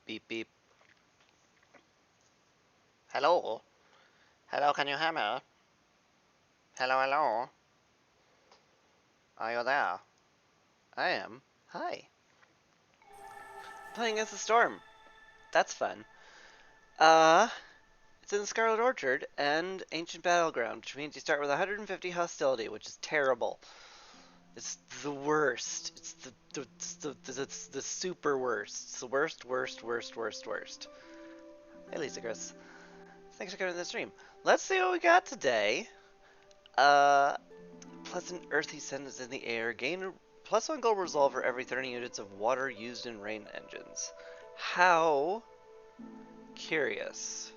Beep beep. Hello? Hello, can you hear me? Hello, hello? Are you there? I am. Hi. Playing as a storm. That's fun. Uh, it's in the Scarlet Orchard and Ancient Battleground, which means you start with 150 hostility, which is terrible. It's the worst. It's the super worst. It's the worst. Hey, Lisa Chris. Thanks for coming to the stream. Let's see what we got today. Uh, Pleasant earthy scent is in the air. Gain a +1 gold resolve for every 30 units of water used in rain engines. How curious.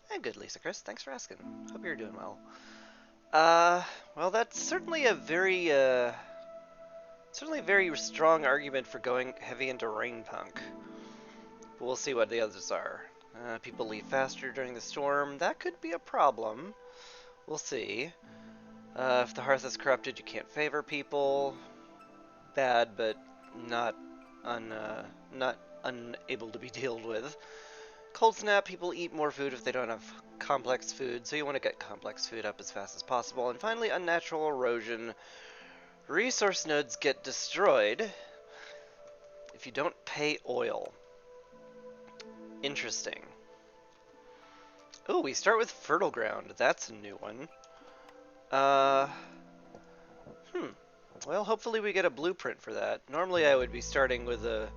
Hey, good, Lisa Chris. Thanks for asking. Hope you're doing well. Well, that's certainly a very strong argument for going heavy into rain punk. But we'll see what the others are. People leave faster during the storm. That could be a problem. We'll see. If the hearth is corrupted, you can't favor people. Bad, but not not unable to be dealt with. Cold snap, people eat more food if they don't have complex food, so you want to get complex food up as fast as possible. And finally, unnatural erosion. Resource nodes get destroyed if you don't pay oil. Interesting. Oh, we start with fertile ground. That's a new one. Well, hopefully we get a blueprint for that. Normally I would be starting with a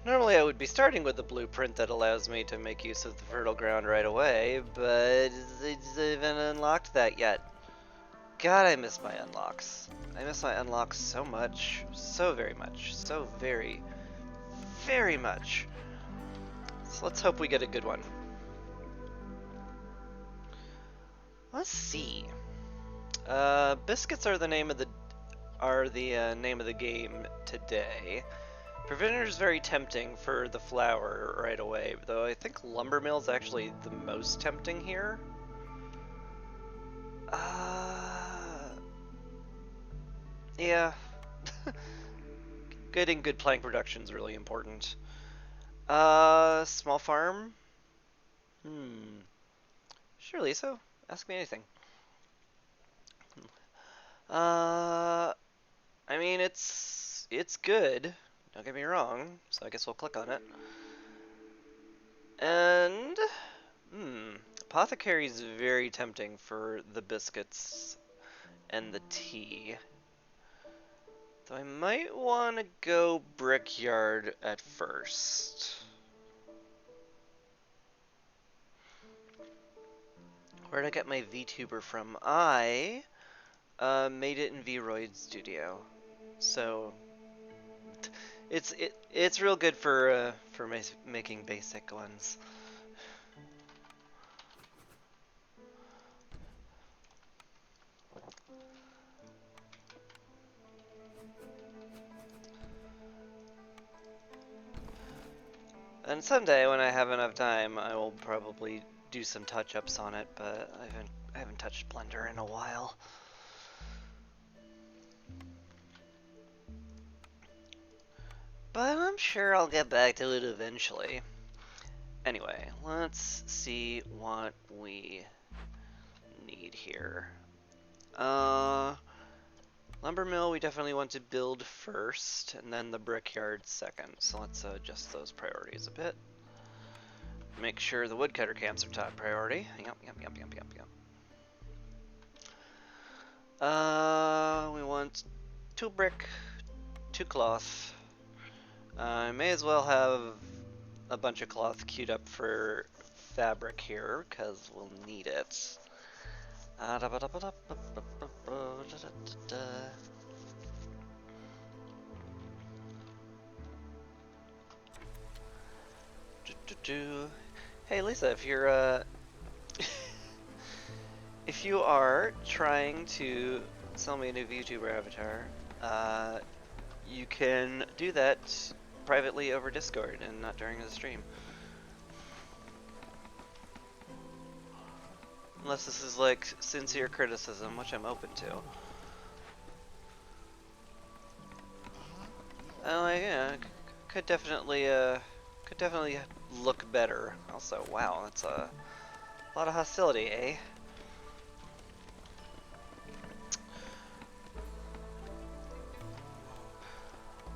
normally I would be starting with the blueprint that allows me to make use of the fertile ground right away, but I haven't unlocked that yet. God, I miss my unlocks. I miss my unlocks so much. So very much. So very, very much. So let's hope we get a good one. Let's see. Biscuits are the name of the name of the game today. Preventer is very tempting for the flour right away, though I think lumber mill is actually the most tempting here. Yeah. Getting good plank production is really important. Small farm? Sure, Lisa. Ask me anything. I mean, it's good. Don't get me wrong. So I guess we'll click on it. And apothecary is very tempting for the biscuits and the tea. So I might want to go brickyard at first. Where'd I get my VTuber from? I made it in VRoid Studio, so it's real good for making basic ones. And someday, when I have enough time, I will probably do some touch-ups on it. But I haven't touched Blender in a while. But I'm sure I'll get back to it eventually. Anyway, let's see what we need here. Lumber mill we definitely want to build first, and then the brickyard second. So let's adjust those priorities a bit. Make sure the woodcutter camps are top priority. Yep. We want 2 brick, 2 cloth. I may as well have a bunch of cloth queued up for fabric here, because we'll need it. Hey Lisa, if you're if you are trying to sell me a new VTuber avatar, you can do that privately over Discord and not during the stream. Unless this is like sincere criticism, which I'm open to. Oh, yeah, could definitely look better. Also, wow, that's a lot of hostility, eh?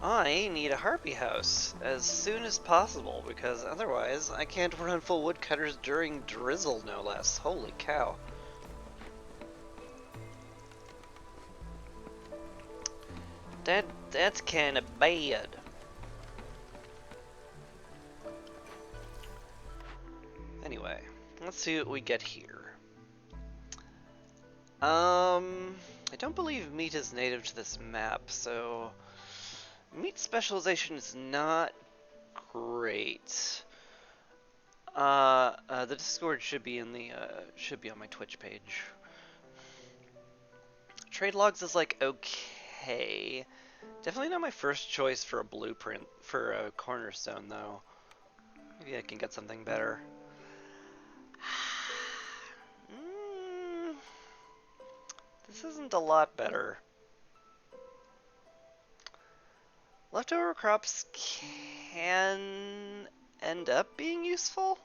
I need a harpy house as soon as possible because otherwise I can't run full woodcutters during drizzle, no less. Holy cow. That's kind of bad. Anyway, let's see what we get here. I don't believe meat is native to this map, so meat specialization is not great. The Discord should be in the should be on my Twitch page. Trade logs is like okay. Definitely not my first choice for a blueprint for a cornerstone though. Maybe I can get something better. Mm, this isn't a lot better. Leftover crops can end up being useful.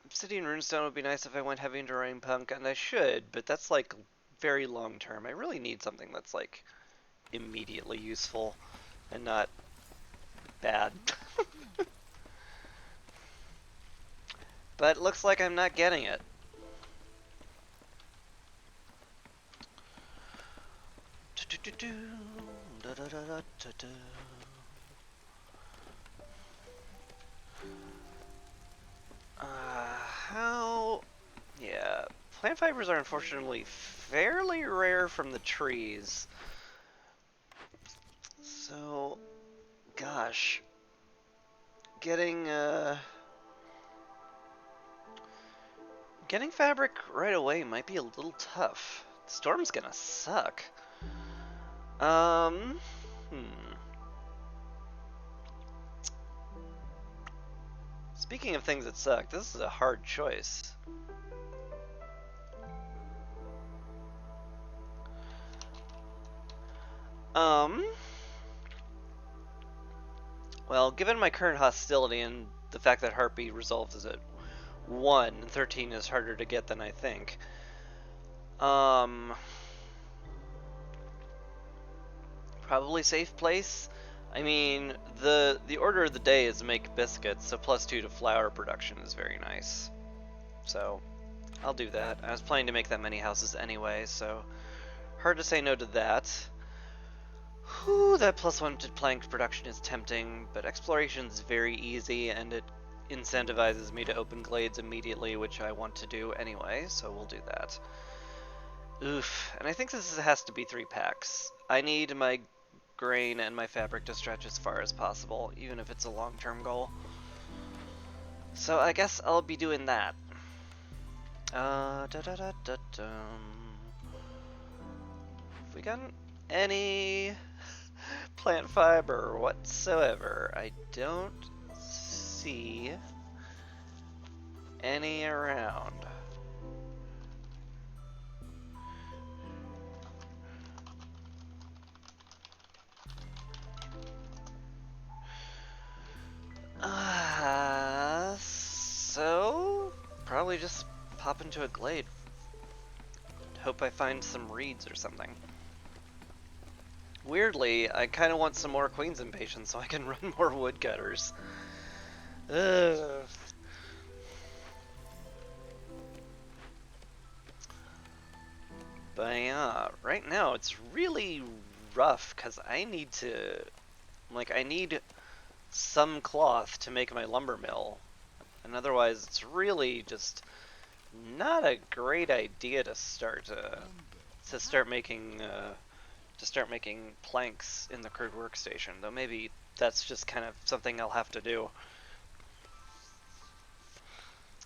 Obsidian Runestone would be nice if I went heavy into Rain Punk, and I should, but that's like very long term. I really need something that's like immediately useful and not bad. But it looks like I'm not getting it. How? Yeah, plant fibers are unfortunately fairly rare from the trees. So, gosh, getting getting fabric right away might be a little tough. The storm's gonna suck. Um, hmm. Speaking of things that suck, this is a hard choice. Um, well, given my current hostility and the fact that Harpy resolves at 1 and 13 is harder to get than I think. Um, Probably safe place. I mean, the order of the day is make biscuits, so +2 to flour production is very nice. So, I'll do that. I was planning to make that many houses anyway, so hard to say no to that. Whew, that +1 to plank production is tempting, but exploration is very easy and it incentivizes me to open glades immediately, which I want to do anyway, so we'll do that. Oof, and I think this has to be 3 packs. I need my grain and my fabric to stretch as far as possible, even if it's a long-term goal. So I guess I'll be doing that. Have we gotten any plant fiber whatsoever? I don't see any around. So probably just pop into a glade. Hope I find some reeds or something. Weirdly, I kind of want some more Queen's Impatience so I can run more woodcutters. Ugh. But yeah, right now it's really rough because I need to, like, I need some cloth to make my lumber mill, and otherwise it's really just not a great idea to start making planks in the crude workstation. Though maybe that's just kind of something I'll have to do.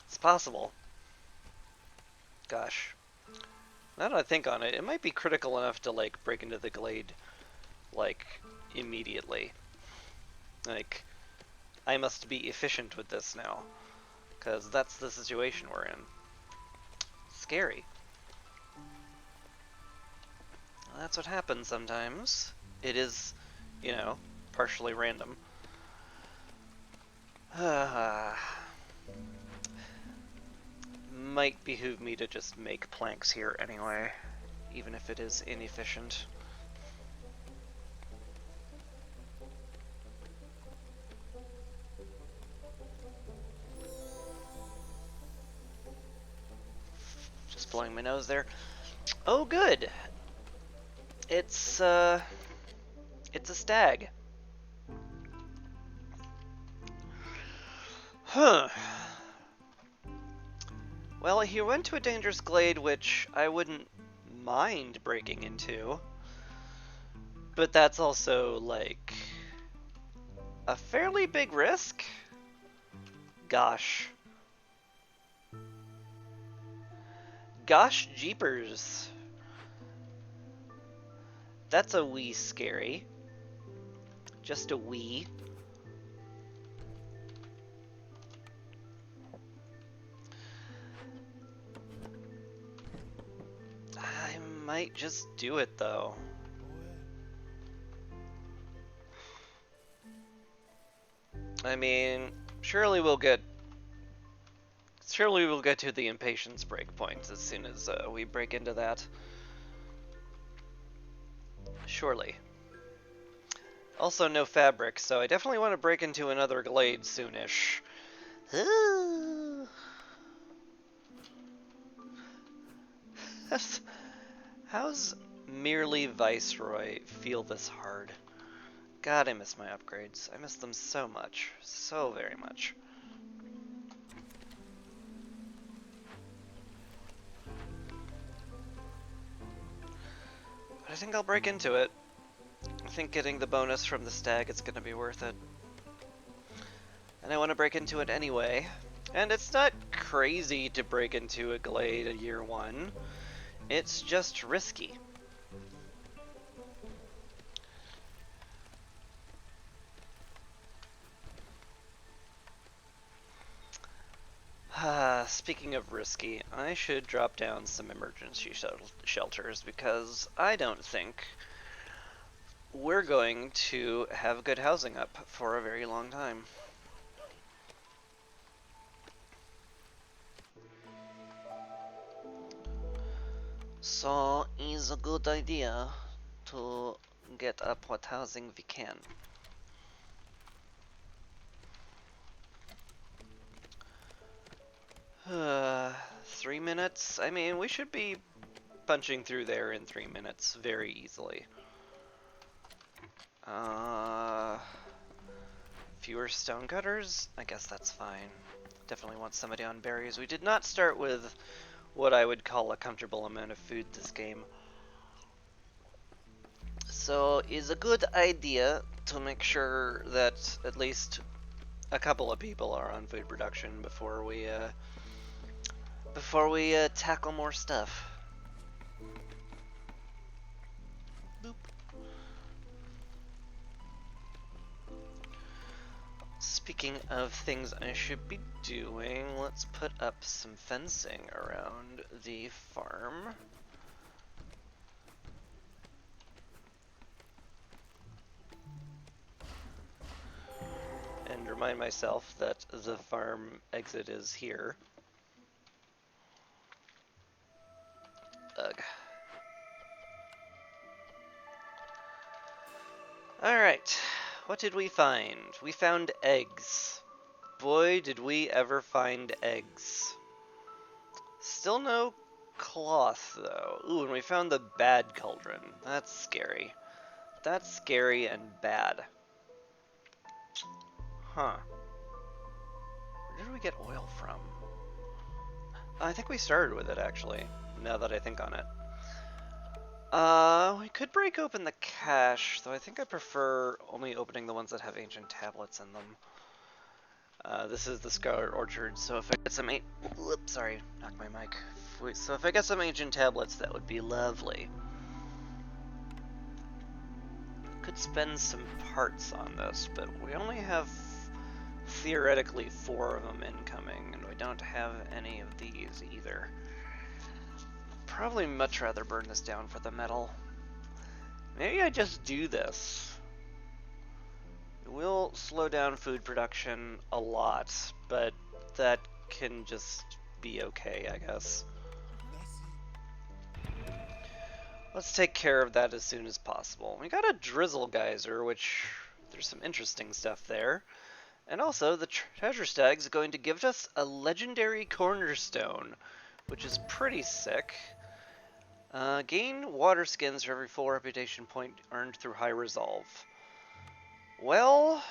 It's possible. Gosh. Now that I think on it, it might be critical enough to like break into the glade like immediately. Like I must be efficient with this now, because that's the situation we're in. Scary. That's what happens sometimes. It is, you know, partially random. Might behoove me to just make planks here anyway, even if it is inefficient. Just blowing my nose there. Oh, good! It's a stag. Huh. Well, he went to a dangerous glade, which I wouldn't mind breaking into. But that's also, like, a fairly big risk? Gosh. Gosh jeepers. That's a wee scary. Just a wee. I might just do it, though. I mean, surely we'll get to the impatience breakpoint as soon as we break into that. Surely. Also, no fabric, so I definitely want to break into another glade soonish. How's merely Viceroy feel this hard? God, I miss my upgrades. I miss them so much. So very much. But I think I'll break into it. I think getting the bonus from the stag is going to be worth it. And I want to break into it anyway. And it's not crazy to break into a glade at year 1. It's just risky. Speaking of risky, I should drop down some emergency shelters because I don't think we're going to have good housing up for a very long time. So it's a good idea to get up what housing we can. Uh, 3 minutes? I mean, we should be punching through there in 3 minutes very easily. Fewer stonecutters? I guess that's fine. Definitely want somebody on berries. We did not start with what I would call a comfortable amount of food this game. So it's a good idea to make sure that at least a couple of people are on food production before we tackle more stuff. Boop. Speaking of things I should be doing, let's put up some fencing around the farm. And remind myself that the farm exit is here. Ugh. Alright, what did we find? We found eggs. Boy, did we ever find eggs. Still no cloth, though. Ooh, and we found the bad cauldron. That's scary. That's scary and bad. Huh. Where did we get oil from? I think we started with it, actually, now that I think on it. We could break open the cache, though I think I prefer only opening the ones that have ancient tablets in them. This is the Scarlet Orchard, so if I get some whoops, sorry, knocked my mic. So if I get some ancient tablets, that would be lovely. Could spend some parts on this, but we only have theoretically 4 of them incoming, and we don't have any of these either. Probably much rather burn this down for the metal. Maybe I just do this. It will slow down food production a lot, but that can just be okay, I guess. Let's take care of that as soon as possible. We got a drizzle geyser, which there's some interesting stuff there. And also, the treasure stag is going to give us a legendary cornerstone, which is pretty sick. Gain water skins for every full reputation point earned through high resolve. Well,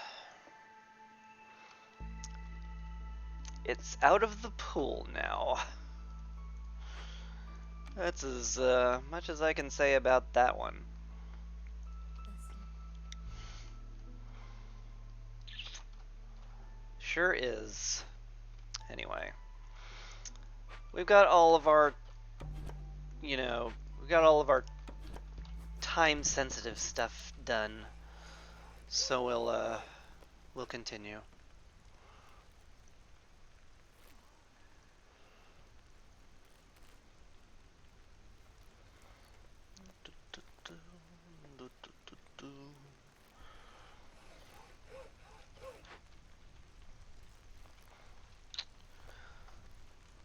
it's out of the pool now. That's as much as I can say about that one. Sure is. Anyway, we've got all of our, we've got all of our time-sensitive stuff done. So we'll continue.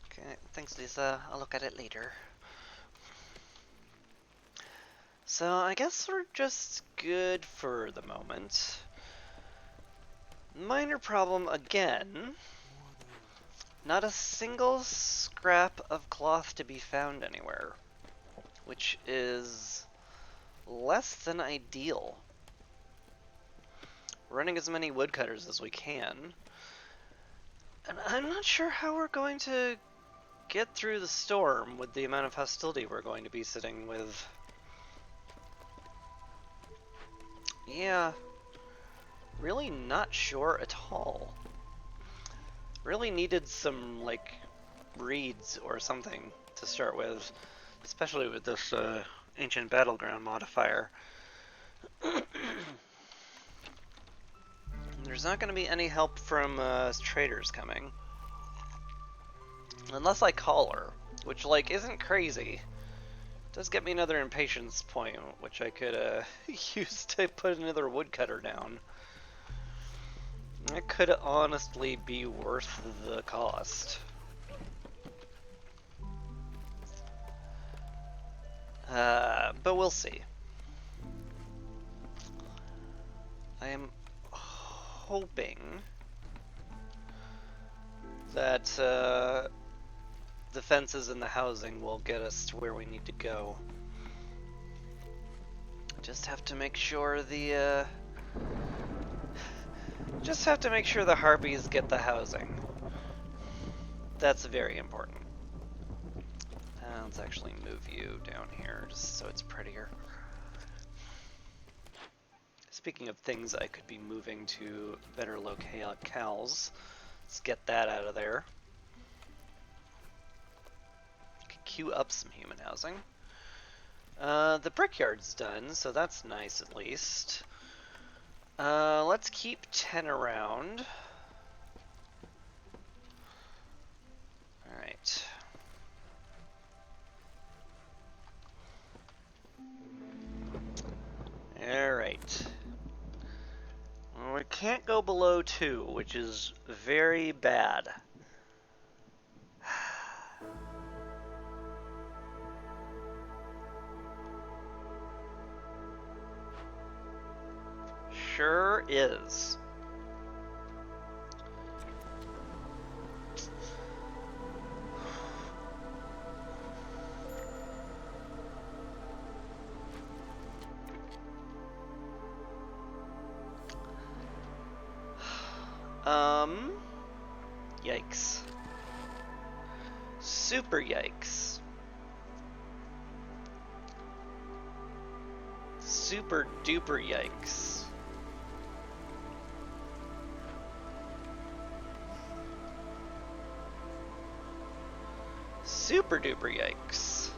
Okay, thanks, Lisa. I'll look at it later. So I guess we're just good for the moment. Minor problem again. Not a single scrap of cloth to be found anywhere, which is less than ideal. Running as many woodcutters as we can. And I'm not sure how we're going to get through the storm with the amount of hostility we're going to be sitting with. Yeah, really not sure at all. Really needed some, like, reeds or something to start with, especially with this Ancient Battleground modifier. There's not going to be any help from traders coming. Unless I call her, which, like, isn't crazy. Does get me another impatience point, which I could use to put another woodcutter down. It could honestly be worth the cost. But we'll see. I am hoping that the fences and the housing will get us to where we need to go. Just have to make sure the harpies get the housing. That's very important. Let's actually move you down here just so it's prettier. Speaking of things I could be moving to better locales, let's get that out of there. Queue up some human housing. The brickyard's done, so that's nice at least. Let's keep 10 around. Alright. Alright. Well, we can't go below 2, which is very bad. Sure is. Yikes. Super yikes. Super duper yikes. Super duper yikes.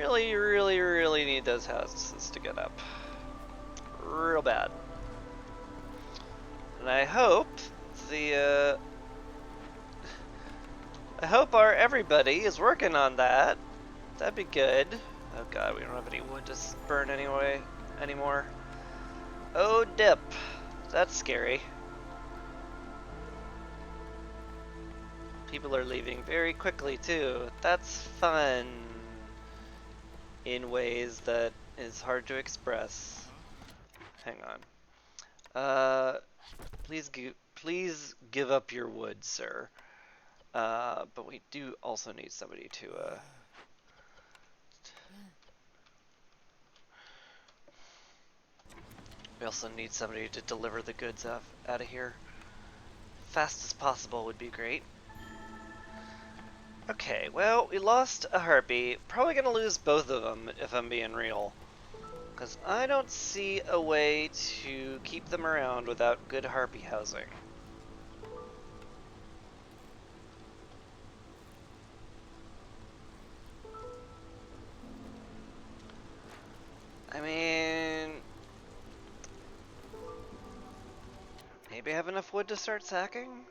Really need those houses to get up. Real bad. And I hope the I hope our everybody is working on that. That'd be good. Oh god, we don't have any wood to burn anymore. Oh dip. That's scary. People are leaving very quickly too. That's fun. In ways that is hard to express. Hang on. Please give up your wood, sir. But we do also need somebody to, we also need somebody to deliver the goods out of here. Fast as possible would be great. Okay, well, we lost a harpy. Probably gonna lose both of them if I'm being real. Because I don't see a way to keep them around without good harpy housing. I mean, maybe I have enough wood to start sacking?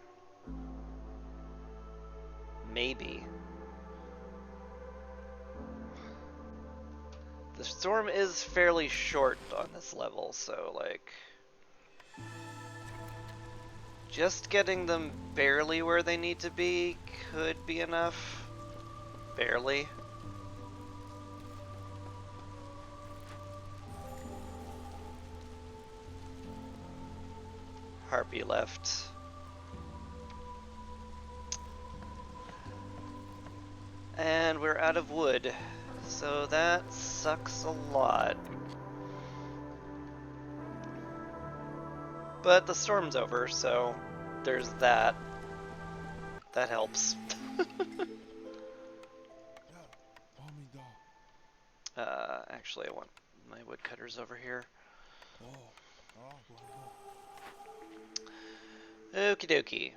Maybe. The storm is fairly short on this level, so like just getting them barely where they need to be could be enough. Barely. Harpy left. And we're out of wood. So that sucks a lot. But the storm's over, so there's that. That helps. Actually I want my woodcutters over here. Okie dokie.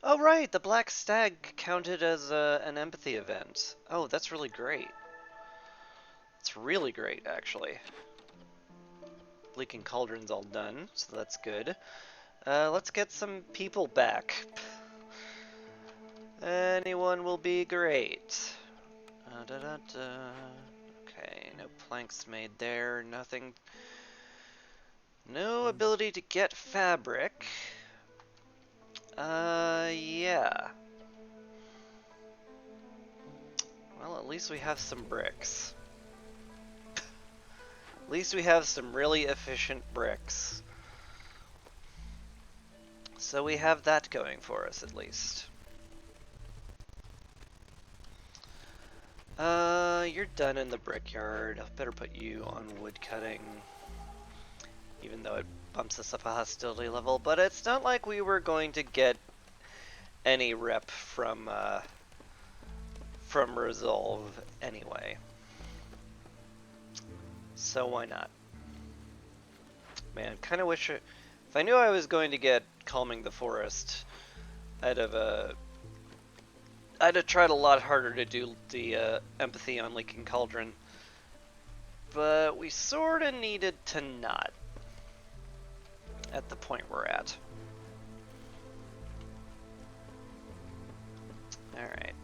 Oh right, the Black Stag counted as an empathy event. Oh, that's really great. It's really great, actually. Leaking Cauldron's all done, so that's good. Let's get some people back. Anyone will be great. Okay, no planks made there, nothing. No ability to get fabric. Yeah. Well, at least we have some bricks. At least we have some really efficient bricks. So we have that going for us, at least. You're done in the brickyard. I better put you on wood cutting. Even though it bumps us up a hostility level, but it's not like we were going to get any rep from Resolve anyway. So why not? Man, kind of wish if I knew I was going to get Calming the Forest, I'd have tried a lot harder to do the empathy on Leaking Cauldron, but we sort of needed to not at the point we're at. Alright.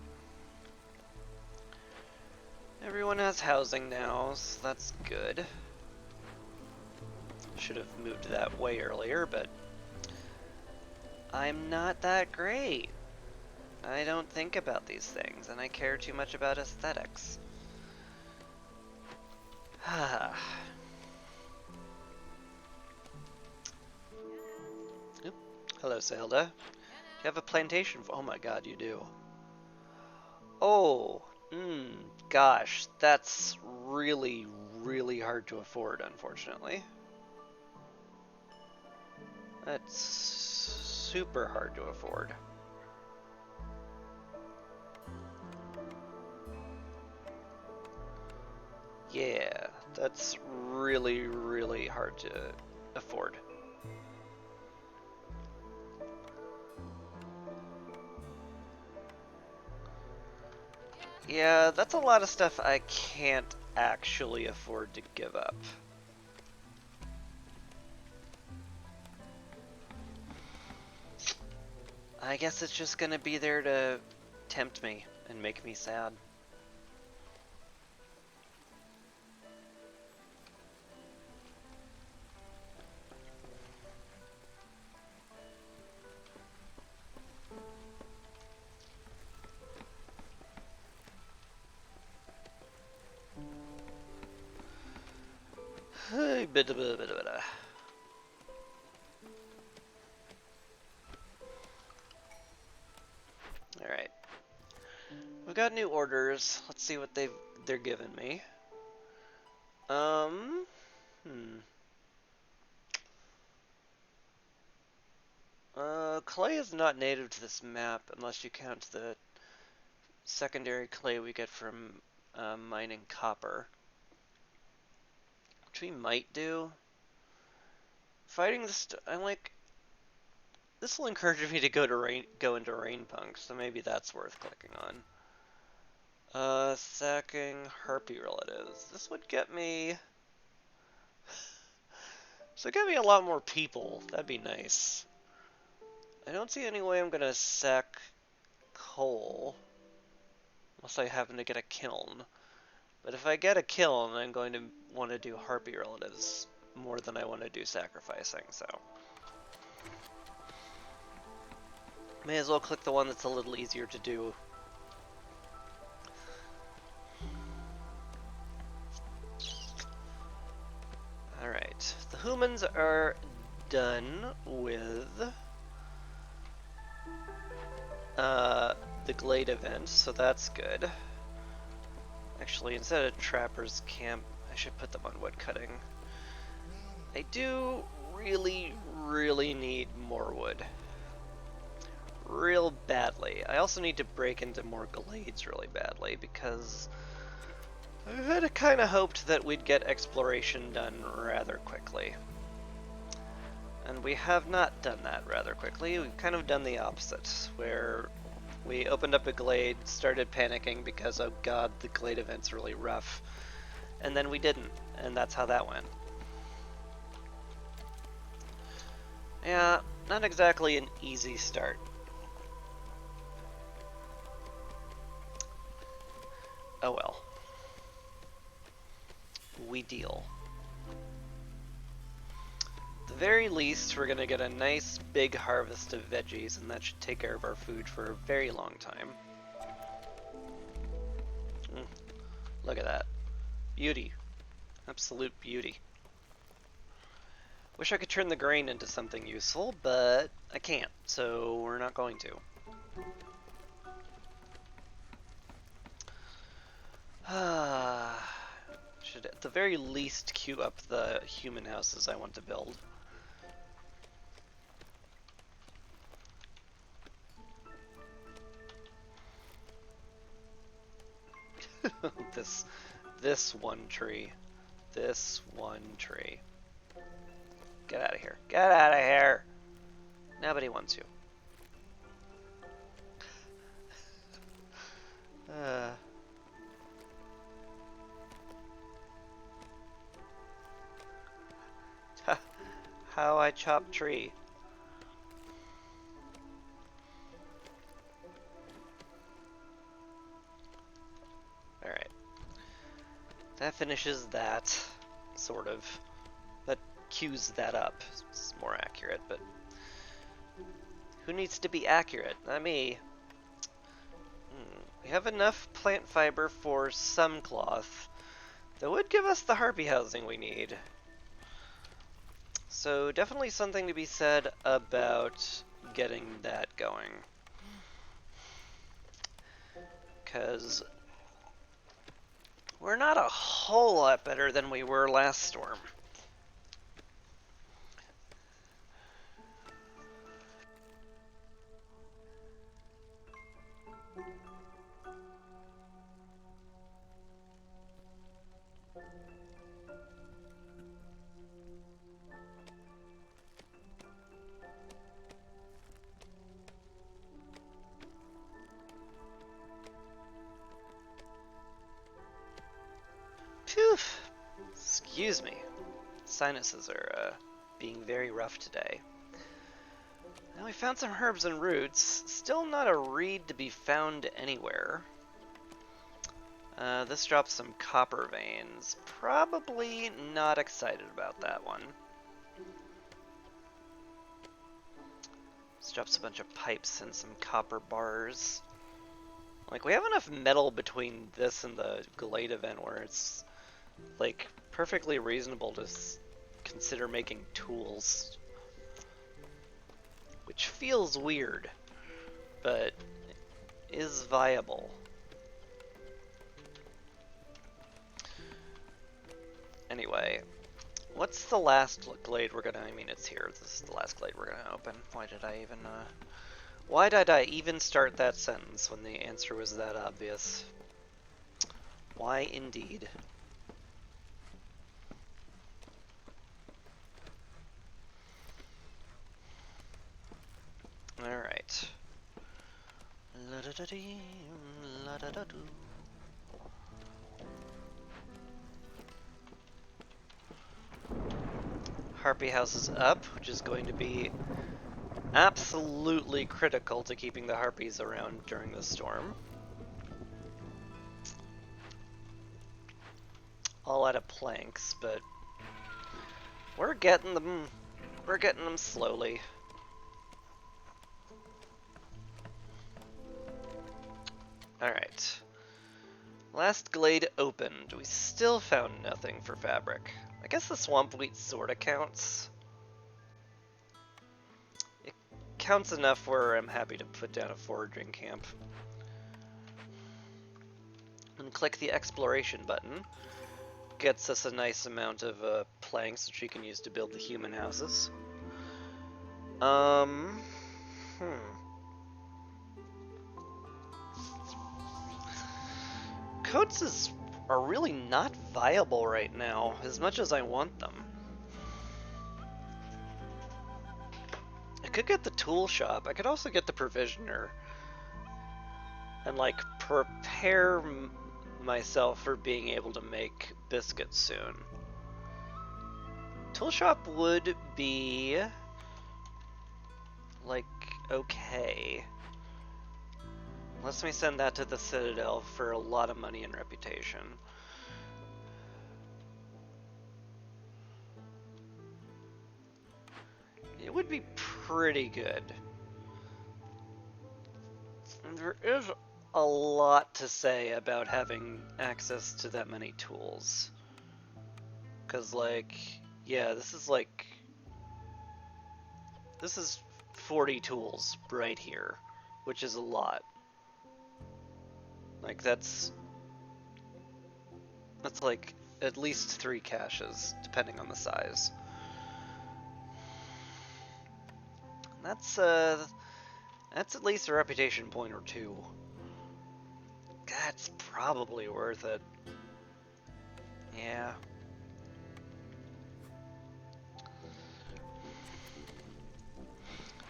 Everyone has housing now, so that's good. Should have moved that way earlier, but I'm not that great. I don't think about these things, and I care too much about aesthetics. Oop. Hello, Zelda. You have a plantation? Oh my god, you do. Oh, gosh, that's really, really hard to afford, unfortunately. That's super hard to afford. Yeah, that's really, really hard to afford. Yeah, that's a lot of stuff I can't actually afford to give up. I guess it's just gonna be there to tempt me and make me sad. Alright. We've got new orders. Let's see what they're giving me. Clay is not native to this map unless you count the secondary clay we get from mining copper. Which we might do. Fighting I'm like, this will encourage me to go into Rainpunk, so maybe that's worth clicking on. Sacking Harpy relatives. This would get me. So get me a lot more people. That'd be nice. I don't see any way I'm gonna sack coal. Unless I happen to get a kiln. But if I get a kiln, I'm going to want to do Harpy relatives more than I want to do sacrificing, so. May as well click the one that's a little easier to do. Alright, the humans are done with the Glade event, so that's good. Actually, instead of Trapper's Camp, I should put them on woodcutting. I do really, really need more wood. Real badly. I also need to break into more glades really badly, because I had kind of hoped that we'd get exploration done rather quickly. And we have not done that rather quickly. We've kind of done the opposite, where we opened up a glade, started panicking because, oh god, the glade event's really rough. And then we didn't, and that's how that went. Yeah, not exactly an easy start. Oh well. We deal. At the very least, we're gonna get a nice big harvest of veggies, and that should take care of our food for a very long time. Look at that. Beauty. Absolute beauty. Wish I could turn the grain into something useful, but I can't, so we're not going to. Should at the very least queue up the human houses I want to build. this one tree. This one tree. Get out of here. Get out of here! Nobody wants you. How I chop tree. Alright. That finishes that, sort of. That cues that up. It's more accurate, but who needs to be accurate? Not me. We have enough plant fiber for some cloth that would give us the harpy housing we need. So definitely something to be said about getting that going. Because we're not a whole lot better than we were last storm. Phew! Excuse me. Sinuses are being very rough today. Now we found some herbs and roots. Still not a reed to be found anywhere. This drops some copper veins. Probably not excited about that one. This drops a bunch of pipes and some copper bars. Like, we have enough metal between this and the Glade event where it's, like, perfectly reasonable to consider making tools. Which feels weird, but is viable. Anyway, what's the last glade we're gonna, I mean it's here, this is the last glade we're gonna open. Why did I even start that sentence when the answer was that obvious? Why indeed? Alright. La-da-da-dee, la-da-da-doo. Harpy House is up, which is going to be absolutely critical to keeping the harpies around during the storm. All out of planks, but we're getting them. We're getting them slowly. Alright. Last glade opened. We still found nothing for fabric. I guess the swamp wheat sorta counts. It counts enough where I'm happy to put down a foraging camp. And click the exploration button. Gets us a nice amount of planks which we can use to build the human houses. Coats are really not viable right now, as much as I want them. I could get the tool shop. I could also get the provisioner. And, like, prepare myself for being able to make biscuits soon. Tool shop would be, like, okay. Let me send that to the Citadel for a lot of money and reputation. It would be pretty good. And there is a lot to say about having access to that many tools. 'Cause, like, yeah, this is 40 tools right here, which is a lot. Like, that's like at least 3 caches, depending on the size. That's at least a reputation point or 2. That's probably worth it. Yeah.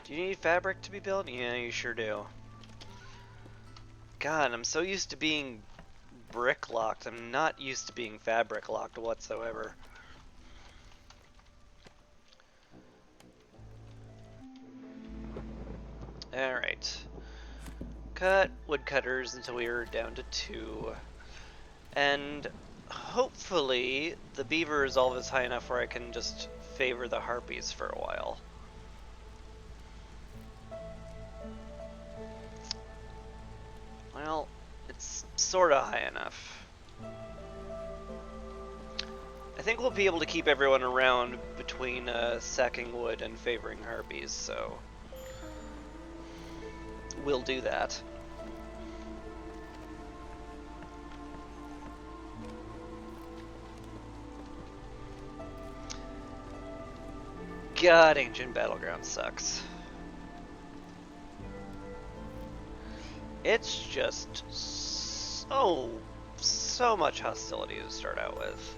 Do you need fabric to be built? Yeah, you sure do. God, I'm so used to being brick locked. I'm not used to being fabric locked whatsoever. Alright. Cut woodcutters until we are down to 2. And hopefully the beaver resolve is high enough where I can just favor the harpies for a while. Well, it's sorta high enough. I think we'll be able to keep everyone around between sacking wood and favoring harpies, so we'll do that. God, Ancient Battleground sucks. It's just so much hostility to start out with.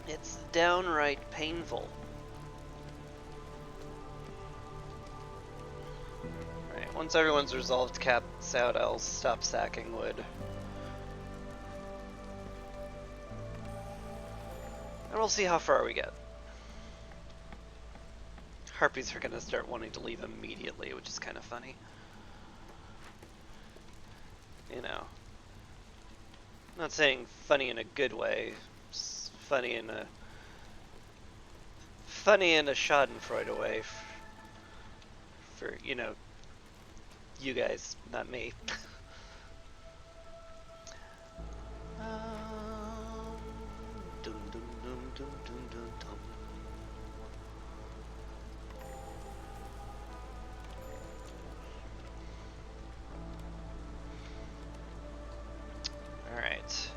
It's downright painful. Alright, once everyone's resolved caps out, I'll stop sacking wood. we'll see how far we get. Harpies are gonna start wanting to leave immediately, which is kind of funny. You know. I'm not saying funny in a good way. It's funny in a Schadenfreude way. For you know, you guys, not me. Dum, dum, dum, dum, dum, dum, dum. Alright.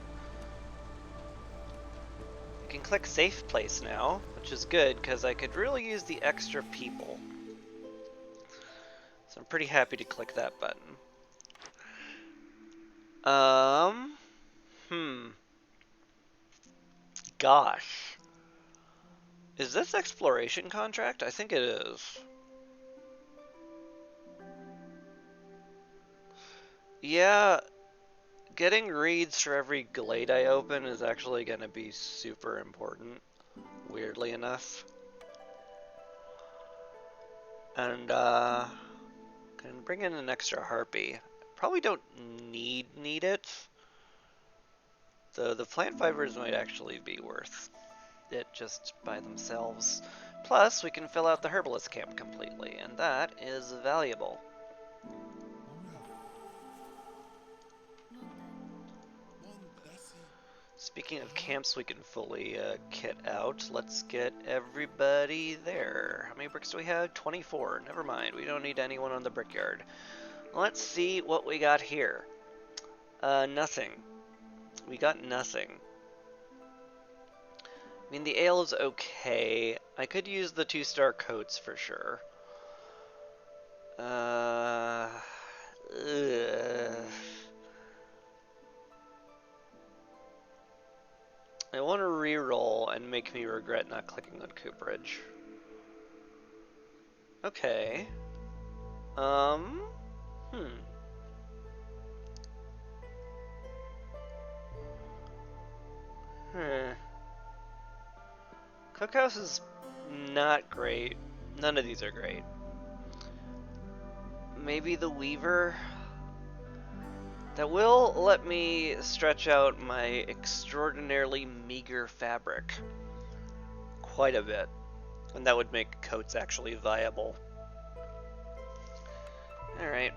I can click safe place now, which is good because I could really use the extra people. So I'm pretty happy to click that button. Gosh. Is this exploration contract? I think it is. Yeah, getting reeds for every glade I open is actually going to be super important, weirdly enough. And, can bring in an extra harpy. Probably don't need it. Though the plant fibers might actually be worth it just by themselves. Plus, we can fill out the herbalist camp completely, and that is valuable. Speaking of camps we can fully kit out, let's get everybody there. How many bricks do we have? 24. Never mind, we don't need anyone on the brickyard. Let's see what we got here. Nothing. We got nothing. I mean, the ale is okay. I could use the 2-star coats for sure. Ugh. I want to re-roll and make me regret not clicking on cooperage. Okay. Cookhouse is not great. None of these are great. Maybe the Weaver? That will let me stretch out my extraordinarily meager fabric quite a bit. And that would make coats actually viable. Alright.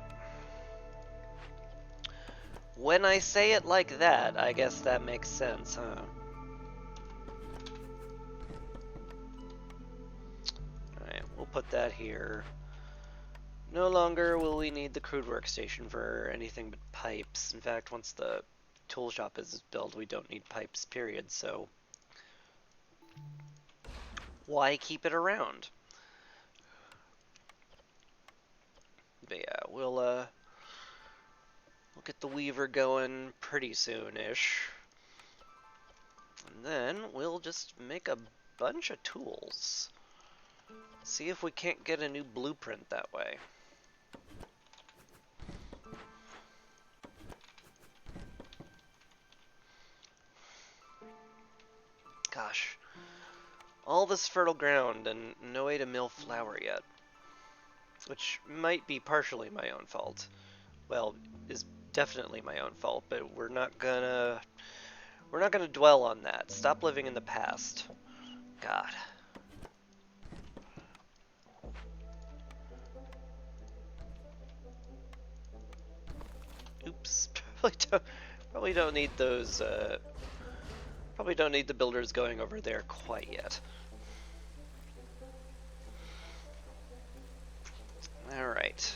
When I say it like that, I guess that makes sense, huh? Alright, we'll put that here. No longer will we need the crude workstation for anything but pipes. In fact, once the tool shop is built, we don't need pipes, period, so why keep it around? But yeah, we'll get the Weaver going pretty soon-ish. And then we'll just make a bunch of tools. See if we can't get a new blueprint that way. Gosh. All this fertile ground and no way to mill flour yet. Which might be partially my own fault. Well, is definitely my own fault, but we're not gonna dwell on that. Stop living in the past. God. Oops. Probably don't need those probably don't need the builders going over there quite yet. Alright.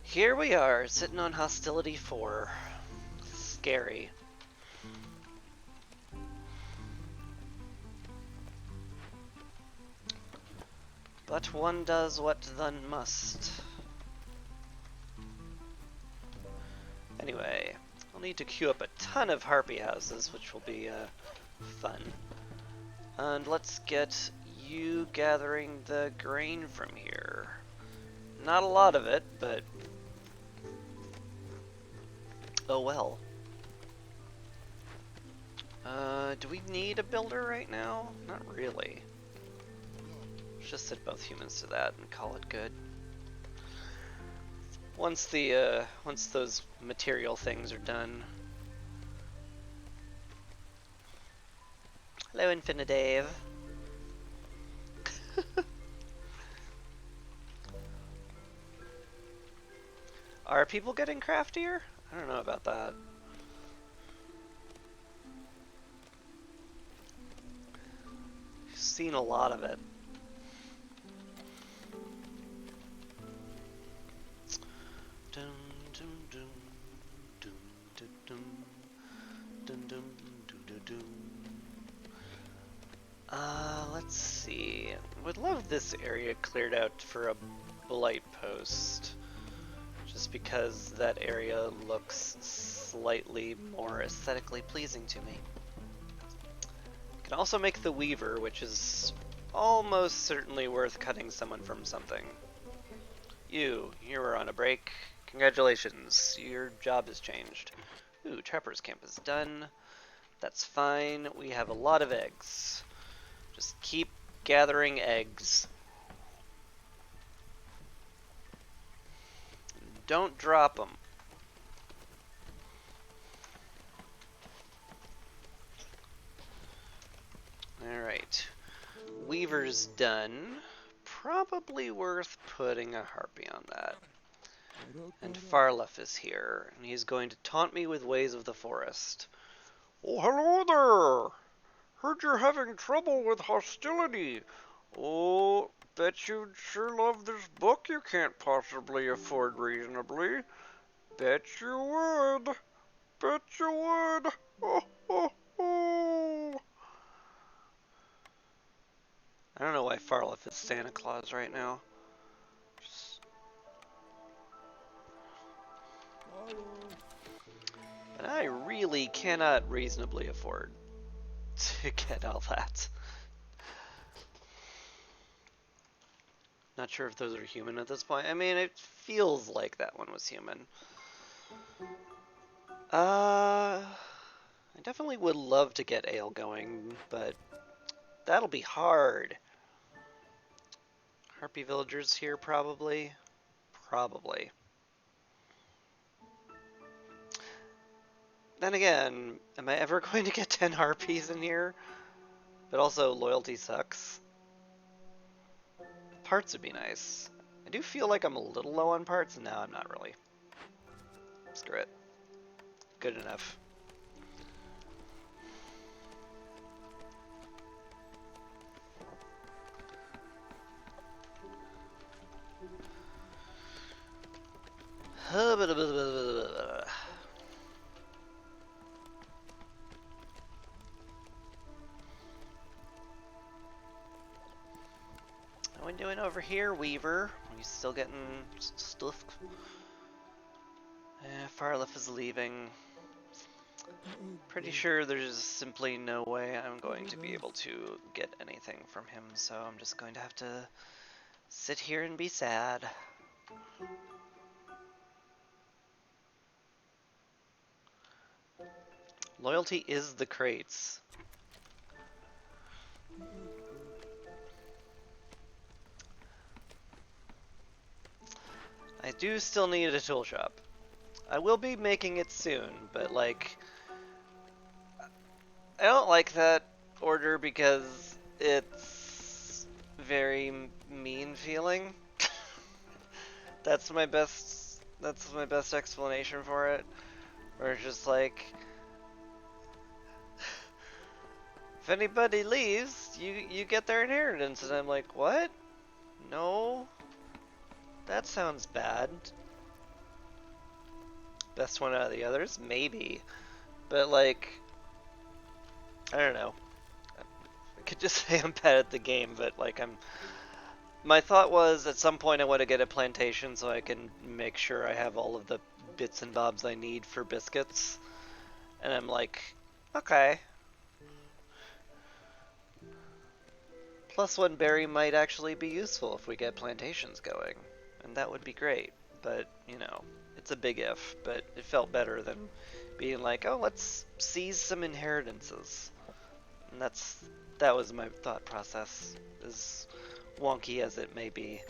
Here we are, sitting on Hostility 4. Scary. But one does what one must. Anyway, I'll need to queue up a ton of harpy houses, which will be fun. And let's get you gathering the grain from here. Not a lot of it, but oh well. Do we need a builder right now? Not really. Let's just set both humans to that and call it good. Once those material things are done. Hello, Infinidave. Are people getting craftier? I don't know about that. Seen a lot of it. Dun, dun, dun, dun, dun, dun, dun, dun, dun, dun. Let's see. Would love this area cleared out for a blight post. Just because that area looks slightly more aesthetically pleasing to me. Can also make the Weaver, which is almost certainly worth cutting someone from something. You were on a break. Congratulations, your job has changed. Ooh, Trapper's Camp is done. That's fine. We have a lot of eggs. Just keep gathering eggs. Don't drop them. Alright. Weaver's done. Probably worth putting a harpy on that. And Farlef is here, and he's going to taunt me with Ways of the Forest. Oh, hello there! Heard you're having trouble with hostility. Oh, bet you'd sure love this book you can't possibly afford reasonably. Bet you would. Bet you would. Oh, oh, oh. I don't know why Farlef is Santa Claus right now. But I really cannot reasonably afford to get all that. Not sure if those are human at this point. I mean, it feels like that one was human. I definitely would love to get ale going, but that'll be hard. Harpy villagers here, probably. Probably. Then again, am I ever going to get 10 harpies in here? But also, loyalty sucks. Parts would be nice. I do feel like I'm a little low on parts, and now I'm not really. Screw it. Good enough. How we doing over here, Weaver? Are you still getting stuff? Farlef is leaving. Pretty sure there's simply no way I'm going to be able to get anything from him, so I'm just going to have to sit here and be sad. Loyalty is the crates. I do still need a tool shop. I will be making it soon, but like, I don't like that order because it's very mean feeling. That's my best explanation for it. Where it's just like, if anybody leaves, you get their inheritance, and I'm like, what? No, that sounds bad. Best one out of the others, maybe, but like, I don't know. I could just say I'm bad at the game, but like my thought was at some point I want to get a plantation so I can make sure I have all of the bits and bobs I need for biscuits. And I'm like, okay. +1 berry might actually be useful if we get plantations going, and that would be great. but, you know, it's a big if, but it felt better than being like, oh, let's seize some inheritances. And that was my thought process, as wonky as it may be.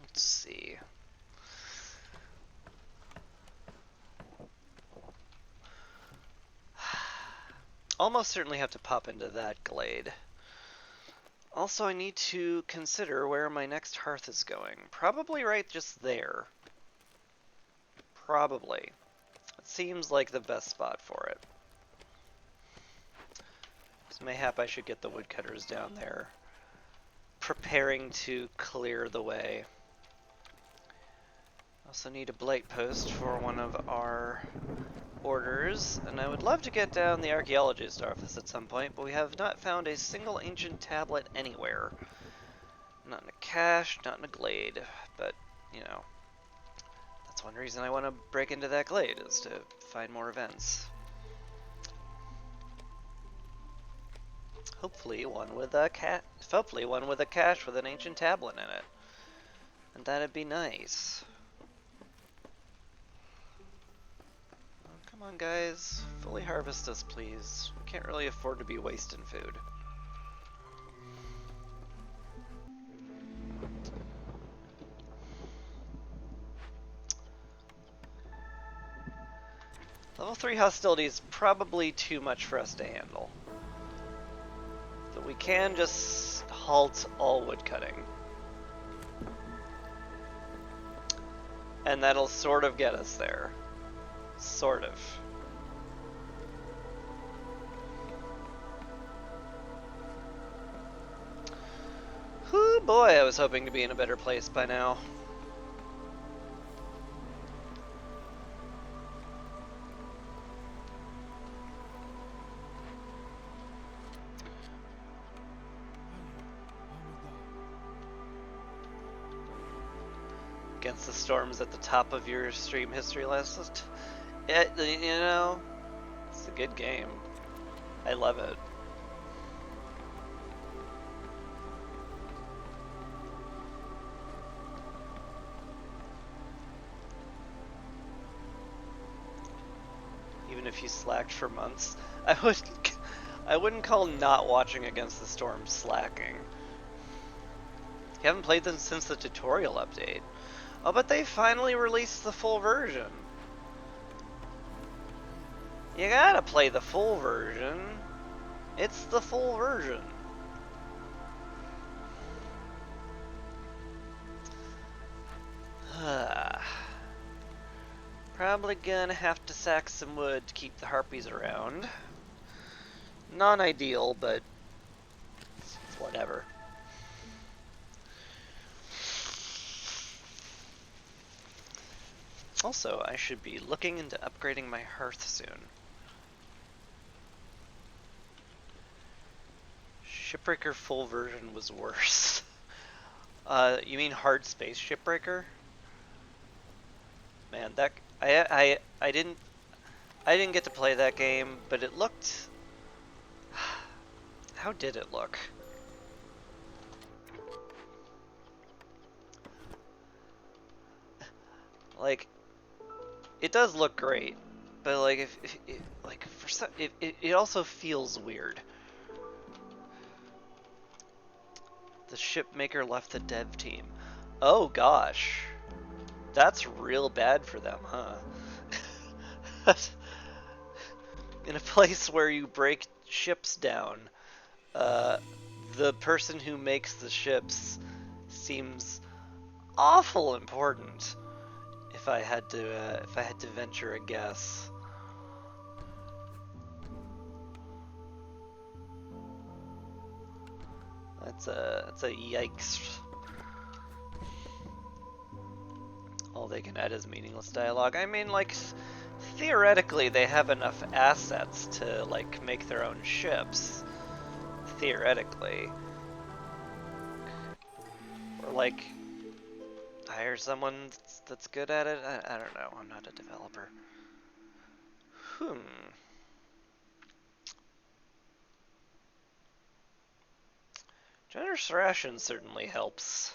Let's see. Almost certainly have to pop into that glade. Also, I need to consider where my next hearth is going. Probably right just there. Probably. It seems like the best spot for it. So mayhap I should get the woodcutters down there, preparing to clear the way. Also need a blight post for one of our orders, and I would love to get down the archaeologist office at some point, but we have not found a single ancient tablet anywhere. Not in a cache, not in a glade, but, you know, that's one reason I want to break into that glade, is to find more events. Hopefully one with a cache with an ancient tablet in it. And that'd be nice. Come on, guys. Fully harvest us, please. We can't really afford to be wasting food. Level 3 hostility is probably too much for us to handle. But we can just halt all woodcutting. And that'll sort of get us there. Sort of. Whew, boy, I was hoping to be in a better place by now. Against the Storms at the top of your stream history list. You know, it's a good game. I love it. Even if you slacked for months, I wouldn't call not watching Against the Storm slacking. You haven't played them since the tutorial update. Oh, but they finally released the full version. You gotta play the full version. It's the full version. Probably gonna have to sack some wood to keep the harpies around. Non-ideal, but it's whatever. Also, I should be looking into upgrading my hearth soon. Shipbreaker full version was worse. You mean Hard Space Shipbreaker? Man, that I didn't get to play that game, but it looked. How did it look? Like, it does look great, but like it also feels weird. The shipmaker left the dev team. Oh gosh. That's real bad for them, huh? In a place where you break ships down, the person who makes the ships seems awful important. If I had to venture a guess. That's a yikes. All they can add is meaningless dialogue. I mean, like, theoretically, they have enough assets to, like, make their own ships. Theoretically. Or, like, hire someone that's good at it? I don't know. I'm not a developer. Generous ration certainly helps.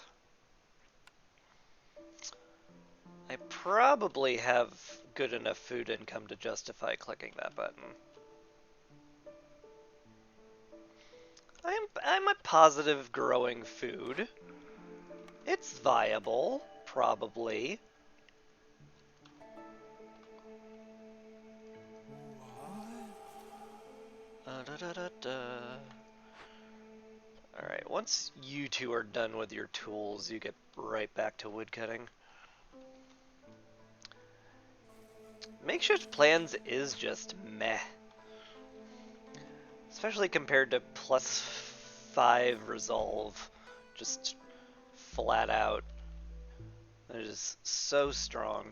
I probably have good enough food income to justify clicking that button. I'm a positive growing food. It's viable, probably. Alright, once you two are done with your tools, you get right back to woodcutting. Makeshift plans is just meh. Especially compared to +5 resolve. Just flat out. It is so strong.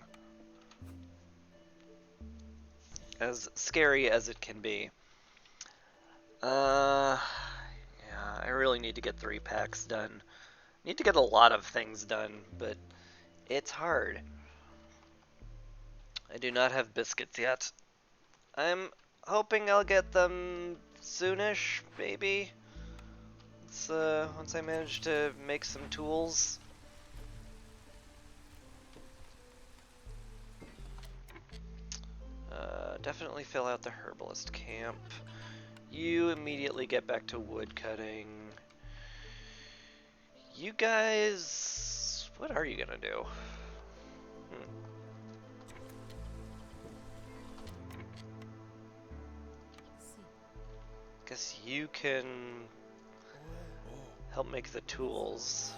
As scary as it can be. Yeah, I really need to get 3 packs done. Need to get a lot of things done, but it's hard. I do not have biscuits yet. I'm hoping I'll get them soonish, maybe. Once I manage to make some tools. Definitely fill out the herbalist camp. You immediately get back to woodcutting. You guys... what are you gonna do? Guess you can help make the tools.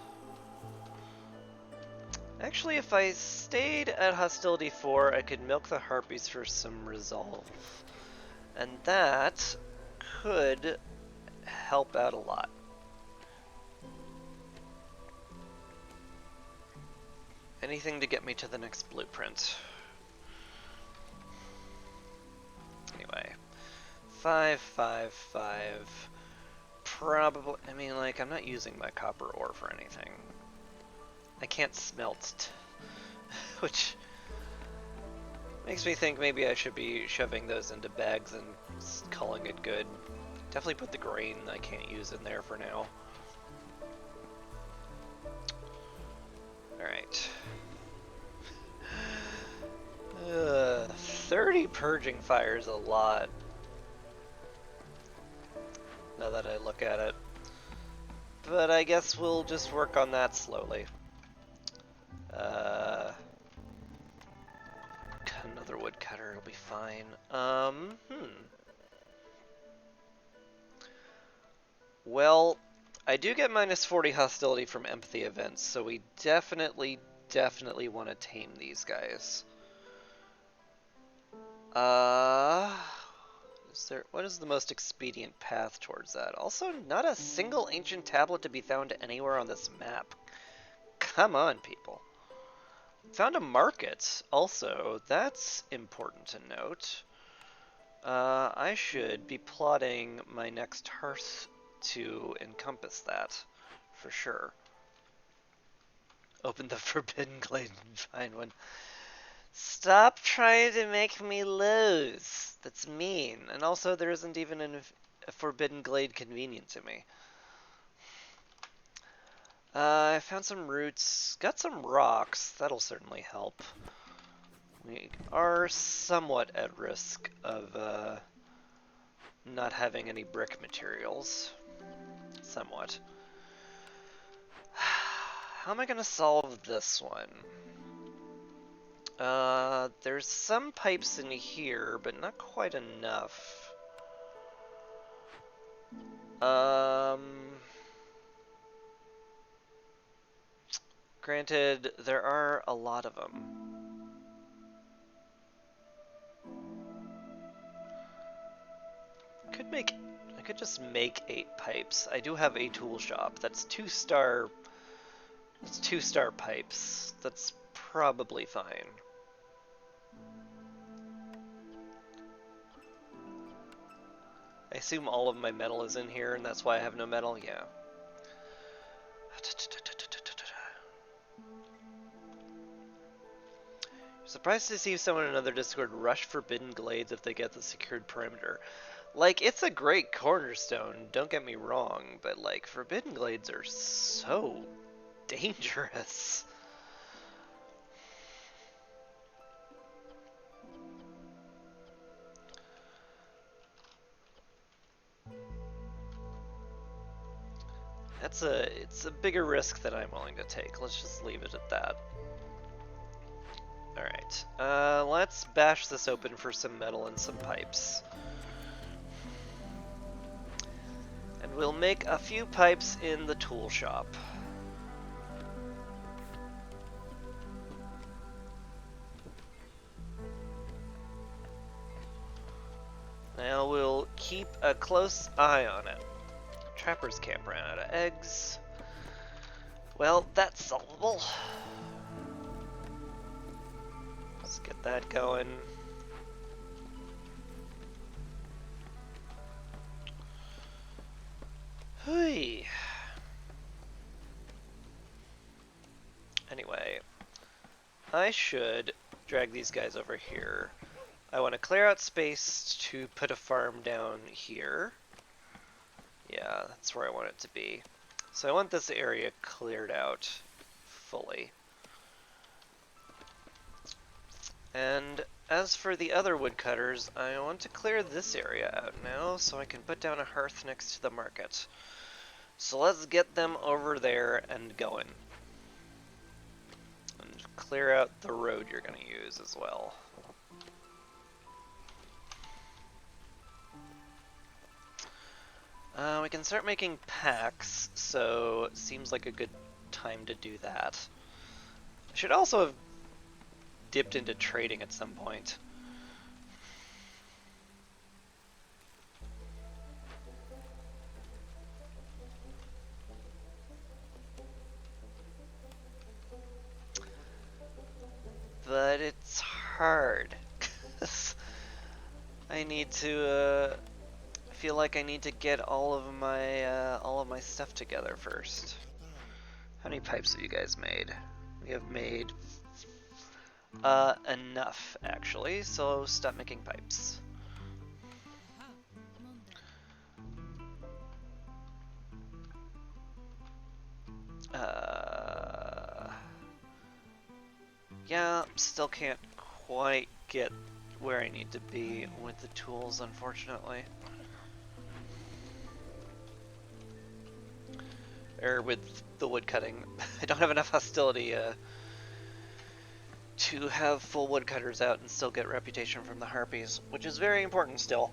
Actually, if I stayed at Hostility 4, I could milk the Harpies for some resolve. And that could help out a lot. Anything to get me to the next blueprint. Anyway. 5, 5, 5. Probably, I mean, like, I'm not using my copper ore for anything. I can't smelt, which makes me think maybe I should be shoving those into bags and calling it good. Definitely put the grain I can't use in there for now. Alright. 30 purging fire is a lot. Now that I look at it. But I guess we'll just work on that slowly. Another woodcutter will be fine. Well, I do get -40 hostility from empathy events, so we definitely want to tame these guys. What is the most expedient path towards that? Also, not a single ancient tablet to be found anywhere on this map. Come on, people. Found a market, also. That's important to note. I should be plotting my next hearth to encompass that, for sure. Open the Forbidden Glade and find one. Stop trying to make me lose. That's mean. And also, there isn't even a Forbidden Glade convenient to me. I found some roots, got some rocks, that'll certainly help. We are somewhat at risk of not having any brick materials. Somewhat. How am I going to solve this one? There's some pipes in here, but not quite enough. Granted, there are a lot of them. I could just make 8 pipes. I do have a tool shop. That's 2-star. That's 2-star pipes. That's probably fine. I assume all of my metal is in here, and that's why I have no metal? Yeah. Surprised to see someone in another Discord rush Forbidden Glades if they get the secured perimeter. Like, it's a great cornerstone, don't get me wrong, but like, Forbidden Glades are so dangerous. It's a bigger risk than I'm willing to take. Let's just leave it at that. Alright, let's bash this open for some metal and some pipes. And we'll make a few pipes in the tool shop. Now we'll keep a close eye on it. Trapper's camp ran out of eggs. Well, that's solvable. Let's get that going. Hui. Anyway, I should drag these guys over here. I want to clear out space to put a farm down here. Yeah, that's where I want it to be. So I want this area cleared out fully. And as for the other woodcutters, I want to clear this area out now so I can put down a hearth next to the market. So let's get them over there and going. And clear out the road you're going to use as well. We can start making packs, so it seems like a good time to do that. I should also have dipped into trading at some point. But it's hard. I need to I feel like I need to get all of my stuff together first. How many pipes have you guys made? We have made enough actually, so stop making pipes. Yeah, still can't quite get where I need to be with the tools, unfortunately. Or with the wood cutting. I don't have enough hostility to have full woodcutters out and still get reputation from the harpies, which is very important still.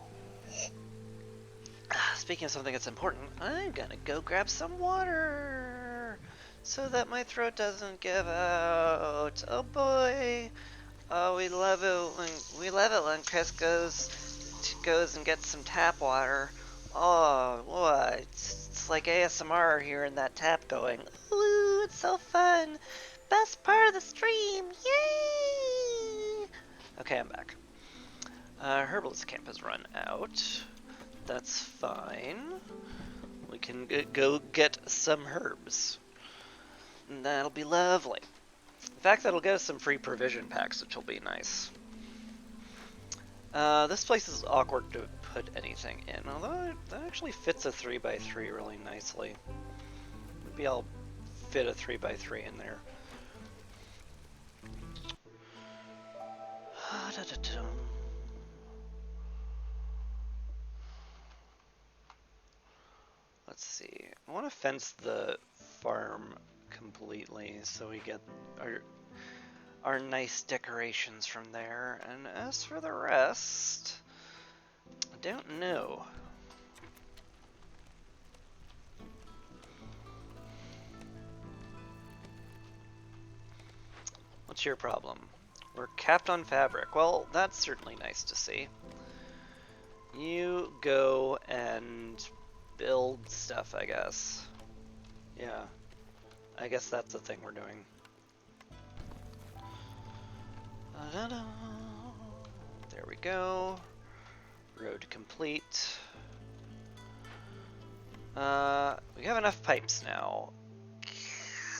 Speaking of something that's important, I'm gonna go grab some water so that my throat doesn't give out. Oh boy. Oh, we love it when Chris goes and gets some tap water. Oh, what? It's like ASMR hearing that tap going. Ooh, it's so fun. Best part of the stream. Yay! Okay, I'm back. Herbalist camp has run out. That's fine. We can go get some herbs. And that'll be lovely. In fact, that'll get us some free provision packs, which will be nice. This place is awkward to put anything in, although that actually fits a 3x3 really nicely. Maybe I'll fit a 3x3 in there. Let's see. I want to fence the farm completely so we get our nice decorations from there. And as for the rest, I don't know. What's your problem? We're capped on fabric. Well, that's certainly nice to see. You go and build stuff, I guess. Yeah. I guess that's the thing we're doing. There we go. Road complete. We have enough pipes now.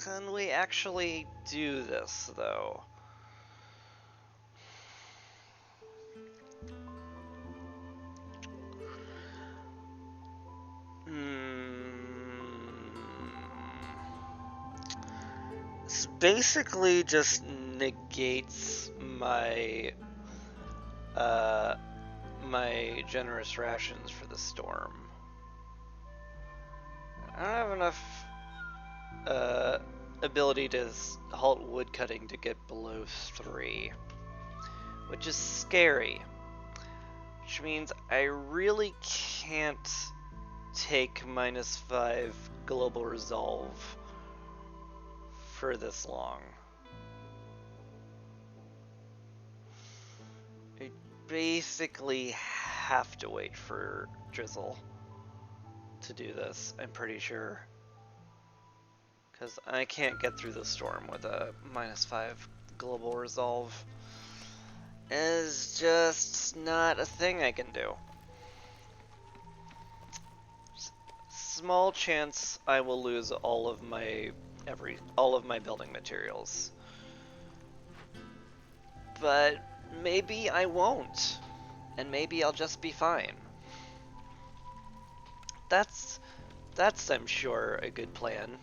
Can we actually do this, though? basically just negates my my generous rations for the storm. I don't have enough ability to halt wood cutting to get below 3, which is scary. Which means I really can't take -5 global resolve for this long. I basically have to wait for Drizzle to do this, I'm pretty sure. Because I can't get through the storm with a -5 global resolve. It's just not a thing I can do. Small chance I will lose all of my building materials. But maybe I won't. And maybe I'll just be fine. That's I'm sure a good plan.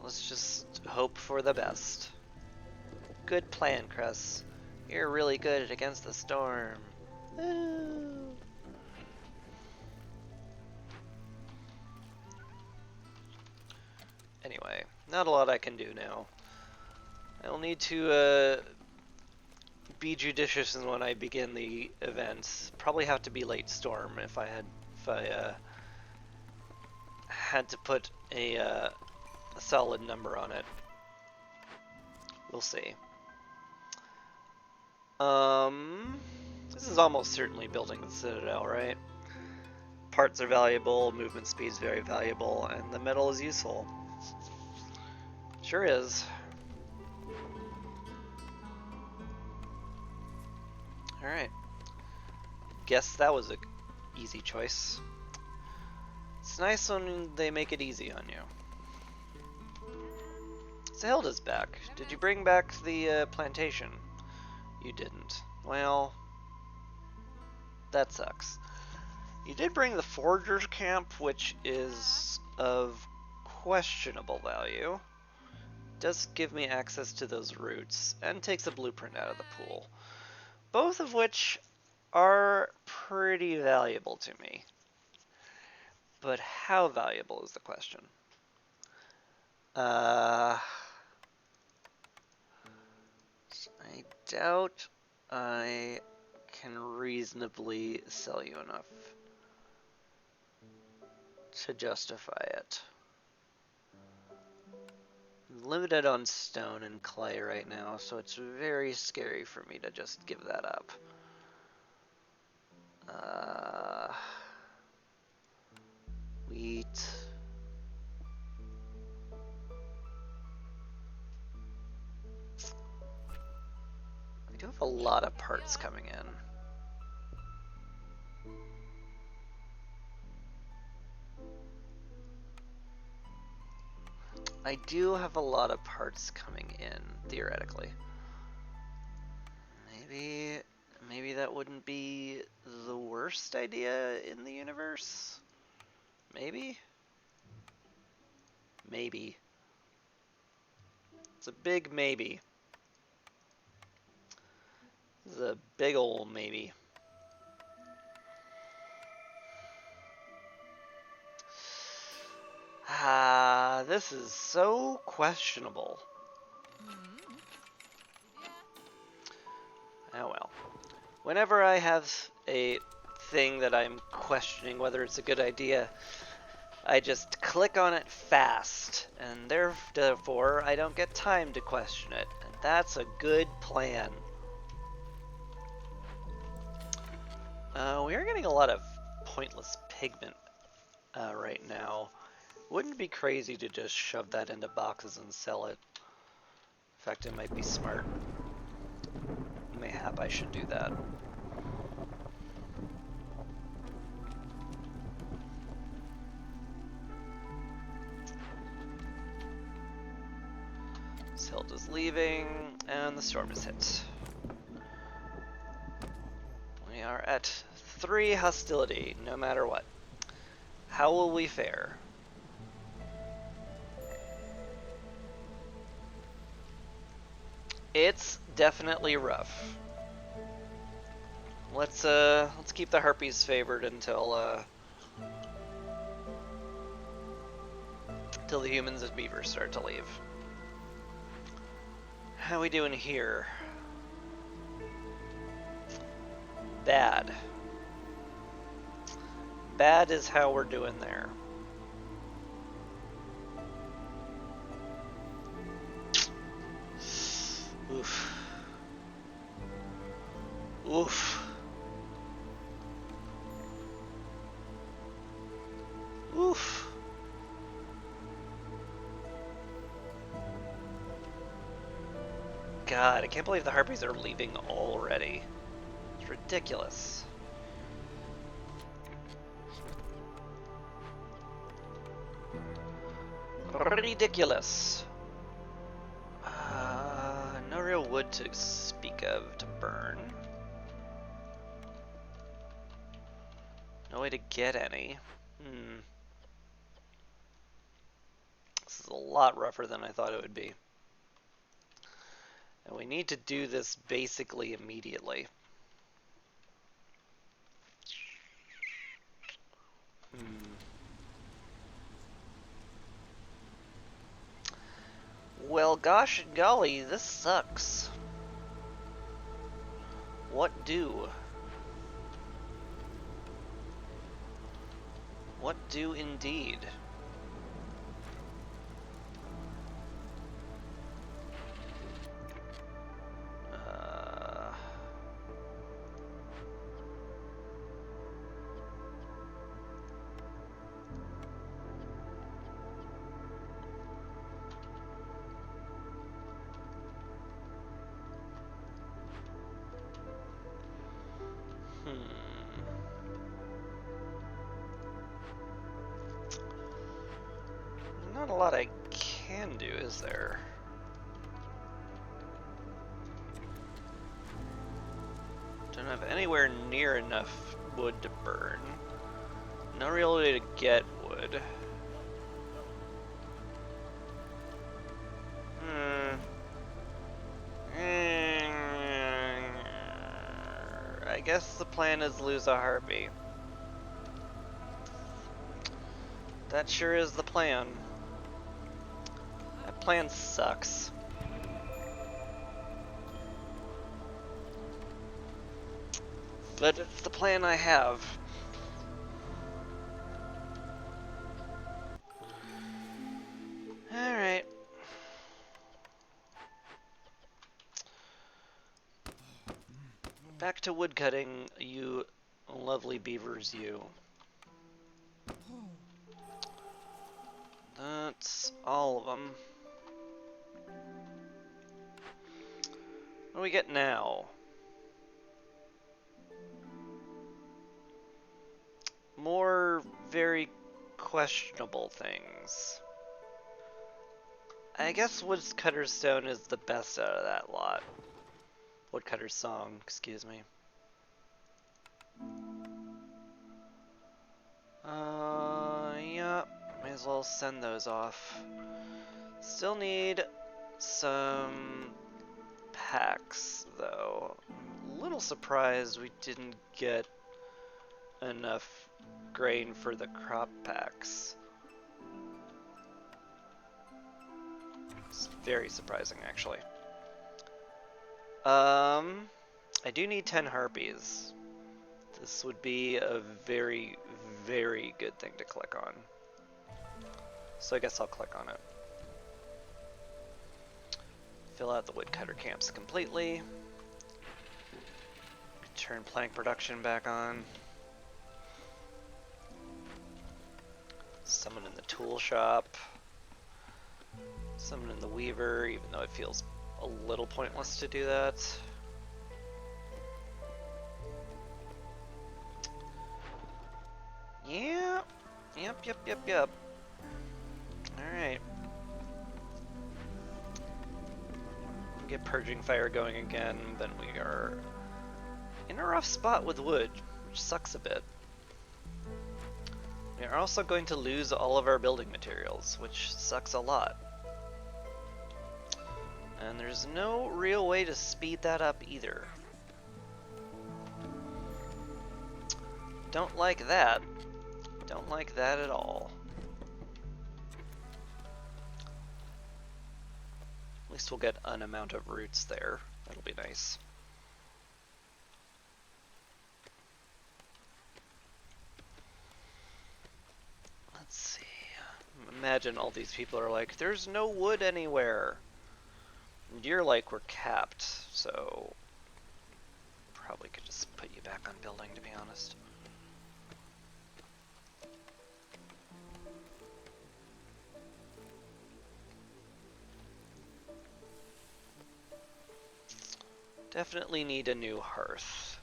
Let's just hope for the best. Good plan, Cress. You're really good against the storm. Woo. Anyway, not a lot I can do now. I'll need to be judicious when I begin the event. Probably have to be late storm if I had to put a solid number on it. We'll see. This is almost certainly building the Citadel, right? Parts are valuable, movement speed is very valuable, and the metal is useful. Sure is. Alright. Guess that was a easy choice. It's nice when they make it easy on you. Zelda's back. Did you bring back the plantation? You didn't. Well, that sucks. You did bring the Forger's Camp, which is of questionable value. Does give me access to those routes, and takes a blueprint out of the pool. Both of which are pretty valuable to me. But how valuable is the question? I doubt I can reasonably sell you enough to justify it. I'm limited on stone and clay right now, so it's very scary for me to just give that up. Wheat. I do have a lot of parts coming in. I do have a lot of parts coming in, theoretically. Maybe that wouldn't be the worst idea in the universe? Maybe? Maybe. It's a big maybe. It's a big ol' maybe. This is so questionable. Oh well. Whenever I have a thing that I'm questioning whether it's a good idea, I just click on it fast, and therefore I don't get time to question it. And that's a good plan. We are getting a lot of pointless pigment right now. Wouldn't it be crazy to just shove that into boxes and sell it? In fact, it might be smart. Mayhap I should do that. Zelda's leaving, and the storm is hit. We are at 3 hostility, no matter what. How will we fare? It's definitely rough. Let's keep the harpies favored until the humans and beavers start to leave. How we doing here? Bad. Bad is how we're doing there. Oof. Oof. Oof. God, I can't believe the harpies are leaving already. It's ridiculous. Ridiculous. No real wood to speak of to burn. No way to get any. This is a lot rougher than I thought it would be. And we need to do this basically immediately. Well, gosh golly, this sucks. What do? What do indeed? Not a lot I can do, is there? Don't have anywhere near enough wood to burn. No real way to get wood. I guess the plan is lose a harpy. That sure is the plan. That plan sucks. But it's the plan I have. Alright. Back to woodcutting, you lovely beavers, you. That's all of them. What do we get now? More very questionable things. I guess Woodcutter's Stone is the best out of that lot. Woodcutter's Song, excuse me. Yeah, may as well send those off. Still need some packs, though. A little surprised we didn't get enough grain for the crop packs. It's very surprising, actually. I do need 10 harpies. This would be a very, very good thing to click on. So I guess I'll click on it. Fill out the woodcutter camps completely. Turn plank production back on. Summon in the tool shop. Summon in the weaver, even though it feels a little pointless to do that. Yeah. Yep. Alright. Get Purging Fire going again, then we are in a rough spot with wood, which sucks a bit. We are also going to lose all of our building materials, which sucks a lot. And there's no real way to speed that up either. Don't like that. Don't like that at all. At least we'll get an amount of roots there. That'll be nice. Let's see. Imagine all these people are like, there's no wood anywhere. And you're like, we're capped, so probably could just put you back on building, to be honest. Definitely need a new hearth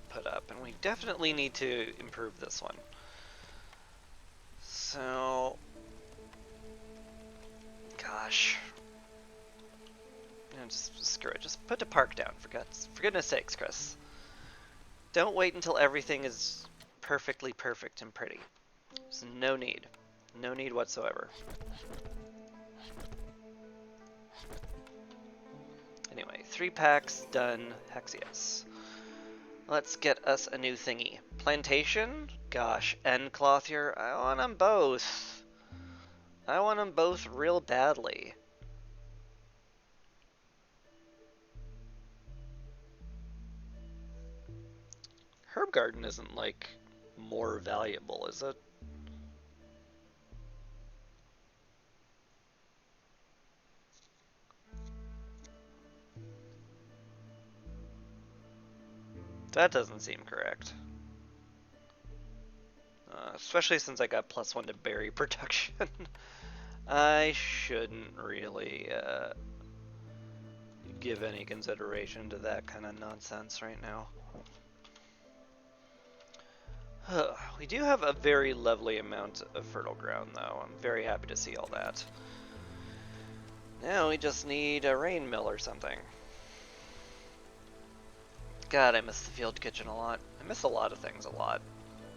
put up, and we definitely need to improve this one. So, gosh, you know, just screw it. Just put the park down, for goodness sakes, Chris. Don't wait until everything is perfectly perfect and pretty. There's no need whatsoever. Anyway, 3 packs done. Hex yes. Let's get us a new thingy. Plantation? Gosh, and clothier. I want them both. I want them both real badly. Herb garden isn't like more valuable, is it? That doesn't seem correct. Especially since I got +1 to berry production. I shouldn't really give any consideration to that kind of nonsense right now. We do have a very lovely amount of fertile ground, though. I'm very happy to see all that. Now we just need a rain mill or something. God, I miss the field kitchen a lot. I miss a lot of things a lot.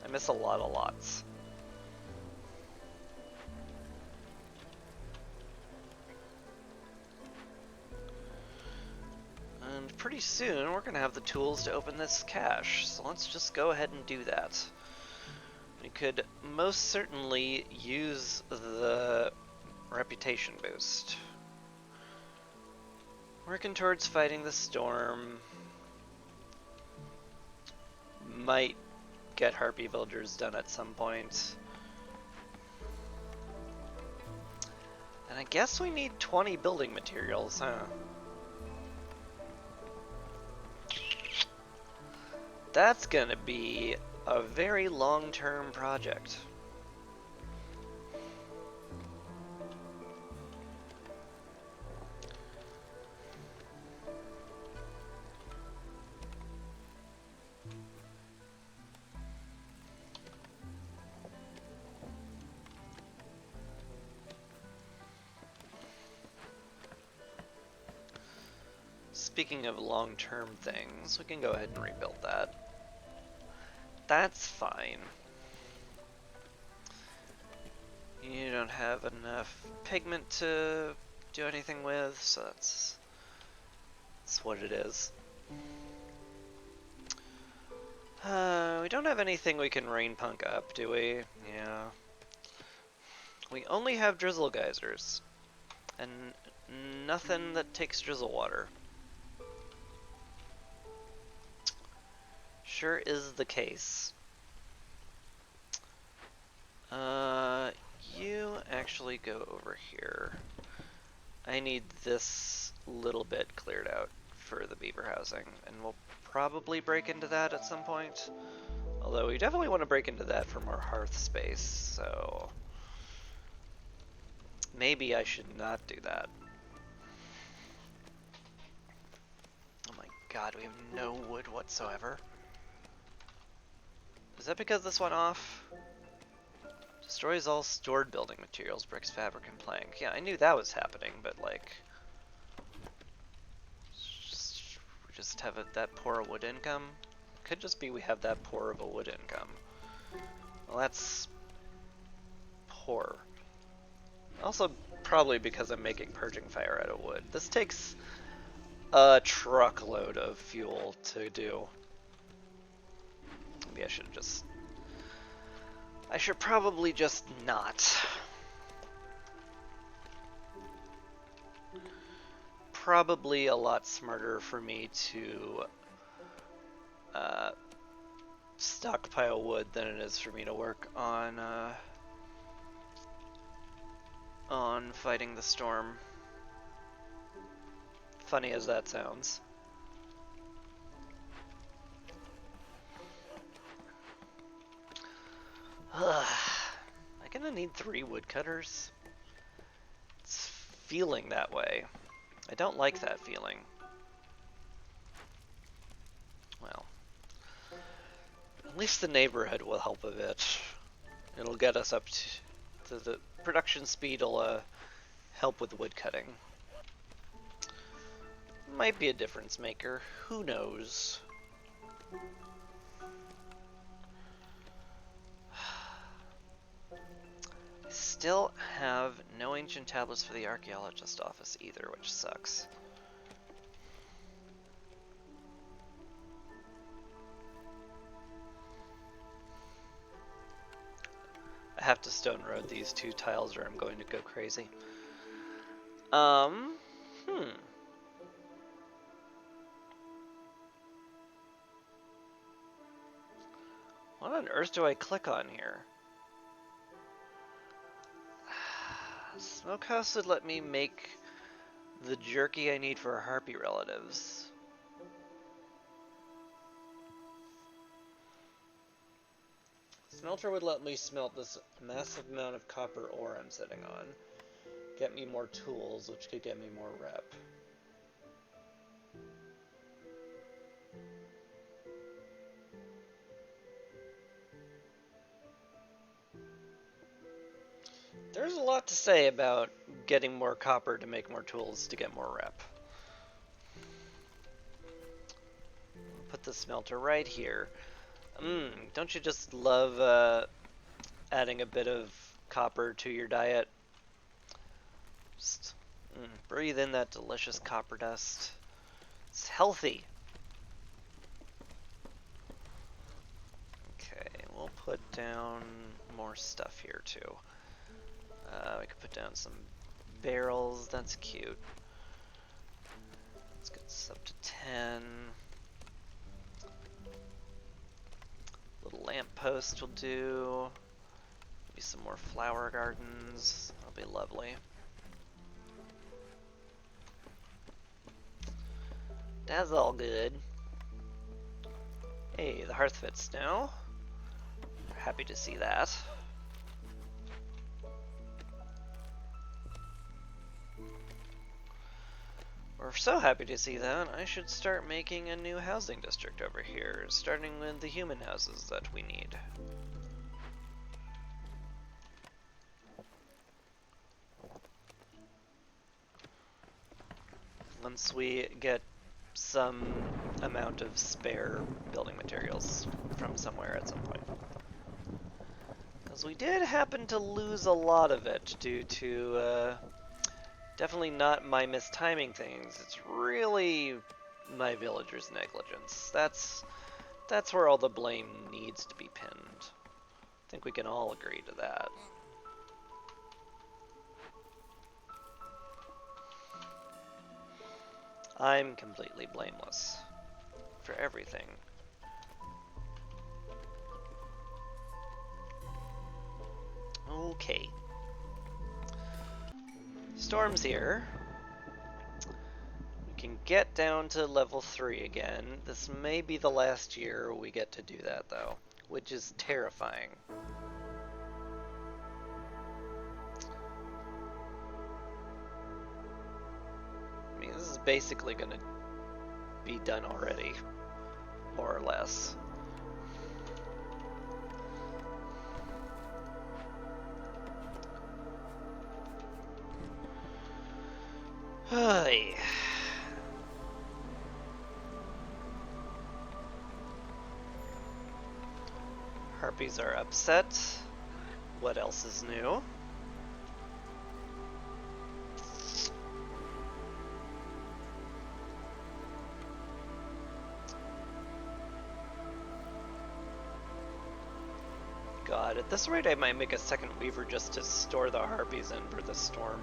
I miss a lot of lots. And pretty soon we're gonna have the tools to open this cache, so let's just go ahead and do that. We could most certainly use the reputation boost. Working towards fighting the storm. Might get Harpy Villagers done at some point. And I guess we need 20 building materials, huh? That's gonna be a very long-term project. Speaking of long-term things, we can go ahead and rebuild that. That's fine. You don't have enough pigment to do anything with, so that's what it is. We don't have anything we can rain punk up, do we? Yeah. We only have drizzle geysers, and nothing that takes drizzle water. Sure is the case. You actually go over here. I need this little bit cleared out for the beaver housing, and we'll probably break into that at some point. Although we definitely want to break into that for more hearth space, so maybe I should not do that. Oh my god, we have no wood whatsoever. Is that because this went off? Destroys all stored building materials, bricks, fabric, and plank. Yeah, I knew that was happening, but like, we just have that poor a wood income. Could just be we have that poor of a wood income. Well, that's poor. Also, probably because I'm making purging fire out of wood. This takes a truckload of fuel to do. Maybe I should probably just not. Probably a lot smarter for me to stockpile wood than it is for me to work on fighting the storm. Funny as that sounds. Am I gonna need 3 woodcutters? It's feeling that way. I don't like that feeling. Well, at least the neighborhood will help a bit. It'll get us up to the production speed will help with woodcutting. Might be a difference maker. Who knows? Still have no ancient tablets for the archaeologist office either, which sucks. I have to stone road these 2 tiles or I'm going to go crazy. What on earth do I click on here? Smokehouse would let me make the jerky I need for harpy relatives. Smelter would let me smelt this massive amount of copper ore I'm sitting on. Get me more tools, which could get me more rep. There's a lot to say about getting more copper to make more tools to get more rep. Put the smelter right here. Don't you just love adding a bit of copper to your diet? Just breathe in that delicious copper dust. It's healthy. Okay, we'll put down more stuff here too. We could put down some barrels. That's cute. Let's get this up to 10. Little lamppost will do. Maybe some more flower gardens. That'll be lovely. That's all good. Hey, the hearth fits now. Happy to see that. We're so happy to see that, I should start making a new housing district over here, starting with the human houses that we need. Once we get some amount of spare building materials from somewhere at some point. Because we did happen to lose a lot of it due to definitely not my mistiming things. It's really my villagers' negligence. That's where all the blame needs to be pinned. I think we can all agree to that. I'm completely blameless for everything. Okay. Storm's here. We can get down to level 3 again. This may be the last year we get to do that though, which is terrifying. I mean, this is basically gonna be done already, more or less. Hey. Harpies are upset. What else is new? God, at this rate I might make a second weaver just to store the harpies in for the storm.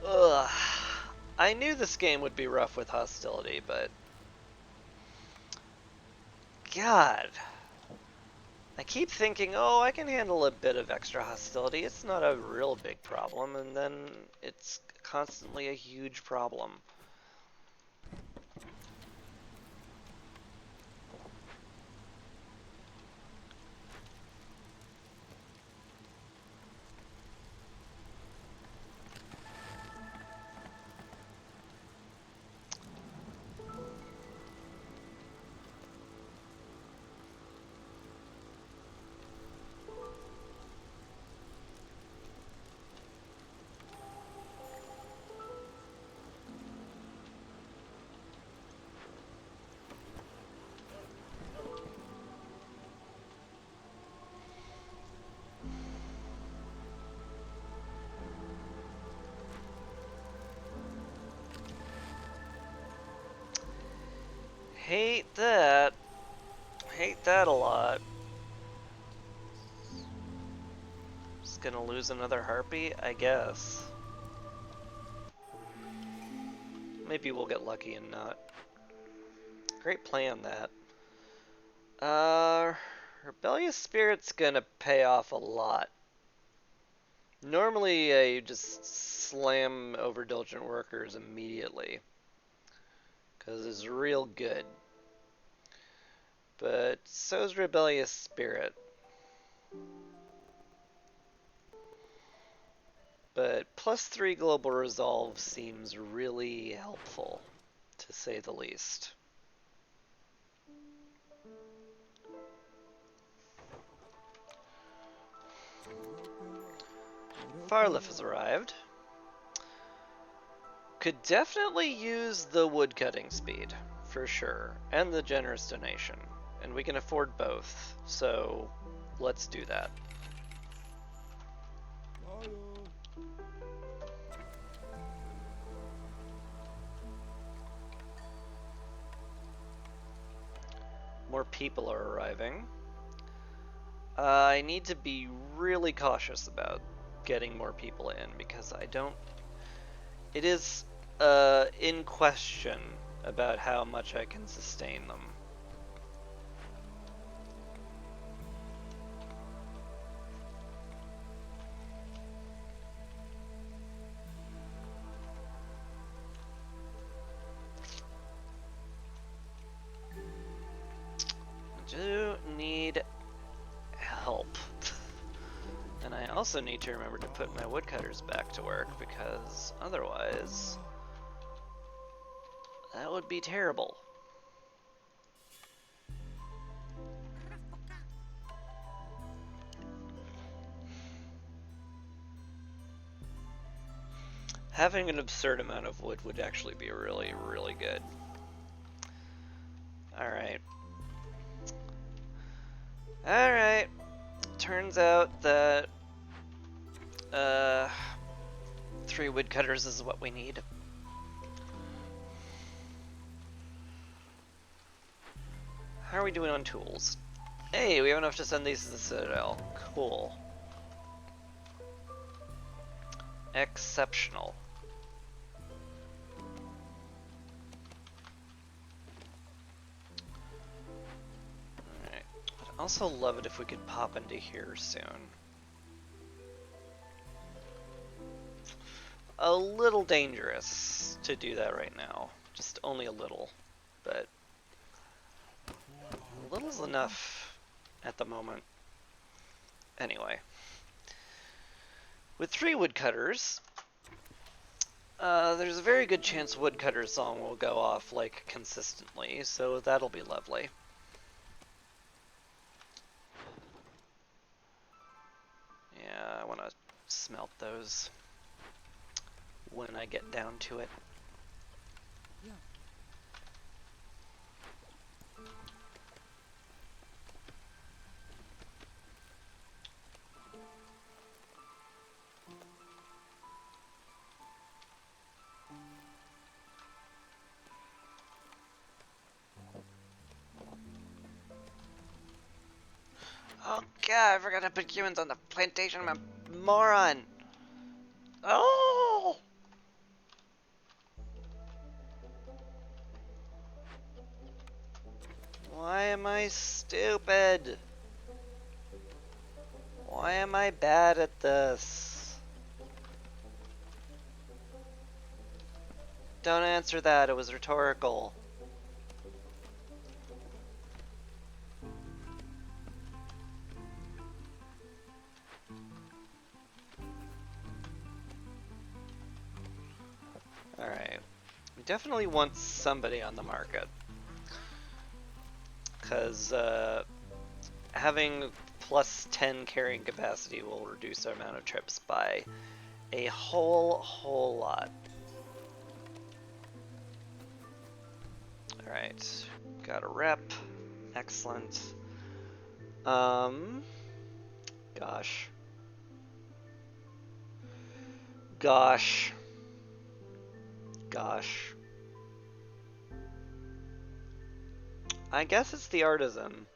Ugh. I knew this game would be rough with hostility, but... God. I keep thinking, oh, I can handle a bit of extra hostility. It's not a real big problem, and then it's constantly a huge problem. Hate that. Hate that a lot. Just gonna lose another harpy, I guess. Maybe we'll get lucky and not. Great plan, that. Rebellious Spirit's gonna pay off a lot. Normally, I just slam Overindulgent Workers immediately, because it's real good. But so's Rebellious Spirit. But +3 Global Resolve seems really helpful, to say the least. Farlif has arrived. Could definitely use the woodcutting speed, for sure, and the generous donation. And we can afford both, so let's do that. More people are arriving. I need to be really cautious about getting more people in, because I don't... It is in question about how much I can sustain them. I do need help. And I also need to remember to put my woodcutters back to work, because otherwise that would be terrible. Having an absurd amount of wood would actually be really, really good. Alright. Alright. Turns out that 3 woodcutters is what we need. How are we doing on tools? Hey, we have enough to send these to the Citadel. Cool. Exceptional. Alright. I'd also love it if we could pop into here soon. A little dangerous to do that right now. Just only a little. But a little's enough at the moment. Anyway. With 3 woodcutters, there's a very good chance Woodcutter's song will go off, like, consistently, so that'll be lovely. Yeah, I want to smelt those when I get down to it. Yeah. Oh god, I forgot to put humans on the plantation. I'm a moron. Oh! Why am I stupid? Why am I bad at this? Don't answer that, it was rhetorical. Alright. We definitely want somebody on the market. Because having plus 10 carrying capacity will reduce our amount of trips by a whole lot. Alright. Got a rep. Excellent. Gosh. Gosh. Gosh. I guess it's the artisan.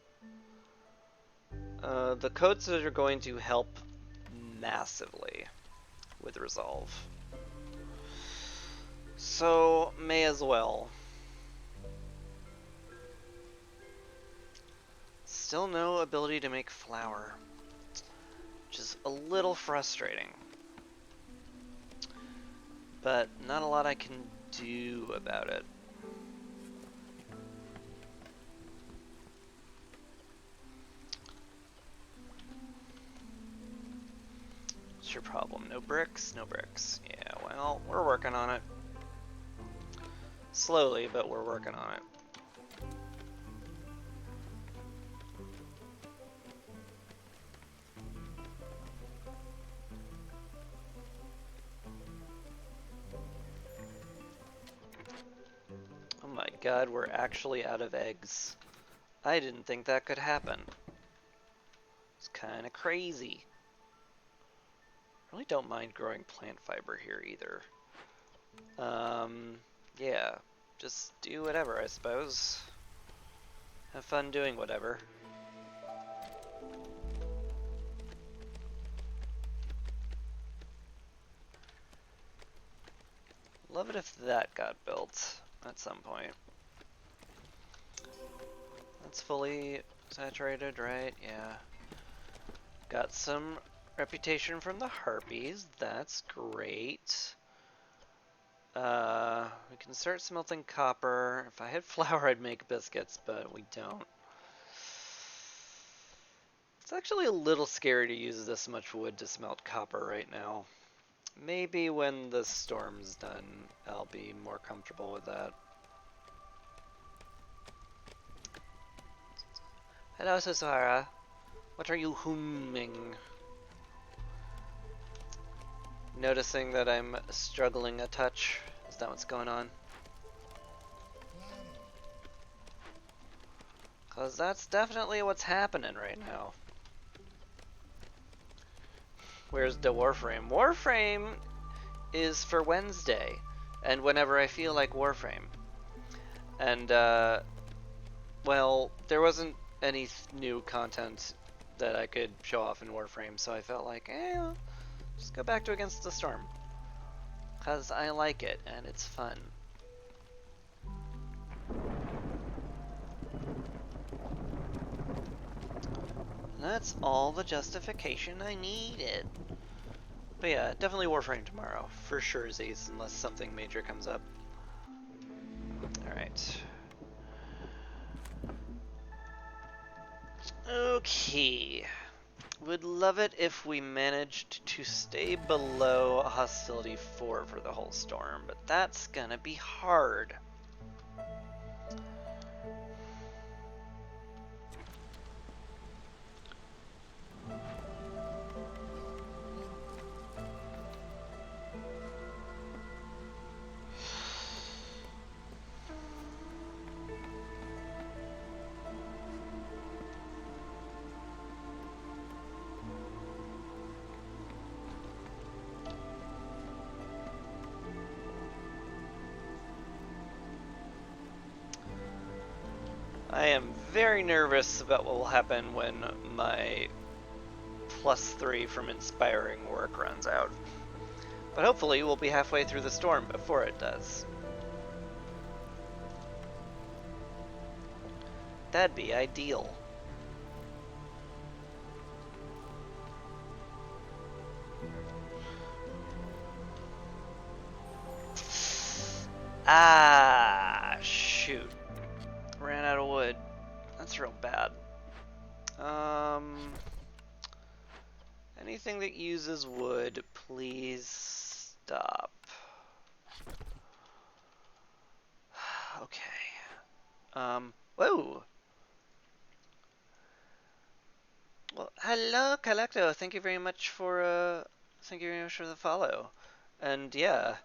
The codes are going to help massively with resolve. So, may as well. Still no ability to make flour, which is a little frustrating. But not a lot I can do about it. What's your problem? No bricks? No bricks. Yeah, well, we're working on it. Slowly, but we're working on it. Oh my god, we're actually out of eggs. I didn't think that could happen. It's kind of crazy. I really don't mind growing plant fiber here either. Yeah, just do whatever, I suppose. Have fun doing whatever. Love it if that got built at some point. That's fully saturated, right? Yeah. Got some reputation from the harpies. That's great. We can start smelting copper. If I had flour, I'd make biscuits, but we don't. It's actually a little scary to use this much wood to smelt copper right now. Maybe when the storm's done, I'll be more comfortable with that. Hello, Susara. What are you humming? Noticing that I'm struggling a touch? Is that what's going on? Because that's definitely what's happening right now. Where's the Warframe? Warframe is for Wednesday, and whenever I feel like Warframe. And, well, there wasn't any new content that I could show off in Warframe, so I felt like, just go back to Against the Storm. Because I like it, and it's fun. That's all the justification I needed. But yeah, definitely Warframe tomorrow. For sure, Z's, unless something major comes up. Alright. Okay. Would love it if we managed to stay below Hostility 4 for the whole storm, but that's gonna be hard. I am very nervous about what will happen when my +3 from inspiring work runs out. But hopefully we'll be halfway through the storm before it does. That'd be ideal. Ah, shoot. Ran out of wood. That's real bad. Anything that uses wood, please stop. Okay. Whoa. Well, hello, Calecto. Thank you very much for the follow. And yeah,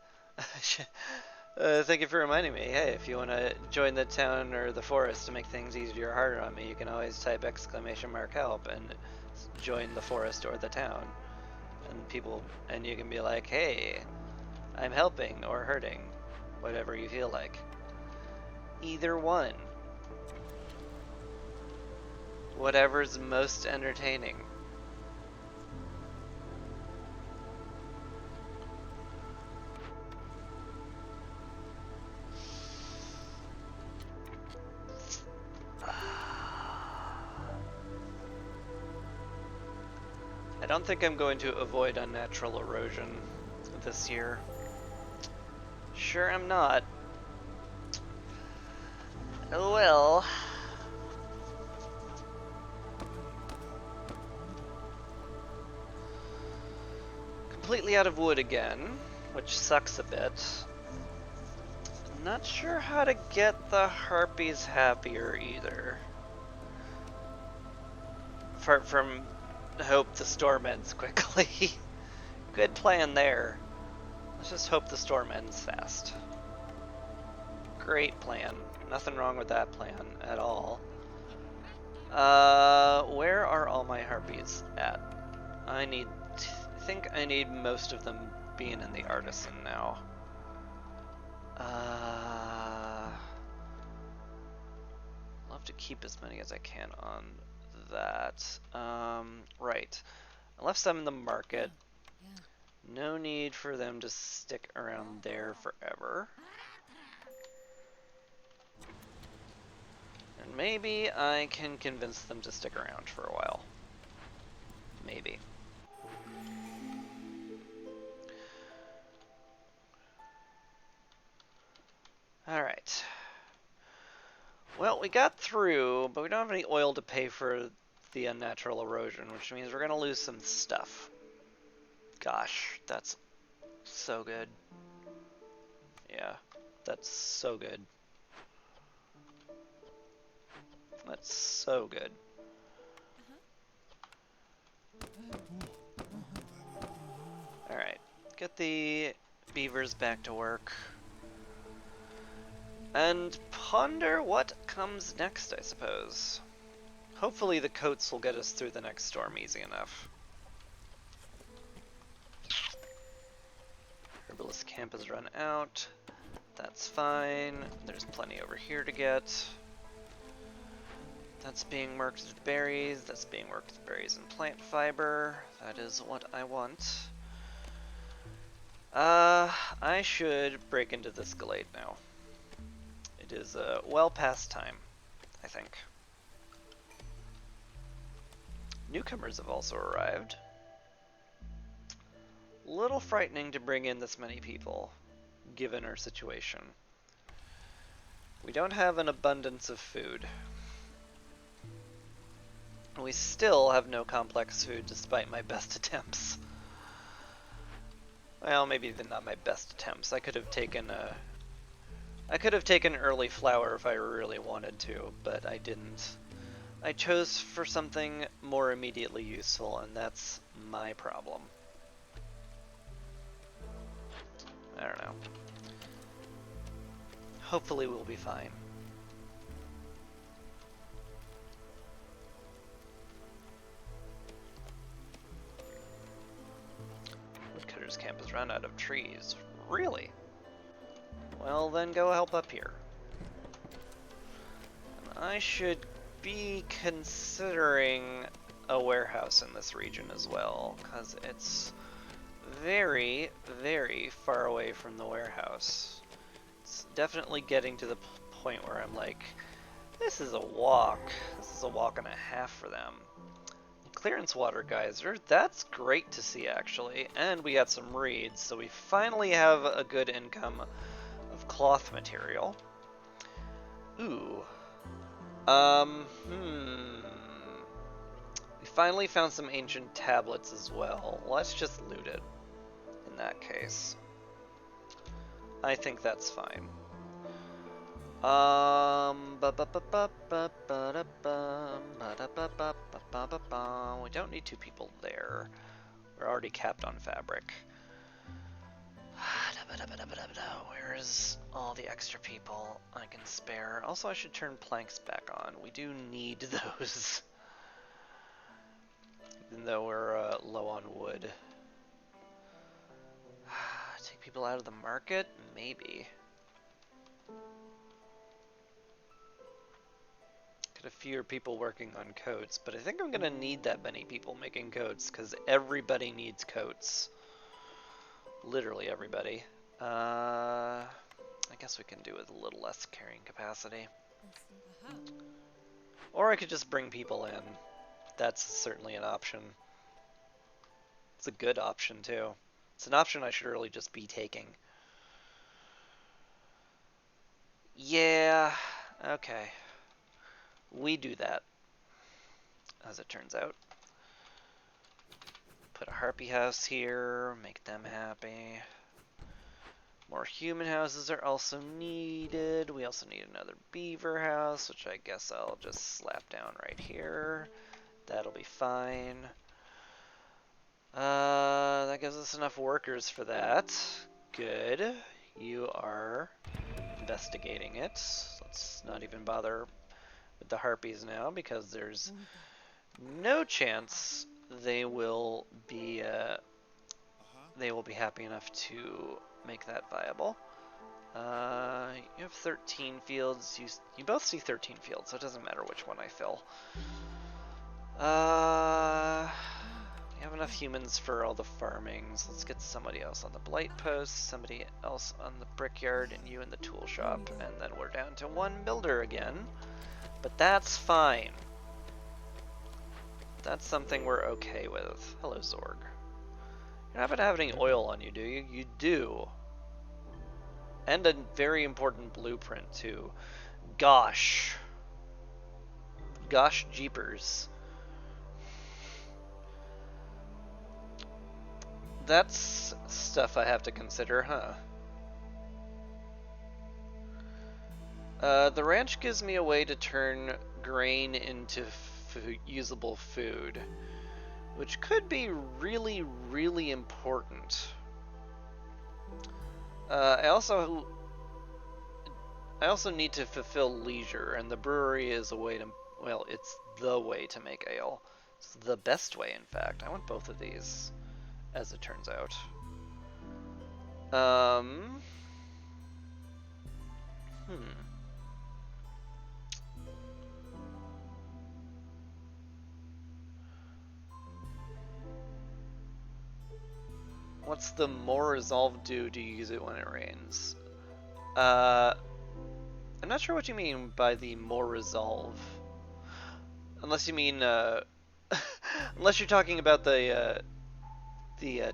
thank you for reminding me. Hey, if you want to join the town or the forest to make things easier or harder on me, you can always type !help and join the forest or the town. And you can be like, hey, I'm helping or hurting, whatever you feel like. Either one. Whatever's most entertaining. I don't think I'm going to avoid unnatural erosion this year. Sure I'm not. Oh well. Completely out of wood again, which sucks a bit. Not sure how to get the harpies happier either. Apart from hope the storm ends quickly. Good plan there. Let's just hope the storm ends fast. Great plan. Nothing wrong with that plan at all. Where are all my harpies at? I think I need most of them being in the artisan now. Love to keep as many as I can on that. Right. I left some in the market. No need for them to stick around there forever. And maybe I can convince them to stick around for a while. Maybe. Alright. Well, we got through, but we don't have any oil to pay for the unnatural erosion, which means we're gonna lose some stuff. Gosh, that's so good. Yeah, that's so good. That's so good. Alright, get the beavers back to work. And ponder what comes next, I suppose. Hopefully the coats will get us through the next storm easy enough. Herbalist camp has run out. That's fine. There's plenty over here to get. That's being worked with berries. That's being worked with berries and plant fiber. That is what I want. I should break into this glade now. It is well past time, I think. Newcomers have also arrived. Little frightening to bring in this many people, given our situation. We don't have an abundance of food. We still have no complex food despite my best attempts. Well, maybe not my best attempts. I could have taken early flour if I really wanted to, but I didn't. I chose for something more immediately useful, and that's my problem. I don't know. Hopefully we'll be fine. Woodcutter's camp has run out of trees. Really? Well, then go help up here. I should be considering a warehouse in this region as well, because it's very, very far away from the warehouse. It's definitely getting to the point where I'm like, this is a walk. This is a walk and a half for them. Clearance water geyser, that's great to see actually. And we got some reeds, so we finally have a good income of cloth material. Ooh. We finally found some ancient tablets as well. Let's just loot it in that case. I think that's fine. We don't need 2 people there. We're already capped on fabric. Where's all the extra people I can spare? Also, I should turn planks back on. We do need those. Even though we're low on wood. Take people out of the market? Maybe. Could have fewer people working on coats, but I think I'm gonna need that many people making coats because everybody needs coats. Literally everybody. I guess we can do with a little less carrying capacity. Or I could just bring people in. That's certainly an option. It's a good option too. It's an option I should really just be taking. Yeah, okay. We do that, as it turns out. Put a harpy house here, make them happy. More human houses are also needed. We also need another beaver house, which I guess I'll just slap down right here. That'll be fine. That gives us enough workers for that. Good. You are investigating it. Let's not even bother with the harpies now because there's no chance they will be happy enough to make that viable. You have 13 fields. You both see 13 fields, so it doesn't matter which one I fill. You have enough humans for all the farmings. Let's get somebody else on the blight post, somebody else on the brickyard, and you in the tool shop, and then we're down to 1 builder again. But that's fine. That's something we're okay with. Hello, Zorg. You don't happen to have any oil on you, do you? You do. And a very important blueprint, too. Gosh. Gosh jeepers. That's stuff I have to consider, huh? The ranch gives me a way to turn grain into usable food, which could be really, really important. I also need to fulfill leisure, and the brewery is a way to, well, it's the way to make ale. It's the best way, in fact. I want both of these, as it turns out. What's the more resolve do to use it when it rains? I'm not sure what you mean by the more resolve. Unless you mean, unless you're talking about the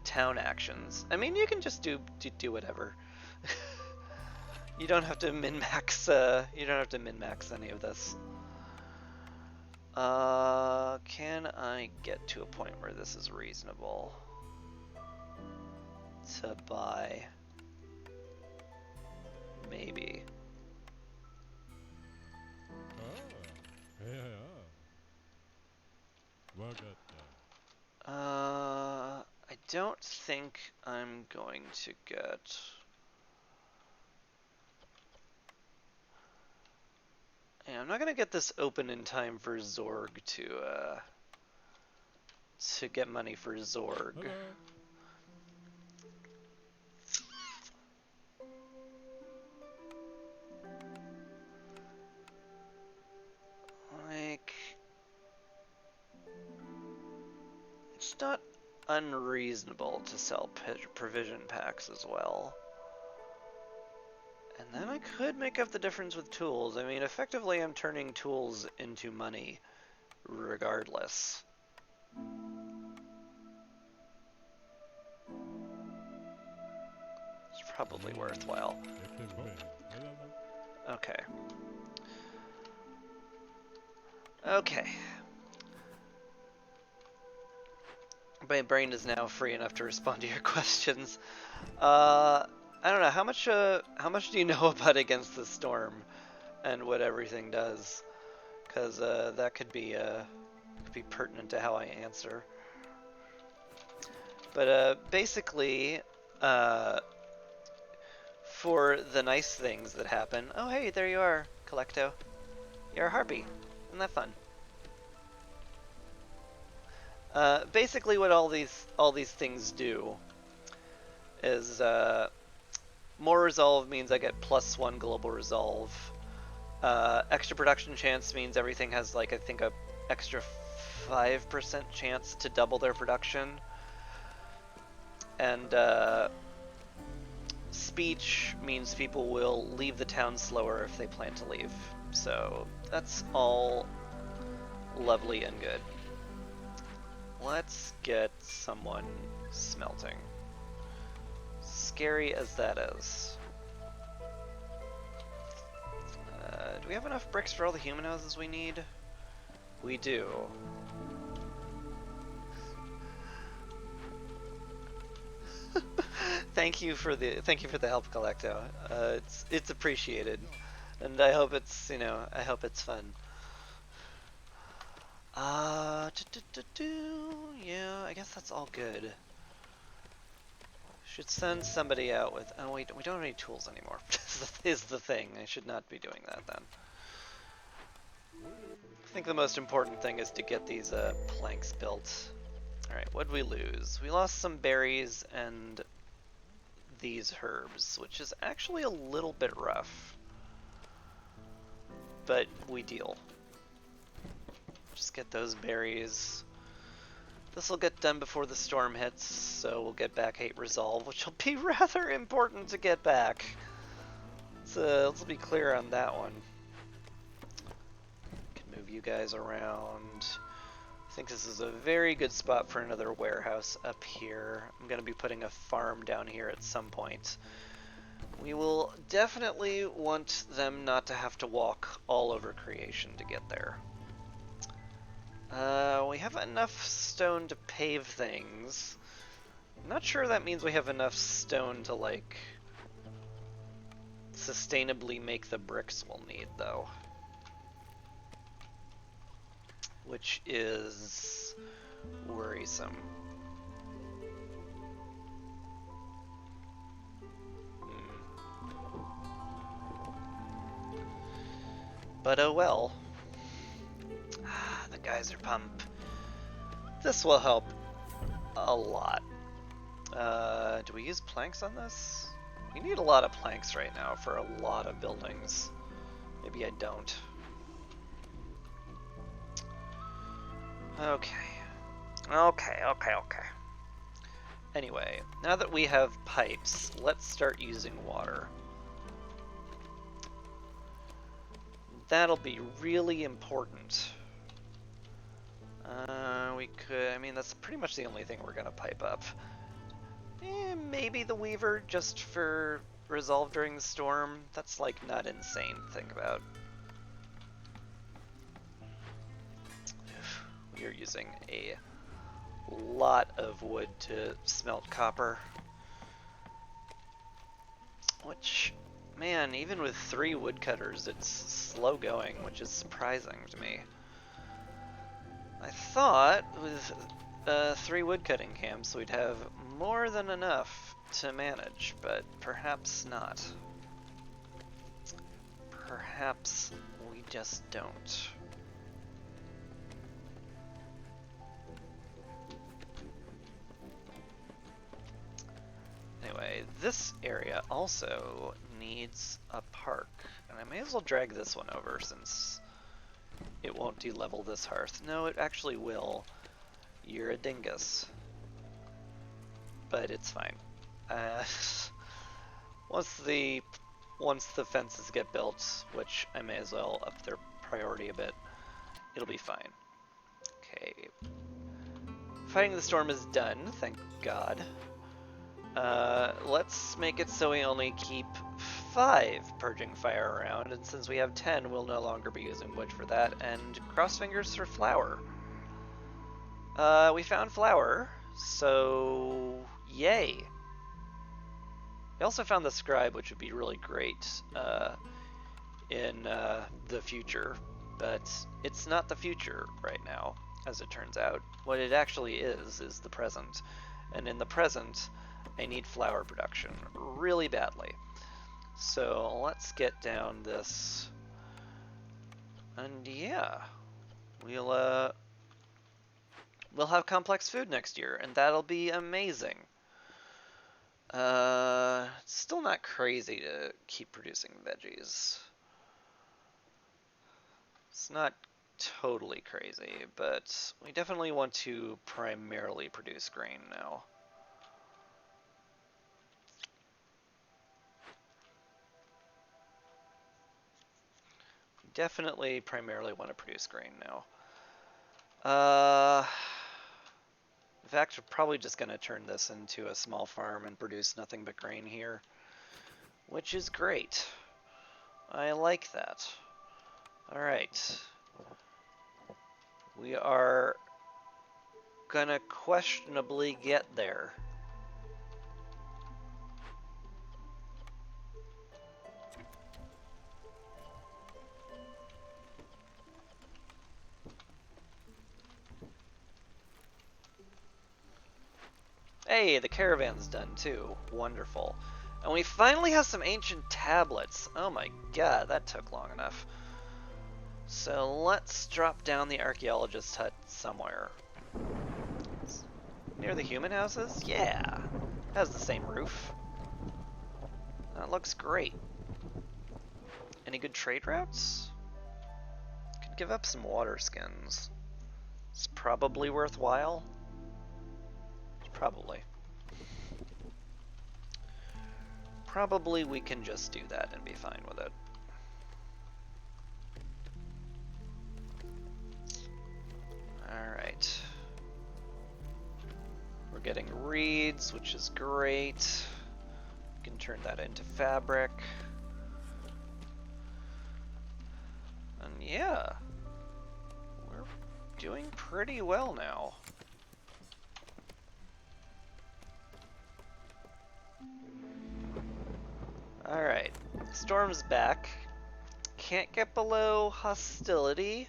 town actions. I mean, you can just do whatever. You don't have to min-max, any of this. Can I get to a point where this is reasonable to buy? Maybe. I don't think I'm going to get... Yeah, I'm not gonna get this open in time for Zorg to get money for Zorg. Hello. not unreasonable to sell provision packs as well. And then I could make up the difference with tools. I mean, effectively I'm turning tools into money regardless. It's probably worthwhile. Okay. Okay. My brain is now free enough to respond to your questions. I don't know, how much do you know about Against the Storm and what everything does? Because that could be pertinent to how I answer. But basically, for the nice things that happen. Oh hey, there you are, Collecto. You're a harpy. Isn't that fun? Basically, what all these things do is more resolve means I get +1 global resolve. Extra production chance means everything has like I think a extra 5% chance to double their production. And speech means people will leave the town slower if they plan to leave. So that's all lovely and good. Let's get someone smelting. Scary as that is. Do we have enough bricks for all the human houses we need? We do. Thank you for the help, Collecto. It's appreciated, and I hope it's I hope it's fun. Yeah, I guess that's all good. Should send somebody out with. Oh wait, we don't have any tools anymore. Is the thing. I should not be doing that then. I think the most important thing is to get these planks built. All right, what'd we lose? We lost some berries and these herbs, which is actually a little bit rough, but we deal. Just get those berries. This will get done before the storm hits, so we'll get back 8 resolve, which will be rather important to get back. Let's be clear on that one. Can move you guys around. I think this is a very good spot for another warehouse up here. I'm going to be putting a farm down here at some point. We will definitely want them not to have to walk all over creation to get there. We have enough stone to pave things. I'm not sure that means we have enough stone to, like, sustainably make the bricks we'll need, though. Which is worrisome. But oh well. The geyser pump. This will help a lot. Do we use planks on this? We need a lot of planks right now for a lot of buildings. Maybe I don't. Okay. Anyway, now that we have pipes, let's start using water. That'll be really important. We could, I mean, that's pretty much the only thing we're gonna pipe up. Maybe the Weaver just for resolve during the storm. That's like not insane to think about. We are using a lot of wood to smelt copper. Which, man, even with 3 woodcutters, it's slow going, which is surprising to me. I thought with 3 woodcutting camps we'd have more than enough to manage, but perhaps not. Perhaps we just don't. Anyway, this area also needs a park, and I may as well drag this one over since it won't de-level this hearth. No, it actually will. You're a dingus. But it's fine. Uh, once the fences get built, which I may as well up their priority a bit, it'll be fine. Okay. Fighting the storm is done, thank God. Let's make it so we only keep 5 purging fire around, and since we have 10, we'll no longer be using wood for that, and cross fingers for flour. We found flour, so yay. We also found the scribe, which would be really great in the future, but it's not the future right now, as it turns out. What it actually is the present, and in the present, I need flour production really badly. So let's get down this, and yeah, we'll have complex food next year, and that'll be amazing. It's still not crazy to keep producing veggies. It's not totally crazy, but we definitely want to primarily produce grain now. Definitely primarily want to produce grain now. In fact, we're probably just going to turn this into a small farm and produce nothing but grain here, which is great. I like that. Alright. We are gonna questionably get there. Hey, the caravan's done too. Wonderful. And we finally have some ancient tablets. Oh my god, that took long enough. So let's drop down the archaeologist's hut somewhere. Near the human houses? Yeah. Has the same roof. That looks great. Any good trade routes? Could give up some water skins. It's probably worthwhile. Probably. Probably we can just do that and be fine with it. Alright. We're getting reeds, which is great. We can turn that into fabric. And yeah, we're doing pretty well now. Alright, storm's back. Can't get below hostility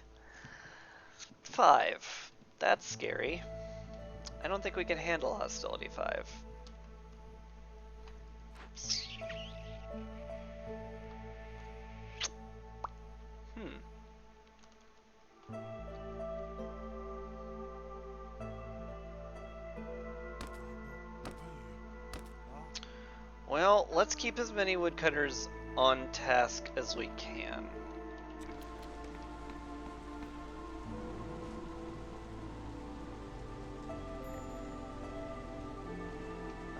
5. That's scary. I don't think we can handle hostility 5. Well, let's keep as many woodcutters on task as we can.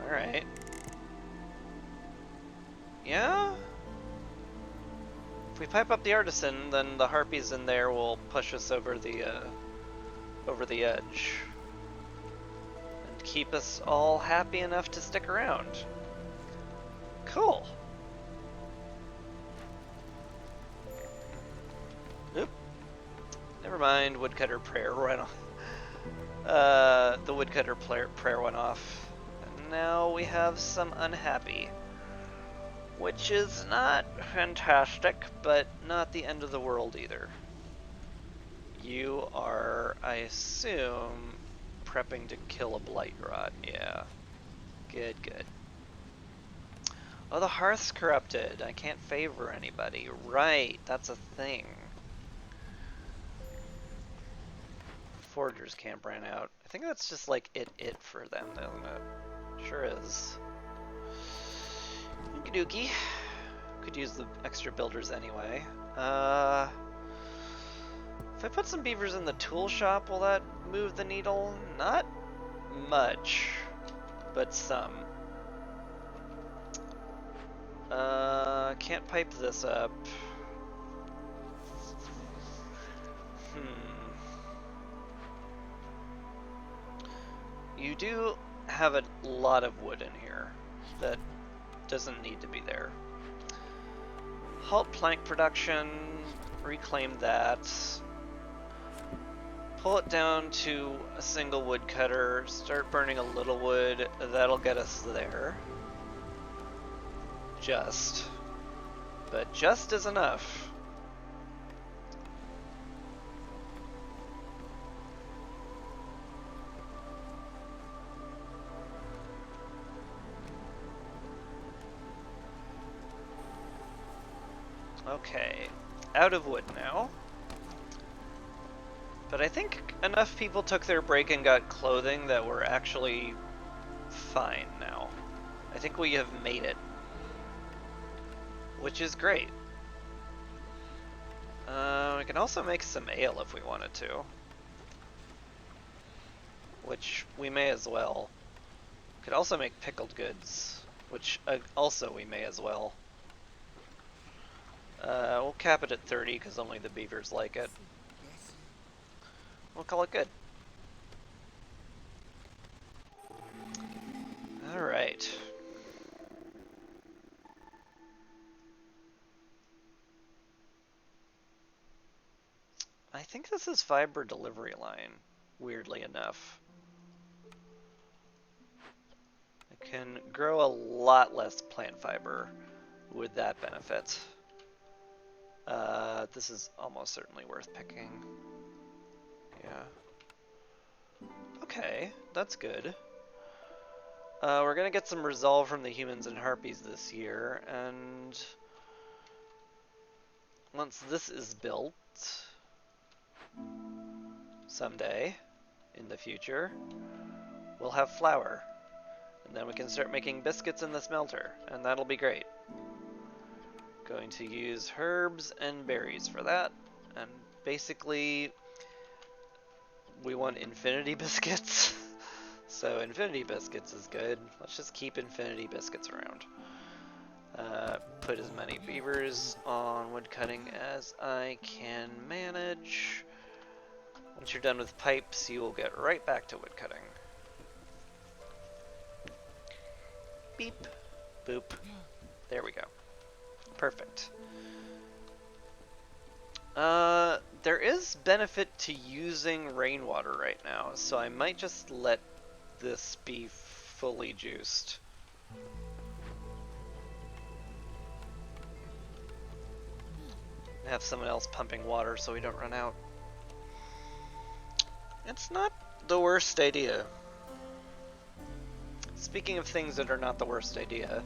Alright. Yeah? If we pipe up the artisan, then the harpies in there will push us over the edge. And keep us all happy enough to stick around. Cool. Oop. Never mind, woodcutter prayer went off. The woodcutter prayer went off. And now we have some unhappy. Which is not fantastic, but not the end of the world either. You are, I assume, prepping to kill a blight rot. Yeah. Good, good. Oh, the hearth's corrupted. I can't favor anybody. Right, that's a thing. Forger's camp ran out. I think that's just like it for them, isn't it? Sure is. Okie dokie. Could use the extra builders anyway. If I put some beavers in the tool shop, will that move the needle? Not much, but some. Can't pipe this up. You do have a lot of wood in here that doesn't need to be there. Halt plank production, reclaim that. Pull it down to a single woodcutter, start burning a little wood, that'll get us there. Just. But just is enough. Okay, out of wood now. But I think enough people took their break and got clothing that we're actually fine now. I think we have made it. Which is great. We can also make some ale if we wanted to. Which we may as well. Could also make pickled goods, which also we may as well. We'll cap it at 30 because only the beavers like it. We'll call it good. Alright. I think this is fiber delivery line, weirdly enough. I can grow a lot less plant fiber with that benefit. This is almost certainly worth picking. Yeah. Okay, that's good. We're gonna get some resolve from the humans and harpies this year, and once this is built, someday in the future, we'll have flour. And then we can start making biscuits in the smelter, and that'll be great. Going to use herbs and berries for that, and basically we want infinity biscuits. So infinity biscuits is good. Let's just keep infinity biscuits around. Put as many beavers on wood cutting as I can manage. Once you're done with pipes, you will get right back to wood cutting. Beep, boop. There we go. Perfect. There is benefit to using rainwater right now, so I might just let this be fully juiced. Have someone else pumping water so we don't run out. It's not the worst idea. Speaking of things that are not the worst idea,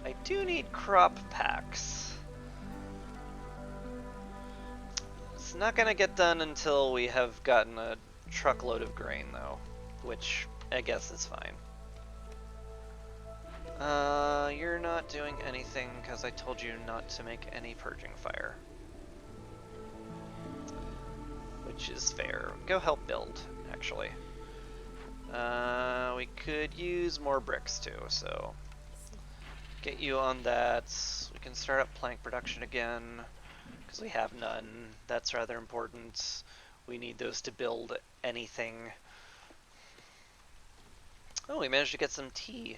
I do need crop packs. It's not gonna get done until we have gotten a truckload of grain though, which I guess is fine. You're not doing anything because I told you not to make any purging fire. Which is fair. Go help build, actually. We could use more bricks too, so get you on that. We can start up plank production again, because we have none. That's rather important. We need those to build anything. Oh, we managed to get some tea.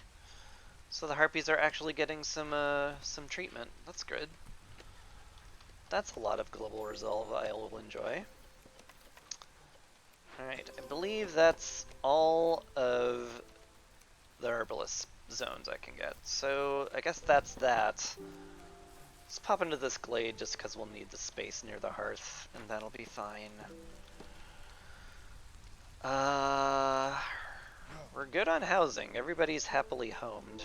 So the harpies are actually getting some treatment. That's good. That's a lot of global resolve I will enjoy. Alright, I believe that's all of the herbalist zones I can get. So I guess that's that. Let's pop into this glade just because we'll need the space near the hearth, and that'll be fine. We're good on housing. Everybody's happily homed.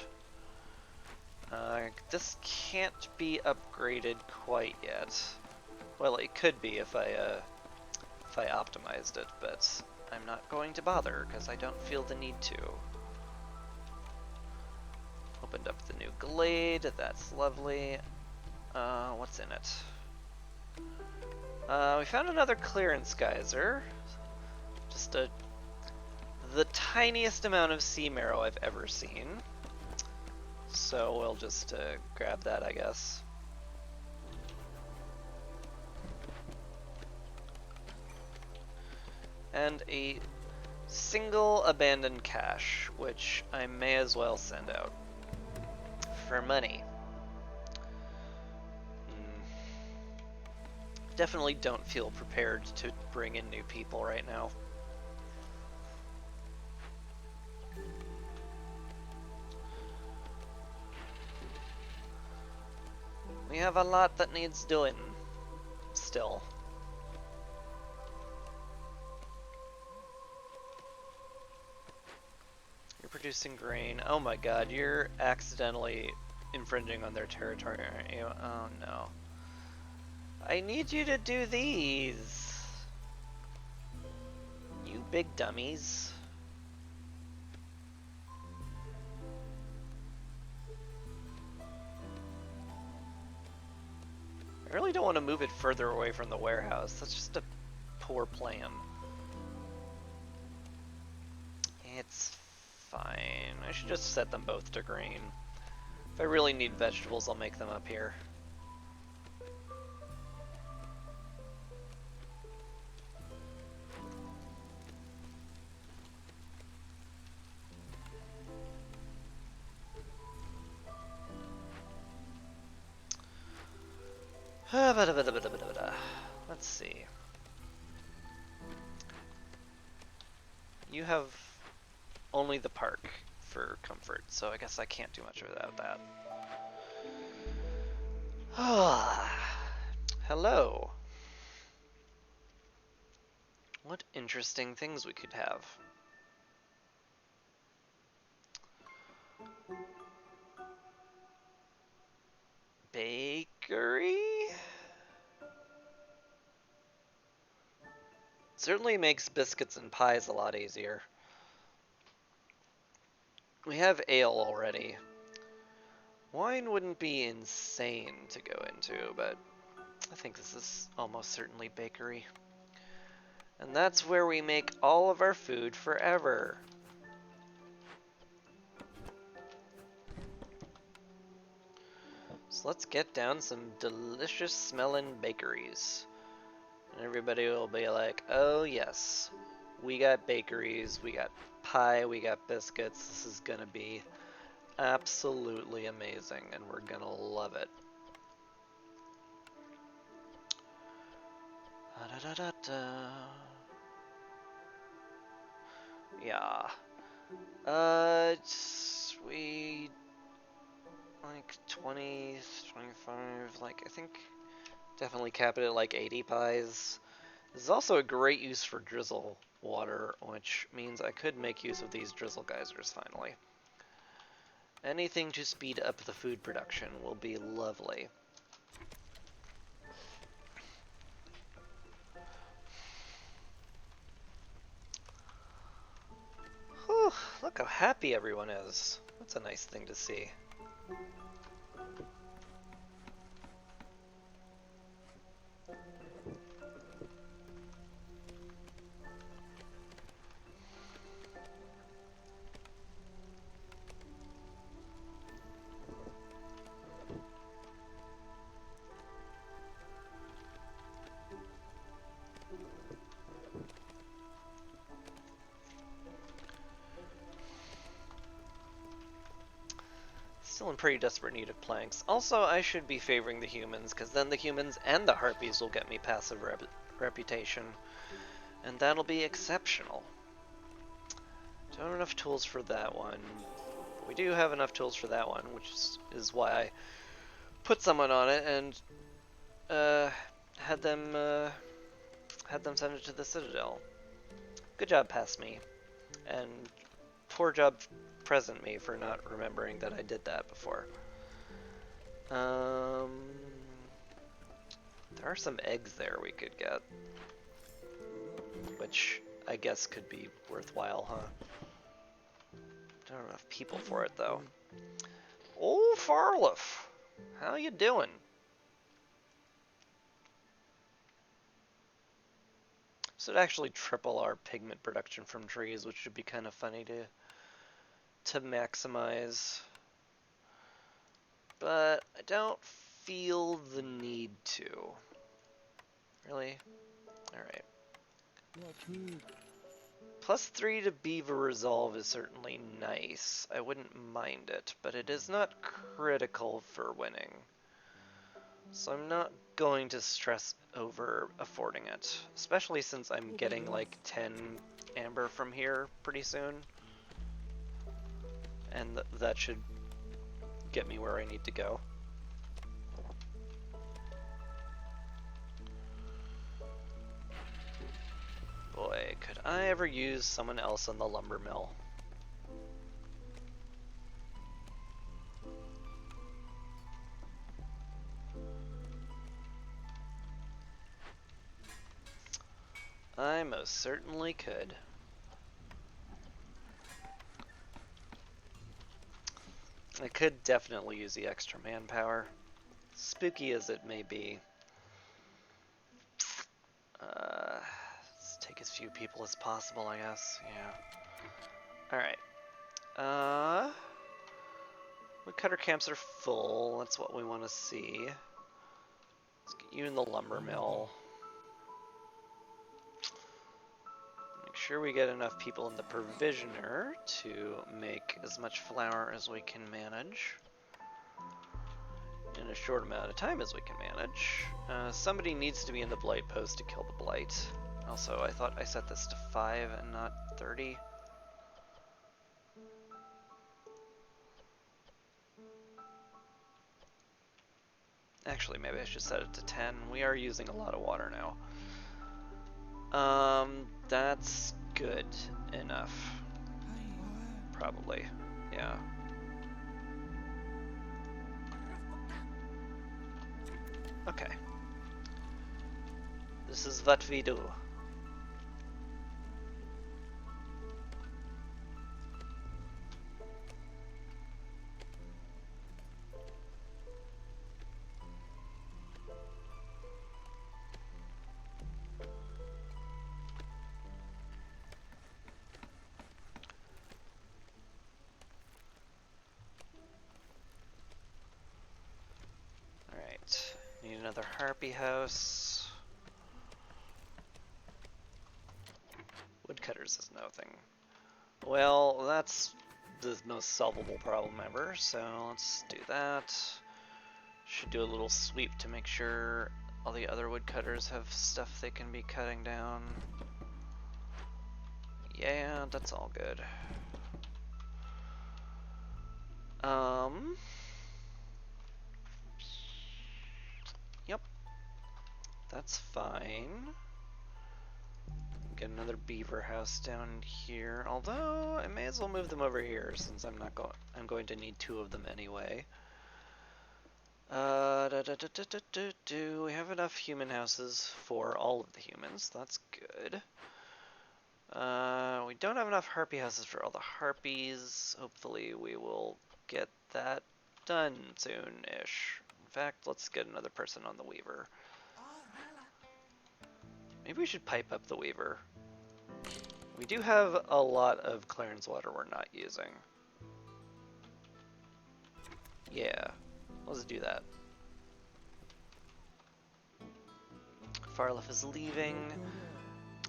This can't be upgraded quite yet. Well, it could be if I optimized it, but I'm not going to bother because I don't feel the need to. Opened up the new glade. That's lovely. What's in it? We found another clearance geyser. Just the tiniest amount of sea marrow I've ever seen. So we'll just grab that, I guess. And a single abandoned cache, which I may as well send out for money. Definitely don't feel prepared to bring in new people right now. We have a lot that needs doing still. You're producing grain. Oh my god, you're accidentally infringing on their territory, aren't you? Oh no. I need you to do these. You big dummies. I really don't want to move it further away from the warehouse. That's just a poor plan. It's fine. I should just set them both to grain. If I really need vegetables, I'll make them up here. Let's see. You have only the park for comfort, so I guess I can't do much without that. Hello. What interesting things we could have. Bakery? Certainly makes biscuits and pies a lot easier. We have ale already. Wine wouldn't be insane to go into, but I think this is almost certainly bakery. And that's where we make all of our food forever. So let's get down some delicious smelling bakeries. And everybody will be like, oh yes, we got bakeries, we got pie, we got biscuits. This is gonna be absolutely amazing and we're gonna love it. Yeah. We like 20, 25, like I think definitely cap it at like 80 pies. This is also a great use for drizzle water, which means I could make use of these drizzle geysers finally. Anything to speed up the food production will be lovely. Whew, look how happy everyone is. That's a nice thing to see. Still in pretty desperate need of planks. Also, I should be favoring the humans, because then the humans and the harpies will get me passive reputation. And that'll be exceptional. Don't have enough tools for that one. We do have enough tools for that one, which is why I put someone on it and had them send it to the Citadel. Good job, past me. And poor job, present me, for not remembering that I did that before. There are some eggs there we could get, which I guess could be worthwhile, huh? Don't have enough people for it though. Oh, Farliff, how you doing? So it'd actually triple our pigment production from trees, which would be kind of funny to maximize. But I don't feel the need to. Really? Alright. Yeah, food. +3 to Beaver Resolve is certainly nice. I wouldn't mind it, but it is not critical for winning. So I'm not going to stress over affording it, especially since I'm getting like 10 amber from here pretty soon. And that should get me where I need to go. Boy, could I ever use someone else on the lumber mill. I most certainly could. I could definitely use the extra manpower. Spooky as it may be. Let's take as few people as possible, I guess. Yeah. Alright. Woodcutter camps are full. That's what we want to see. Let's get you in the lumber mill. Make sure we get enough people in the provisioner to make as much flour as we can manage in a short amount of time as we can manage. Somebody needs to be in the blight post to kill the blight. Also, I thought I set this to 5 and not 30. Actually, maybe I should set it to 10. We are using a lot of water now. That's good enough. Probably, yeah. Okay. This is what we do. Alright, need another harpy house. Woodcutters is nothing. Well, that's the most solvable problem ever, so let's do that. Should do a little sweep to make sure all the other woodcutters have stuff they can be cutting down. Yeah, that's all good. Yep. That's fine. Get another beaver house down here. Although I may as well move them over here since I'm going to need 2 of them anyway. We have enough human houses for all of the humans. That's good. We don't have enough harpy houses for all the harpies. Hopefully we will get that done soon-ish. In fact, let's get another person on the weaver. Maybe we should pipe up the weaver. We do have a lot of Clarence water we're not using. Yeah, let's do that. Farlef is leaving.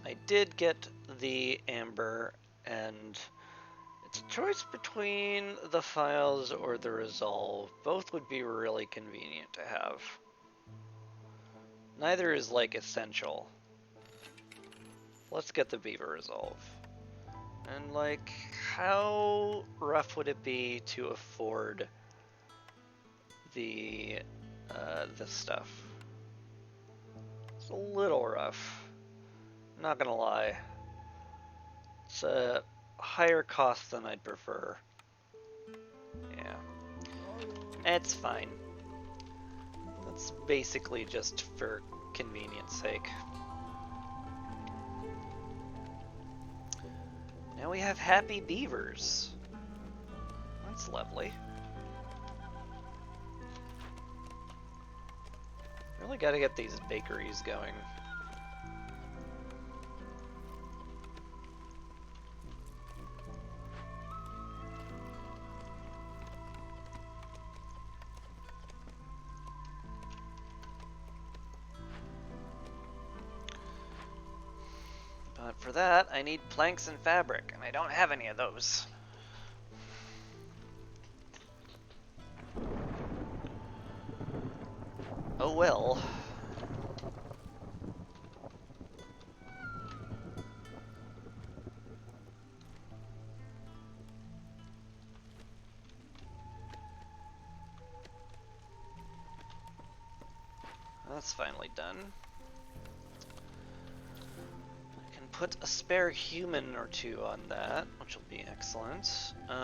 I did get the amber, and it's a choice between the files or the resolve. Both would be really convenient to have. Neither is like essential. Let's get the beaver resolve. And like, how rough would it be to afford the stuff? It's a little rough. Not gonna lie. It's a higher cost than I'd prefer. Yeah. It's fine. That's basically just for convenience sake. Now we have happy beavers. That's lovely. Really gotta get these bakeries going. But for that, I need planks and fabric, and I don't have any of those. Oh well. That's finally done. I can put a spare human or two on that, which will be excellent. They're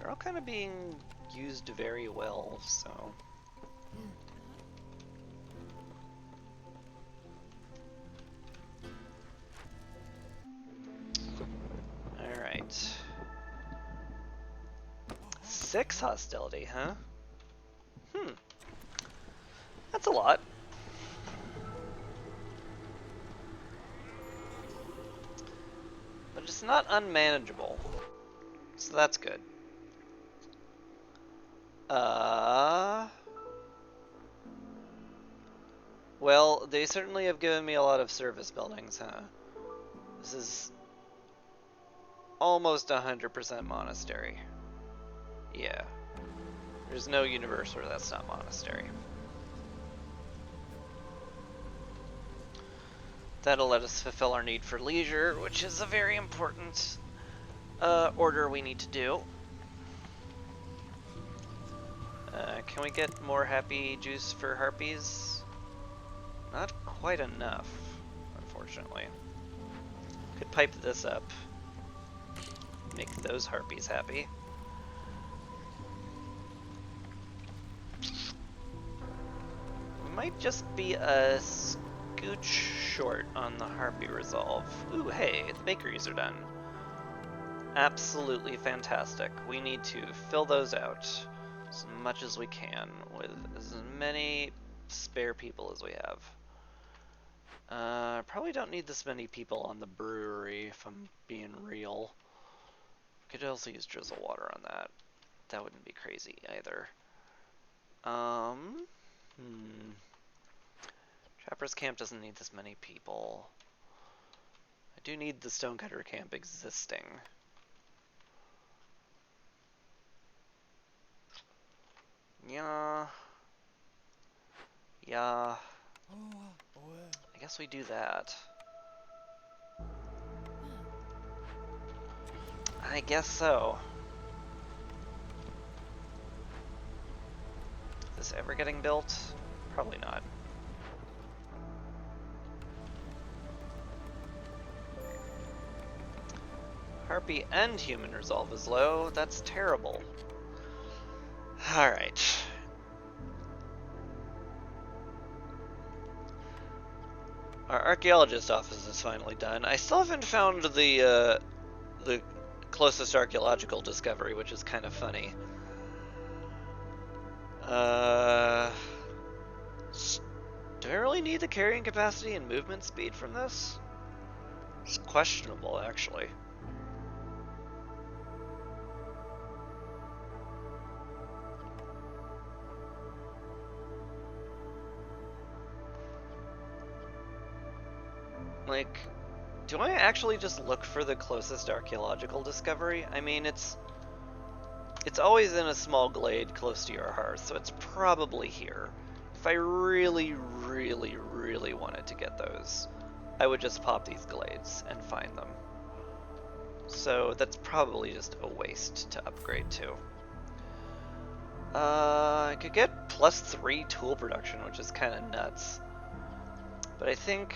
all kind of being used very well, so... Alright. 6 hostility, huh? That's a lot. But it's not unmanageable. So that's good. Well, they certainly have given me a lot of service buildings, huh? This is almost 100% monastery. Yeah. There's no universe where that's not monastery. That'll let us fulfill our need for leisure, which is a very important order we need to do. Can we get more happy juice for harpies? Not quite enough, unfortunately. Could pipe this up. Make those harpies happy. We might just be a scooch short on the harpy resolve. Ooh, hey, the bakeries are done. Absolutely fantastic. We need to fill those out as much as we can with as many spare people as we have. Probably don't need this many people on the brewery, if I'm being real. Could also use drizzle water on that. That wouldn't be crazy either. Trapper's camp doesn't need this many people. I do need the stonecutter camp existing. Yeah. Yeah. I guess we do that. I guess so. Is this ever getting built? Probably not. Harpy and human resolve is low. That's terrible. Alright. Our archaeologist office is finally done. I still haven't found the closest archaeological discovery, which is kind of funny. Do I really need the carrying capacity and movement speed from this? It's questionable, actually. Like, do I actually just look for the closest archaeological discovery? I mean, it's always in a small glade close to your hearth, so it's probably here. If I really, really, really wanted to get those, I would just pop these glades and find them. So that's probably just a waste to upgrade to. I could get +3 tool production, which is kind of nuts. But I think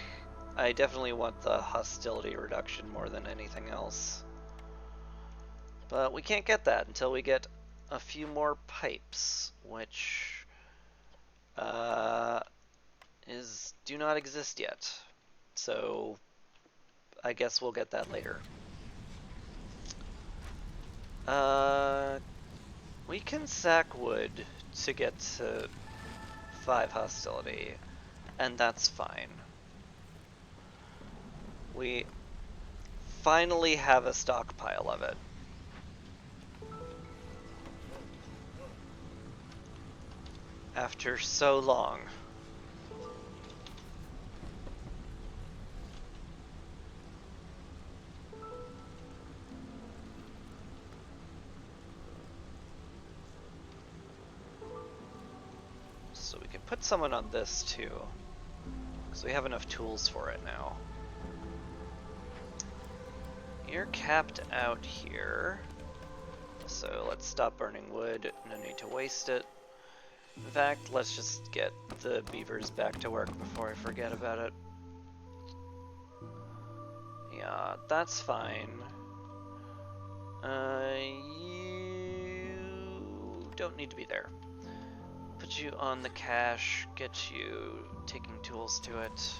I definitely want the hostility reduction more than anything else. But we can't get that until we get a few more pipes, which do not exist yet. So I guess we'll get that later. We can sack wood to get to 5 hostility, and that's fine. We finally have a stockpile of it. After so long. put someone on this too, because we have enough tools for it now. You're capped out here, so let's stop burning wood. No need to waste it. In fact, let's just get the beavers back to work before I forget about it. Yeah, that's fine. You don't need to be there. Put you on the cache, get you taking tools to it.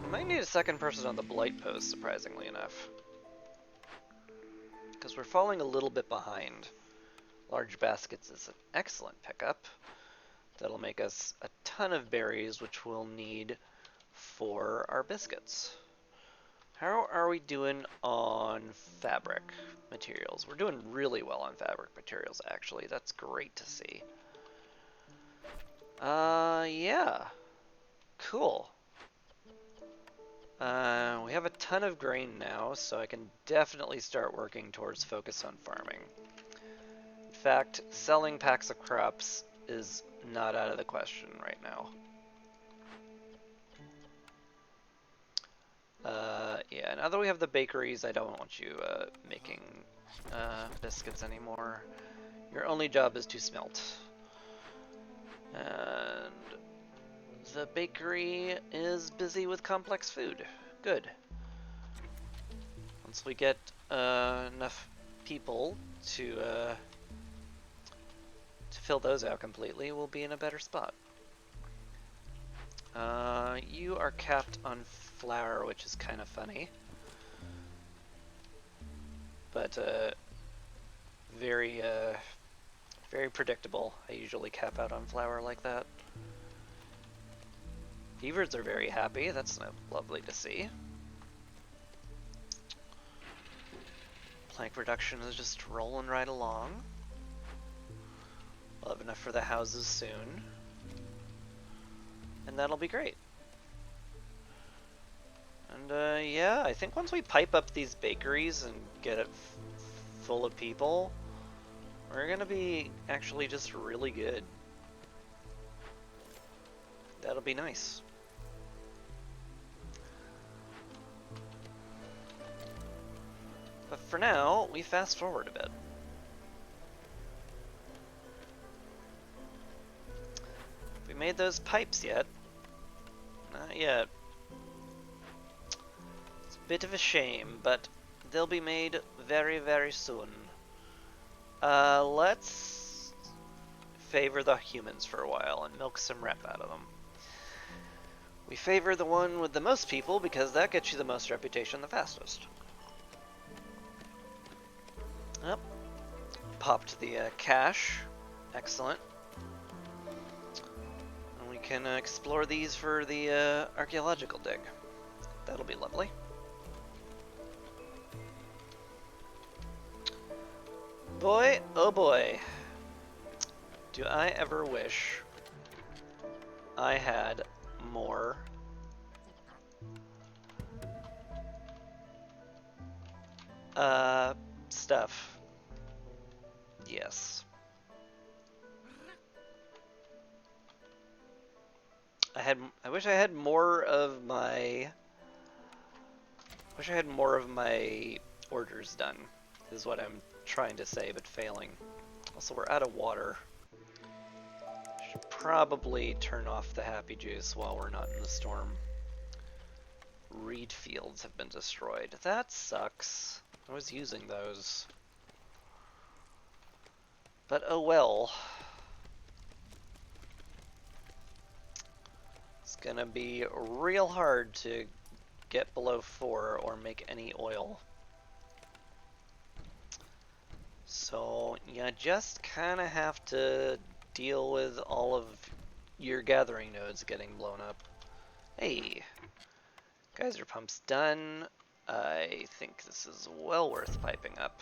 I might need a second person on the blight post, surprisingly enough. Because we're falling a little bit behind. Large baskets is an excellent pickup. That'll make us a ton of berries, which we'll need for our biscuits. How are we doing on fabric materials? We're doing really well on fabric materials, actually. That's great to see. Yeah. Cool. We have a ton of grain now, so I can definitely start working towards focus on farming. In fact, selling packs of crops is not out of the question right now. Yeah, now that we have the bakeries, I don't want you making biscuits anymore. Your only job is to smelt. And the bakery is busy with complex food. Good. Once we get enough people to fill those out completely, we'll be in a better spot. You are capped on flour, which is kind of funny. But very predictable. I usually cap out on flour like that. Beavers are very happy. That's lovely to see. Plank production is just rolling right along. We'll have enough for the houses soon. And that'll be great. And yeah, I think once we pipe up these bakeries and get it full of people, we're gonna be actually just really good. That'll be nice. But for now, we fast forward a bit. Have we made those pipes yet? Not yet. It's a bit of a shame, but they'll be made very, very soon. Let's favor the humans for a while and milk some rep out of them. We favor the one with the most people because that gets you the most reputation the fastest. Yep. Popped the cache. Excellent. And we can explore these for the archaeological dig. That'll be lovely. Boy, oh boy. Do I ever wish I had more stuff. Yes. I wish I had more of my orders done, is what I'm trying to say, but failing. Also, we're out of water. Should probably turn off the happy juice while we're not in the storm. Reed fields have been destroyed. That sucks. I was using those. But oh well. It's gonna be real hard to get below 4 or make any oil. So you just kind of have to deal with all of your gathering nodes getting blown up. Hey, geyser pump's done. I think this is well worth piping up.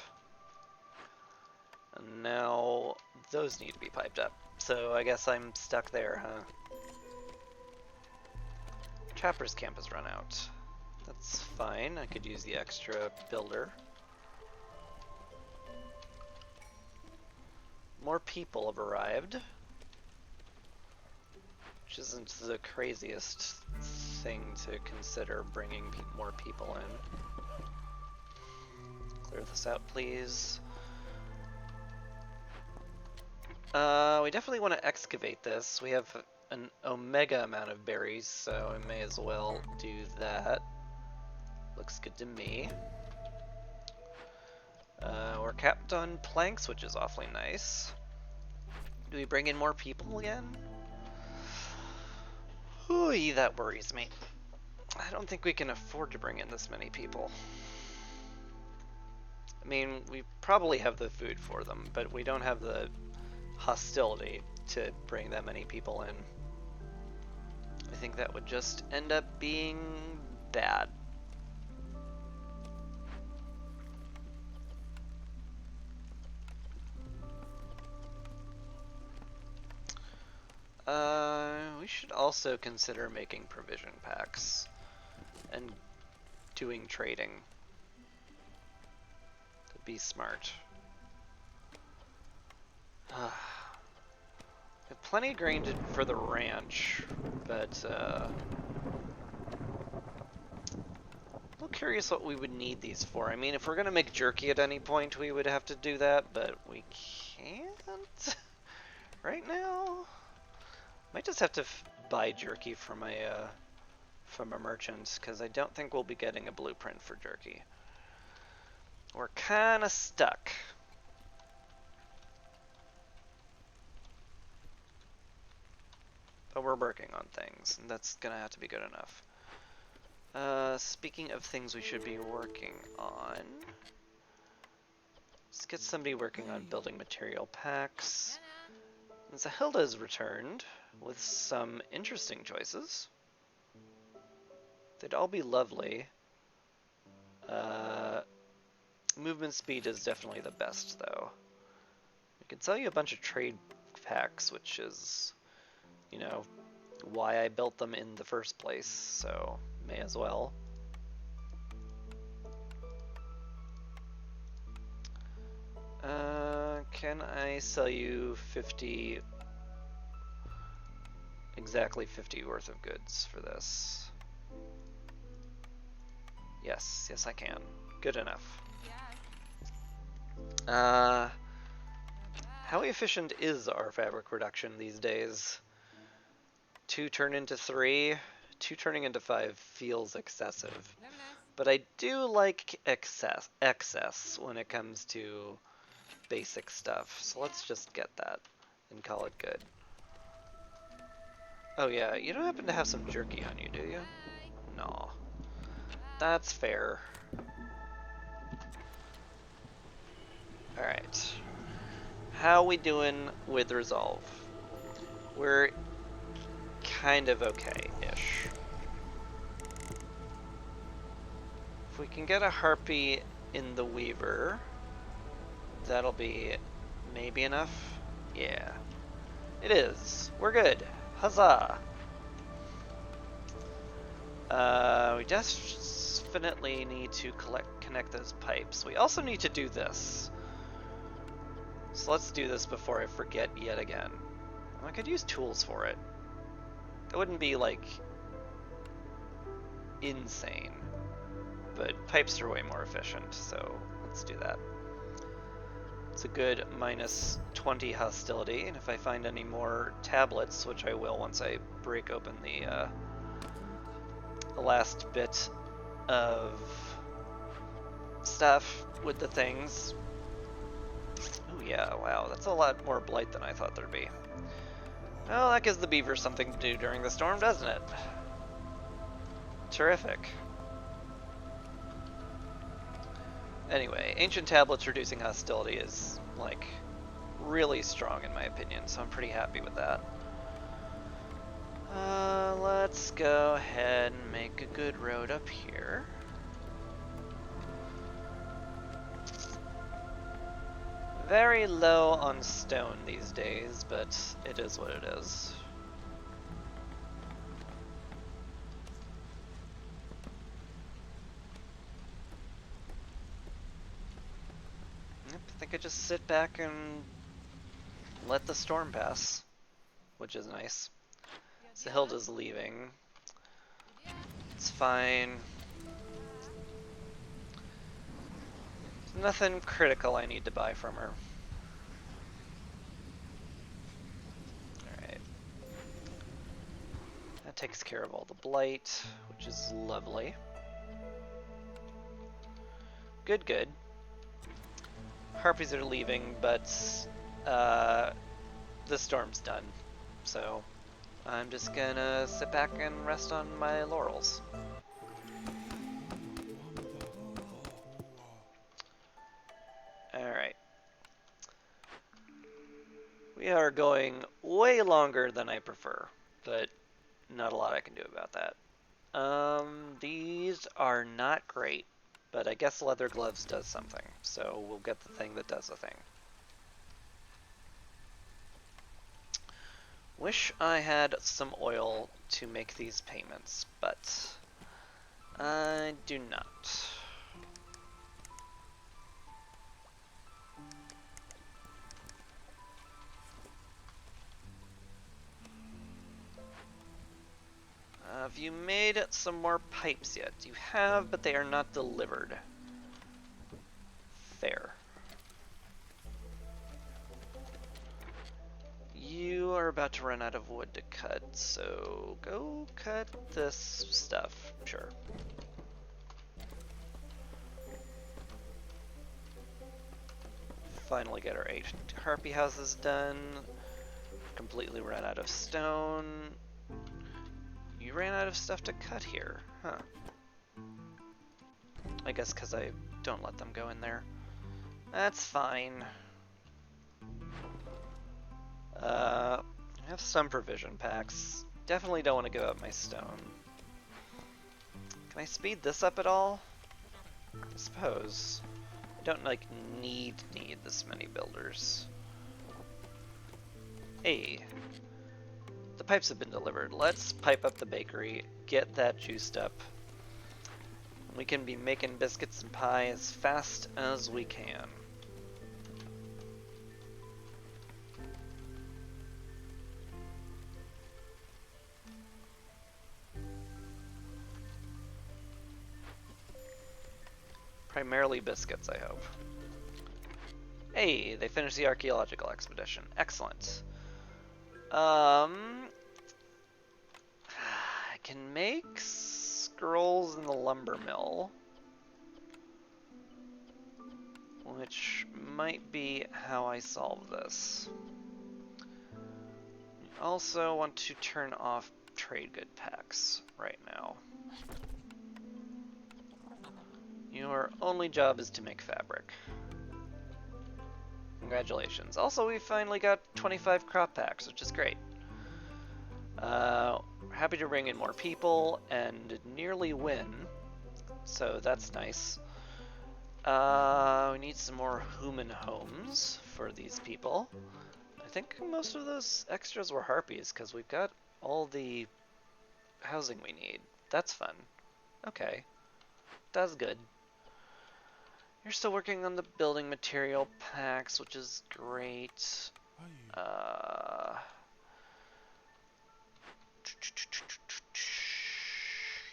And now those need to be piped up. So I guess I'm stuck there, huh? Trapper's camp has run out. That's fine. I could use the extra builder. More people have arrived, which isn't the craziest thing to consider, bringing more people in. Clear this out, please. We definitely want to excavate this. We have an omega amount of berries, so I may as well do that. Looks good to me. We're capped on planks, which is awfully nice. Do we bring in more people again? Ooh, that worries me. I don't think we can afford to bring in this many people. I mean, we probably have the food for them, but we don't have the hostility to bring that many people in. I think that would just end up being bad. We should also consider making provision packs and doing trading. Could be smart. Have plenty of grain for the ranch, but a little curious what we would need these for. I mean, if we're gonna make jerky at any point, we would have to do that, but we can't right now. Might just have to buy jerky from a merchant, because I don't think we'll be getting a blueprint for jerky. We're kind of stuck. But we're working on things, and that's gonna have to be good enough. Speaking of things we should be working on, let's get somebody working on building material packs. And Zahilda has returned with some interesting choices. They'd all be lovely. Movement speed is definitely the best, though. I can sell you a bunch of trade packs, which is, you know, why I built them in the first place, so may as well. Can I sell you 50, exactly 50 worth of goods for this? Yes, yes I can. Good enough. How efficient is our fabric reduction these days? 2 turn into 3, 2 turning into 5 feels excessive. But I do like excess when it comes to basic stuff, so let's just get that and call it good. Oh yeah, you don't happen to have some jerky on you, do you? No. That's fair. Alright. How we doing with resolve? We're kind of okay-ish. If we can get a harpy in the weaver, that'll be maybe enough. Yeah. It is. We're good. Huzzah! We definitely need to connect those pipes. We also need to do this. So let's do this before I forget yet again. I could use tools for it. That wouldn't be, like, insane. But pipes are way more efficient, so let's do that. It's a good minus 20 hostility, and if I find any more tablets, which I will once I break open the last bit of stuff with the things. Oh yeah, wow, that's a lot more blight than I thought there'd be. Well, that gives the beaver something to do during the storm, doesn't it? Terrific. Anyway, ancient tablets reducing hostility is, like, really strong in my opinion, so I'm pretty happy with that. Let's go ahead and make a good road up here. Very low on stone these days, but it is what it is. Yep, I think I just sit back and let the storm pass, which is nice. Sahilda's leaving. It's fine. Nothing critical I need to buy from her. Alright. That takes care of all the blight, which is lovely. Good, good. Harpies are leaving, but the storm's done. So I'm just gonna sit back and rest on my laurels. Alright. We are going way longer than I prefer, but not a lot I can do about that. These are not great, but I guess leather gloves does something, so we'll get the thing that does the thing. Wish I had some oil to make these payments, but I do not. Have you made some more pipes yet? You have, but they are not delivered. Fair. You are about to run out of wood to cut, so go cut this stuff, sure. Finally get our 8 harpy houses done. Completely ran out of stone. You ran out of stuff to cut here, huh? I guess because I don't let them go in there. That's fine. I have some provision packs. Definitely don't want to give up my stone. Can I speed this up at all? I suppose. I don't like need this many builders. Hey. The pipes have been delivered. Let's pipe up the bakery, get that juiced up. We can be making biscuits and pie as fast as we can. Primarily biscuits, I hope. Hey, they finished the archaeological expedition. Excellent. I can make scrolls in the lumber mill, which might be how I solve this. Also want to turn off trade good packs right now. Your only job is to make fabric. Congratulations. Also, we finally got 25 crop packs, which is great. Happy to bring in more people and nearly win, so that's nice. We need some more human homes for these people. I think most of those extras were harpies because we've got all the housing we need. That's fun. Okay, that's good. You're still working on the building material packs, which is great.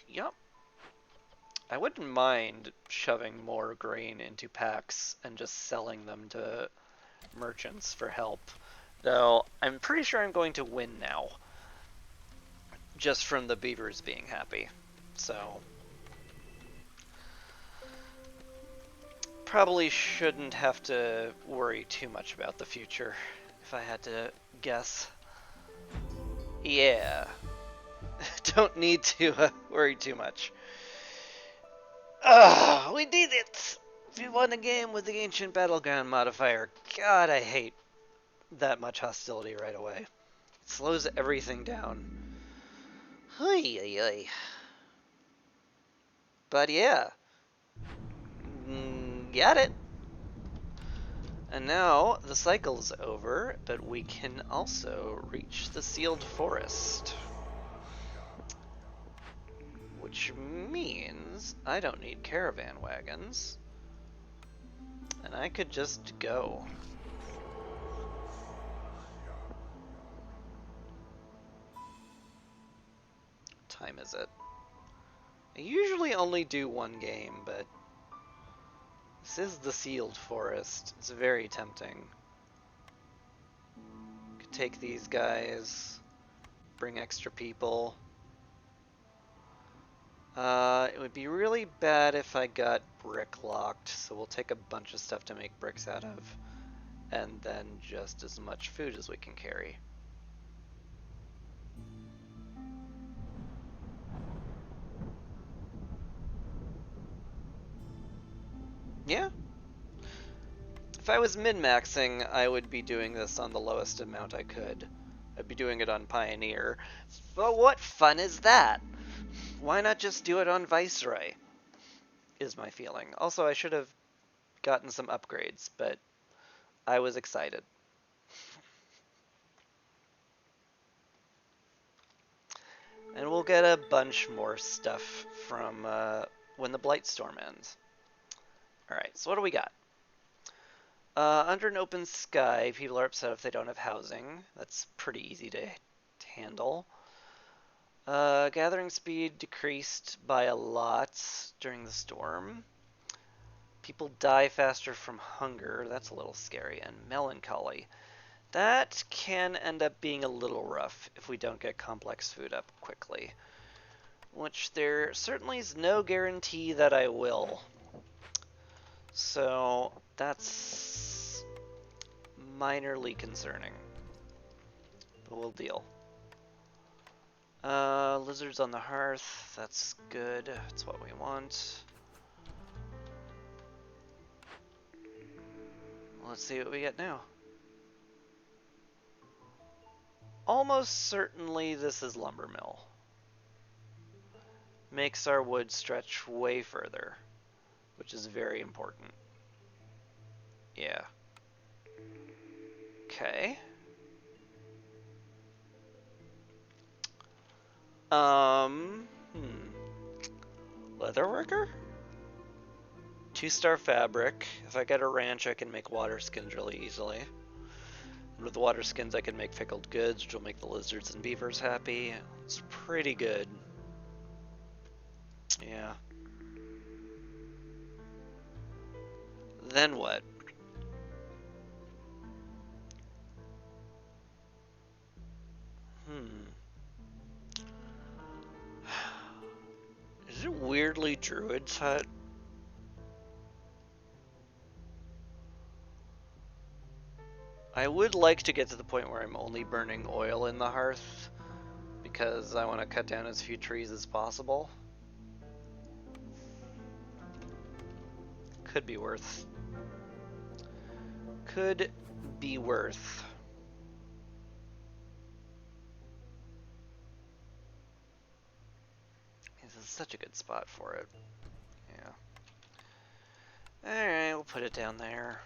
Yep. I wouldn't mind shoving more grain into packs and just selling them to merchants for help. Though, I'm pretty sure I'm going to win now. Just from the beavers being happy. So probably shouldn't have to worry too much about the future, if I had to guess. Yeah. Don't need to worry too much. We did it! We won a game with the Ancient Battleground modifier. God, I hate that much hostility right away. It slows everything down. Hey. But yeah. Got it. And now the cycle's over, but we can also reach the sealed forest. Which means I don't need caravan wagons. And I could just go. time is it? I usually only do one game, but this is the Sealed Forest. It's very tempting. Could take these guys, bring extra people. It would be really bad if I got brick locked, so we'll take a bunch of stuff to make bricks out of, and then just as much food as we can carry. Yeah. If I was min-maxing, I would be doing this on the lowest amount I could. I'd be doing it on Pioneer. But what fun is that? Why not just do it on Viceroy? Is my feeling. Also, I should have gotten some upgrades, but I was excited. And we'll get a bunch more stuff from when the Blightstorm ends. Alright, so what do we got? Under an open sky, people are upset if they don't have housing. That's pretty easy to handle. Gathering speed decreased by a lot during the storm. People die faster from hunger. That's a little scary. And melancholy. That can end up being a little rough if we don't get complex food up quickly. Which there certainly is no guarantee that I will. So that's minorly concerning. But we'll deal. Lizards on the hearth. That's good. That's what we want. Let's see what we get now. Almost certainly this is lumber mill. Makes our wood stretch way further, which is very important. Yeah. Okay. Leatherworker? 2-star fabric. If I get a ranch, I can make water skins really easily. And with the water skins, I can make pickled goods, which will make the lizards and beavers happy. It's pretty good. Yeah. Then what? Is it weirdly Druid's hut? I would like to get to the point where I'm only burning oil in the hearth, because I want to cut down as few trees as possible. Could be worth. Could be worth. This is such a good spot for it. Yeah. Alright, we'll put it down there.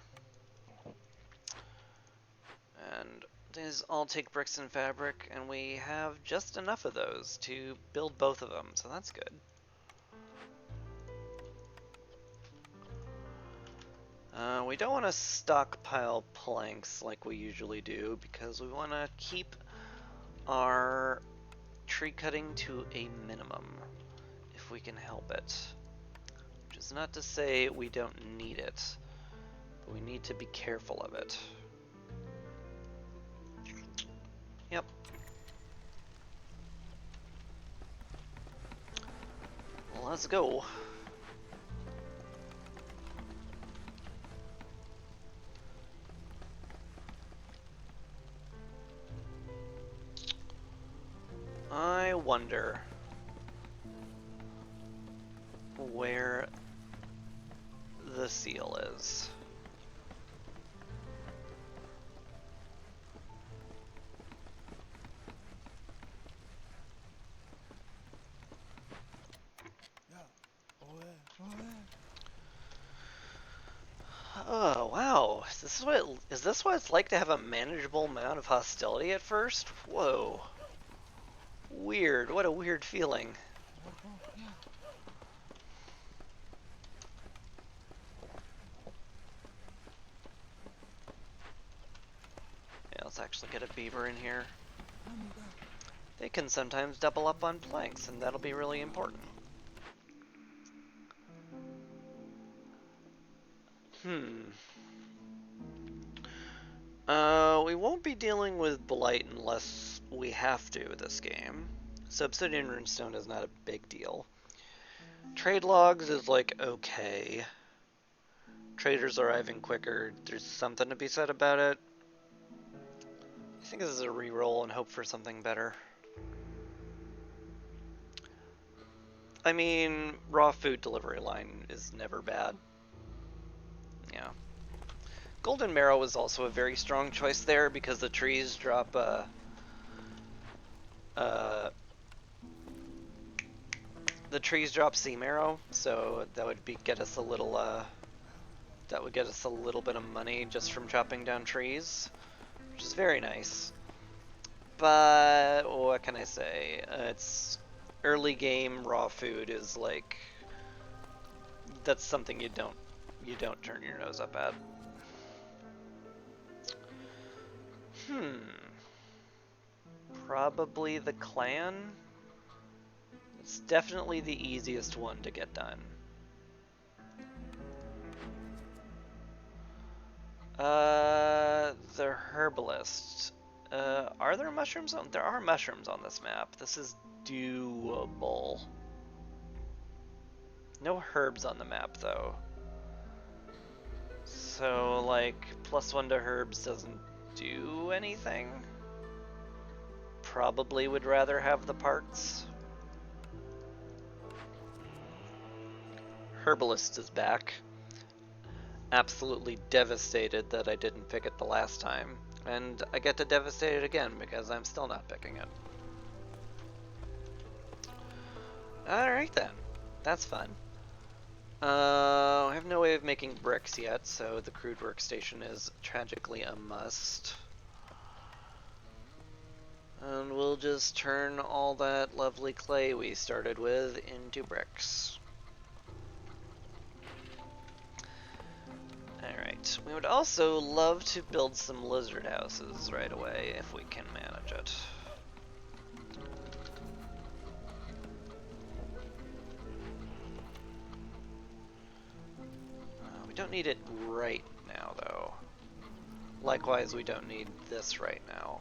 And these all take bricks and fabric, and we have just enough of those to build both of them, so that's good. We don't want to stockpile planks like we usually do, because we want to keep our tree cutting to a minimum, if we can help it. Which is not to say we don't need it, but we need to be careful of it. Yep. Well, let's go. I wonder where the seal is. Oh wow! Is this what it's like to have a manageable amount of hostility at first? Whoa! Weird. What a weird feeling. Yeah, let's actually get a beaver in here. they can sometimes double up on planks, and that'll be really important. We won't be dealing with Blight unless we have to this game. So Obsidian Runestone is not a big deal. Trade logs is like okay. Traders arriving quicker, there's something to be said about it. I think this is a reroll and hope for something better. I mean, raw food delivery line is never bad. Yeah. Golden Marrow is also a very strong choice there because the trees drop sea marrow, so that would get us a little bit of money just from chopping down trees, which is very nice. But what can I say? It's early game raw food is like that's something you don't turn your nose up at. Probably the clan. It's definitely the easiest one to get done. The herbalist. Are there mushrooms on? There are mushrooms on this map. This is doable. No herbs on the map though. So like +1 to herbs doesn't do anything. Probably would rather have the parts. Herbalist is back. Absolutely devastated that I didn't pick it the last time. And I get to devastate it again because I'm still not picking it. Alright then. That's fun. I have no way of making bricks yet, so the crude workstation is tragically a must. And we'll just turn all that lovely clay we started with into bricks. Alright, we would also love to build some lizard houses right away if we can manage it. We don't need it right now though. Likewise, we don't need this right now.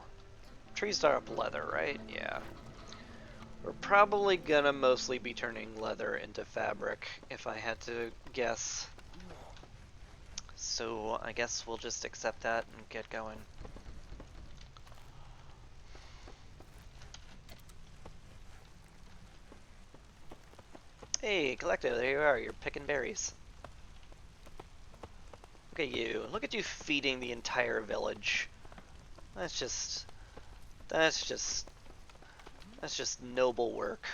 Trees are up leather, right? Yeah. We're probably gonna mostly be turning leather into fabric if I had to guess. So I guess we'll just accept that and get going. Hey, Collective, there you are. You're picking berries. Look at you. Look at you feeding the entire village. That's just noble work.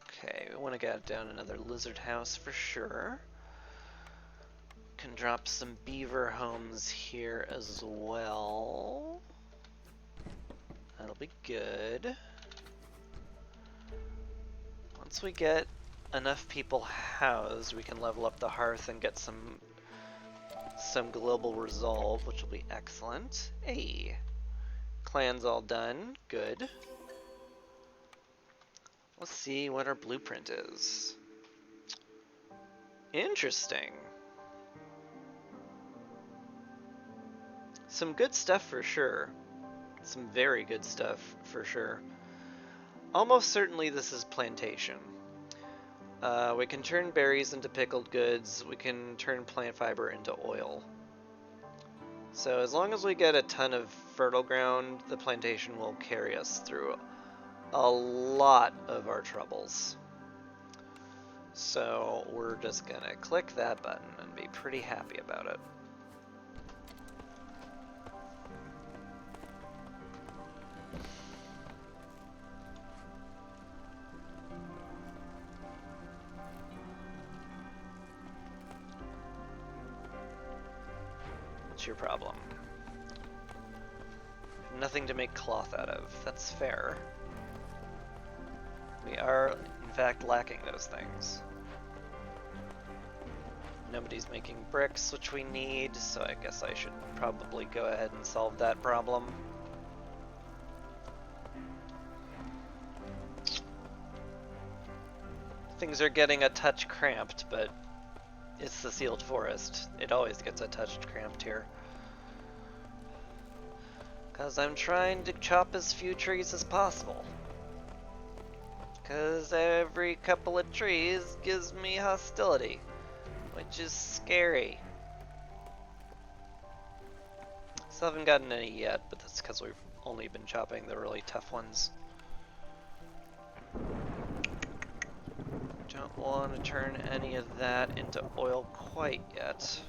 Okay, we want to get down another lizard house for sure. Can drop some beaver homes here as well. That'll be good. Once we get enough people housed, we can level up the hearth and get some global resolve, which will be excellent. Hey, clan's all done. Good. Let's see what our blueprint is. Interesting. Some good stuff for sure. Some very good stuff for sure. Almost certainly this is plantation. We can turn berries into pickled goods. We can turn plant fiber into oil. So as long as we get a ton of fertile ground, the plantation will carry us through a lot of our troubles. So we're just gonna click that button and be pretty happy about it. What's your problem? Nothing to make cloth out of. That's fair. We are, in fact, lacking those things. nobody's making bricks, which we need, so I guess I should probably go ahead and solve that problem. Things are getting a touch cramped, but it's the sealed forest. It always gets a touch cramped here. Because I'm trying to chop as few trees as possible. Because every couple of trees gives me hostility, which is scary. Still haven't gotten any yet, but that's because we've only been chopping the really tough ones. Don't want to turn any of that into oil quite yet.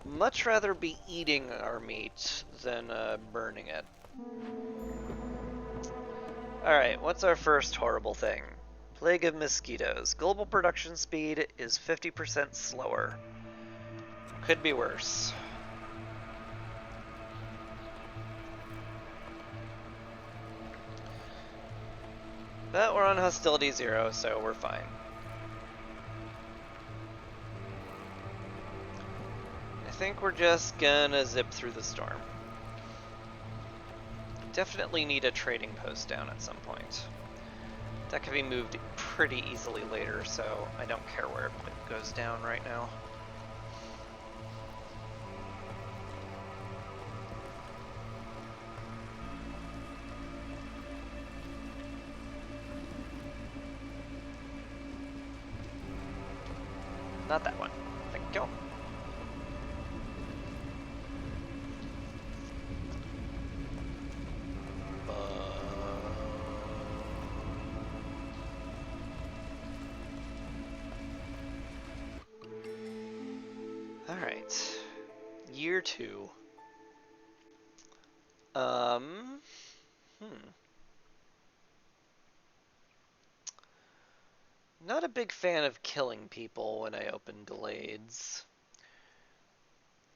Much rather be eating our meat than burning it. Alright, what's our first horrible thing? Plague of mosquitoes. Global production speed is 50% slower. Could be worse. But we're on hostility 0, so we're fine. I think we're just gonna zip through the storm. Definitely need a trading post down at some point. That can be moved pretty easily later, so I don't care where it goes down right now. Not that one. Thank you. Alright. Year 2. Not a big fan of killing people when I open glades.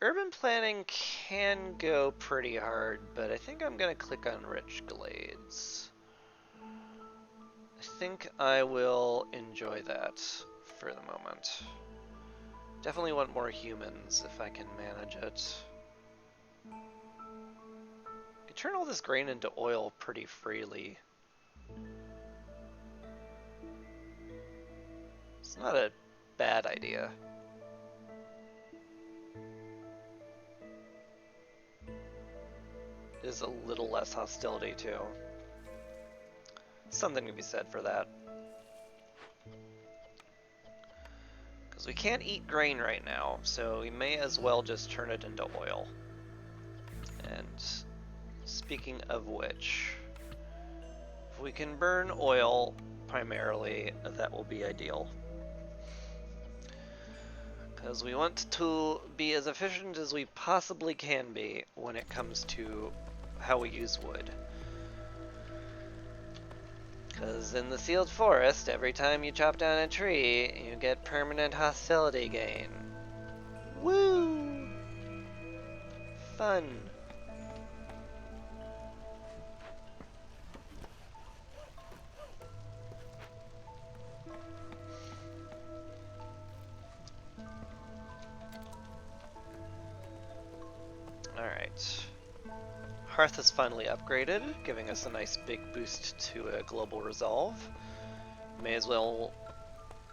Urban planning can go pretty hard, but I think I'm gonna click on rich glades. I think I will enjoy that for the moment. Definitely want more humans if I can manage it. I turn all this grain into oil pretty freely. It's not a bad idea. Is a little less hostility too. Something to be said for that. Because we can't eat grain right now, so we may as well just turn it into oil. And speaking of which, if we can burn oil primarily, that will be ideal. Because we want to be as efficient as we possibly can be when it comes to how we use wood. Because in the sealed forest, every time you chop down a tree, you get permanent hostility gain. Woo! Fun. Alright. Hearth is finally upgraded, giving us a nice big boost to a global resolve. May as well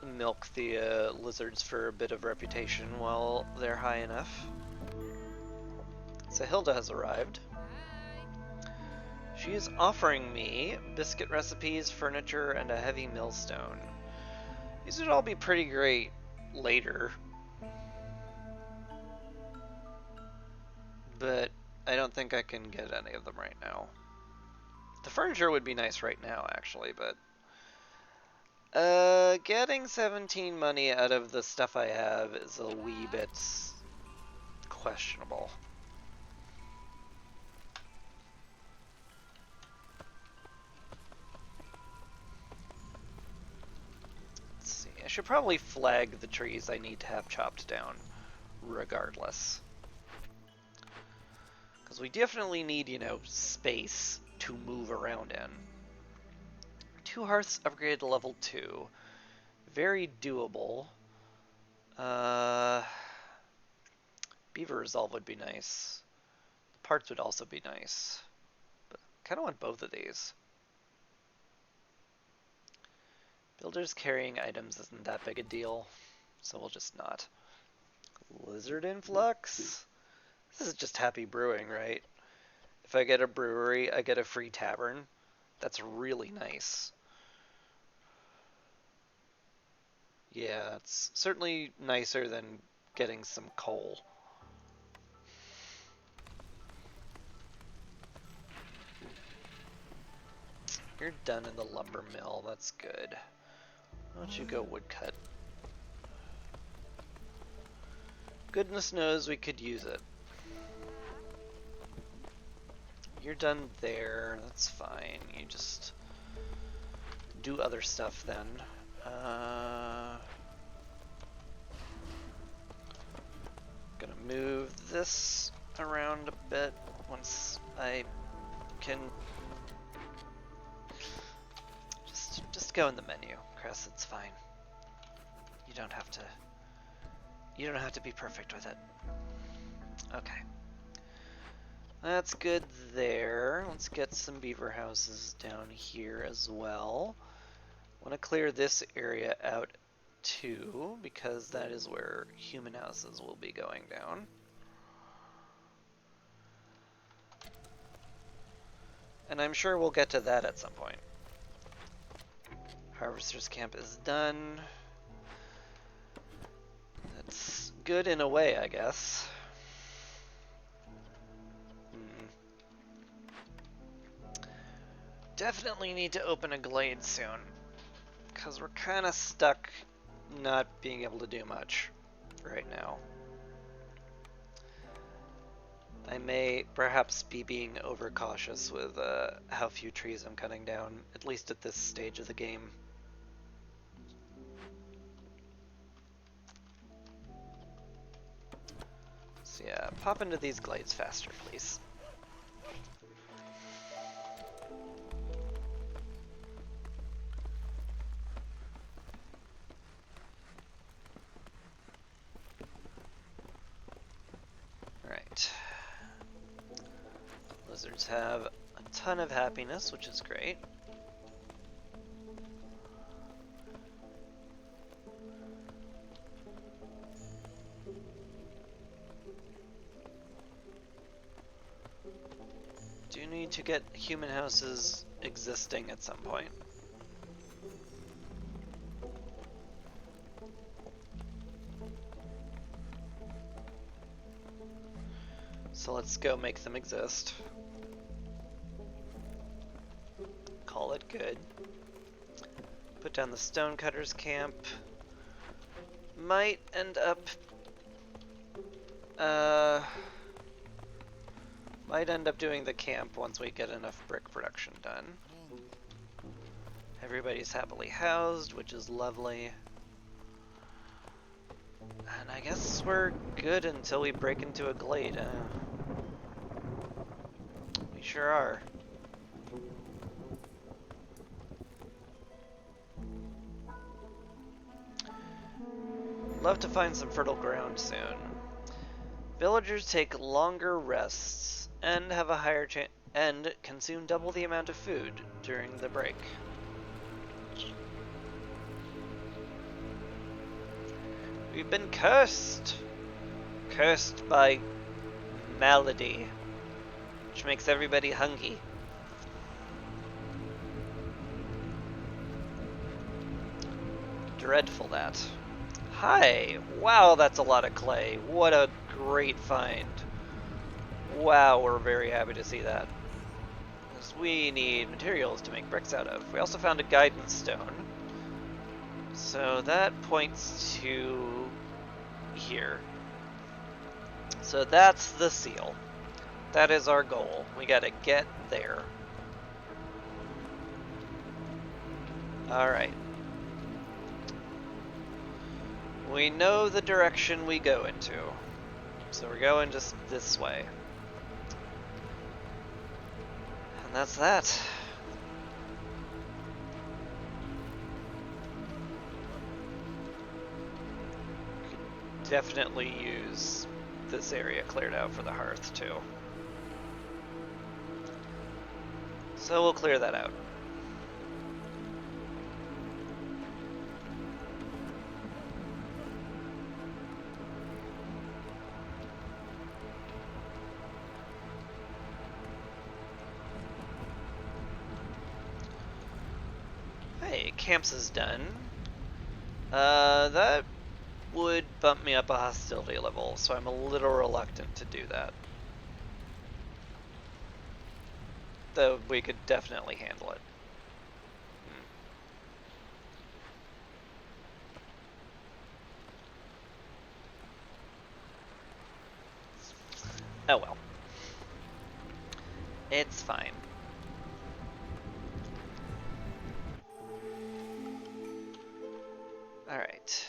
milk the lizards for a bit of reputation while they're high enough. So Hilda has arrived. She is offering me biscuit recipes, furniture, and a heavy millstone. These would all be pretty great later. But I don't think I can get any of them right now. The furniture would be nice right now, actually, but getting 17 money out of the stuff I have is a wee bit questionable. Let's see. I should probably flag the trees I need to have chopped down, regardless. Because we definitely need, you know, space to move around in. 2 hearths upgraded to level 2. very doable. Beaver Resolve would be nice. Parts would also be nice. But I kind of want both of these. Builders carrying items isn't that big a deal, so we'll just not. Lizard Influx? This is just happy brewing, right? If I get a brewery, I get a free tavern. That's really nice. Yeah, it's certainly nicer than getting some coal. You're done in the lumber mill, that's good. Why don't you go woodcut? Goodness knows we could use it. You're done there, that's fine. You just do other stuff then. Gonna move this around a bit once I can. Just go in the menu, Chris. It's fine. You don't have to. You don't have to be perfect with it. Okay. That's good there. Let's get some beaver houses down here as well. I want to clear this area out too, because that is where human houses will be going down. And I'm sure we'll get to that at some point. Harvester's camp is done. That's good in a way, I guess. Definitely need to open a glade soon, because we're kind of stuck not being able to do much right now. I may perhaps be being overcautious with how few trees I'm cutting down, at least at this stage of the game. So yeah, pop into these glades faster, please. Alright. Lizards have a ton of happiness, which is great. Do need to get human houses existing at some point. So let's go make them exist. Call it good. Put down the stonecutters camp. Might end up doing the camp once we get enough brick production done. Everybody's happily housed, which is lovely. And I guess we're good until we break into a glade. We sure are. Love to find some fertile ground soon. Villagers take longer rests and have a higher chance and consume double the amount of food during the break. We've been cursed. Cursed by malady, which makes everybody hungry. Dreadful that. Hi! Wow, that's a lot of clay. What a great find. Wow, we're very happy to see that. Because we need materials to make bricks out of. We also found a guidance stone. So that points to here. So that's the seal. That is our goal. We gotta get there. Alright. We know the direction we go into. So we're going just this way. And that's that. definitely use this area cleared out for the hearth too. So we'll clear that out. Hey, camps is done. That would bump me up a hostility level, so I'm a little reluctant to do that. Though we could definitely handle it. Oh well. It's fine. Alright.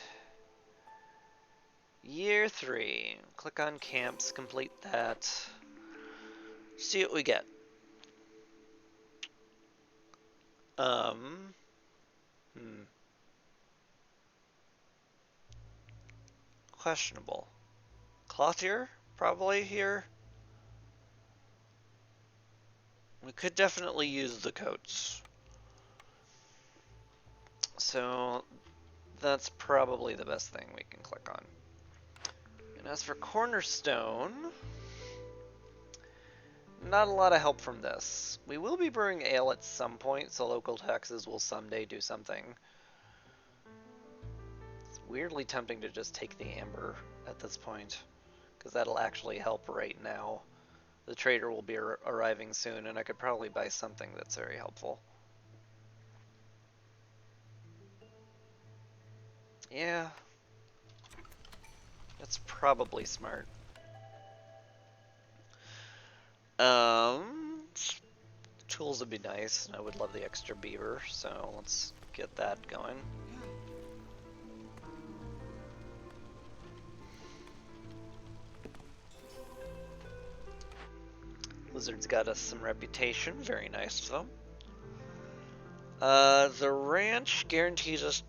Year 3. Click on camps, complete that. See what we get. Questionable. Clothier? Probably here. We could definitely use the coats. So that's probably the best thing we can click on. And as for Cornerstone, not a lot of help from this. We will be brewing ale at some point, so local taxes will someday do something. It's weirdly tempting to just take the amber at this point, because that'll actually help right now. The trader will be arriving soon, and I could probably buy something that's very helpful. Yeah, that's probably smart. Tools would be nice, and I would love the extra beaver, so let's get that going. Lizard's got us some reputation, very nice though. The ranch guarantees us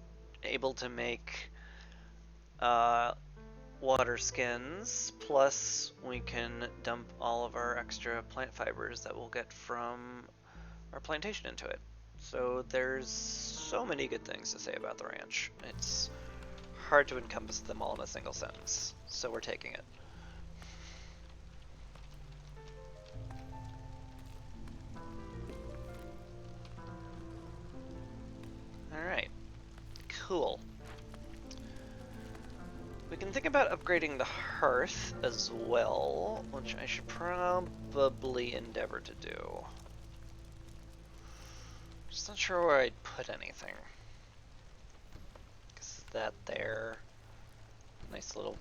able to make water skins, plus we can dump all of our extra plant fibers that we'll get from our plantation into it. So there's so many good things to say about the ranch. It's hard to encompass them all in a single sentence, so we're taking it. Alright, cool. We can think about upgrading the hearth as well, which I should probably endeavor to do. Just not sure where I'd put anything. Is that there? Nice little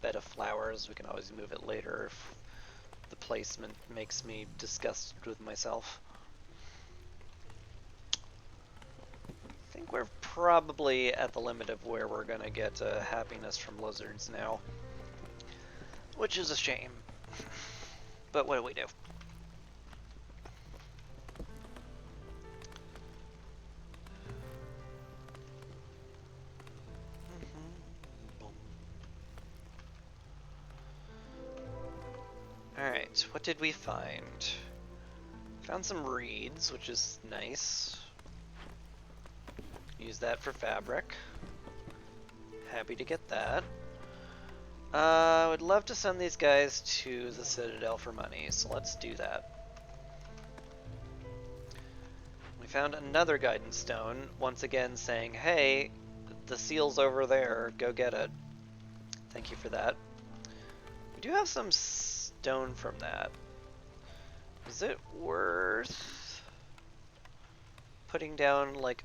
bed of flowers. We can always move it later if the placement makes me disgusted with myself. I think we're probably at the limit of where we're gonna get happiness from lizards now. Which is a shame. But what do we do? Alright, what did we find? Found some reeds, which is nice. Use that for fabric. Happy to get that. I would love to send these guys to the Citadel for money, so let's do that. We found another guidance stone, once again saying, hey, the seal's over there, go get it. Thank you for that. We do have some stone from that. Is it worth putting down like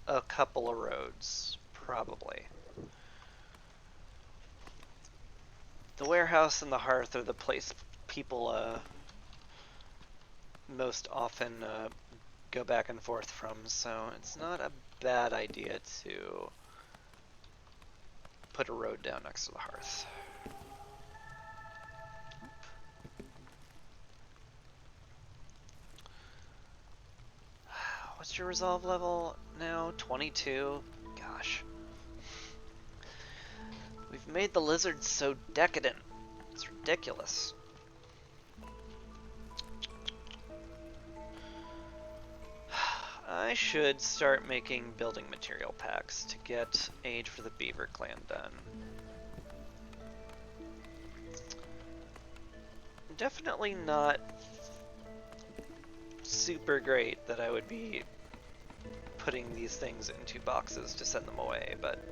a couple of roads? Probably. The warehouse and the hearth are the place people most often go back and forth from, so it's not a bad idea to put a road down next to the hearth. What's your resolve level now? 22? Gosh. We've made the lizards so decadent. It's ridiculous. I should start making building material packs to get aid for the beaver clan done. Definitely not super great that I would be putting these things into boxes to send them away, but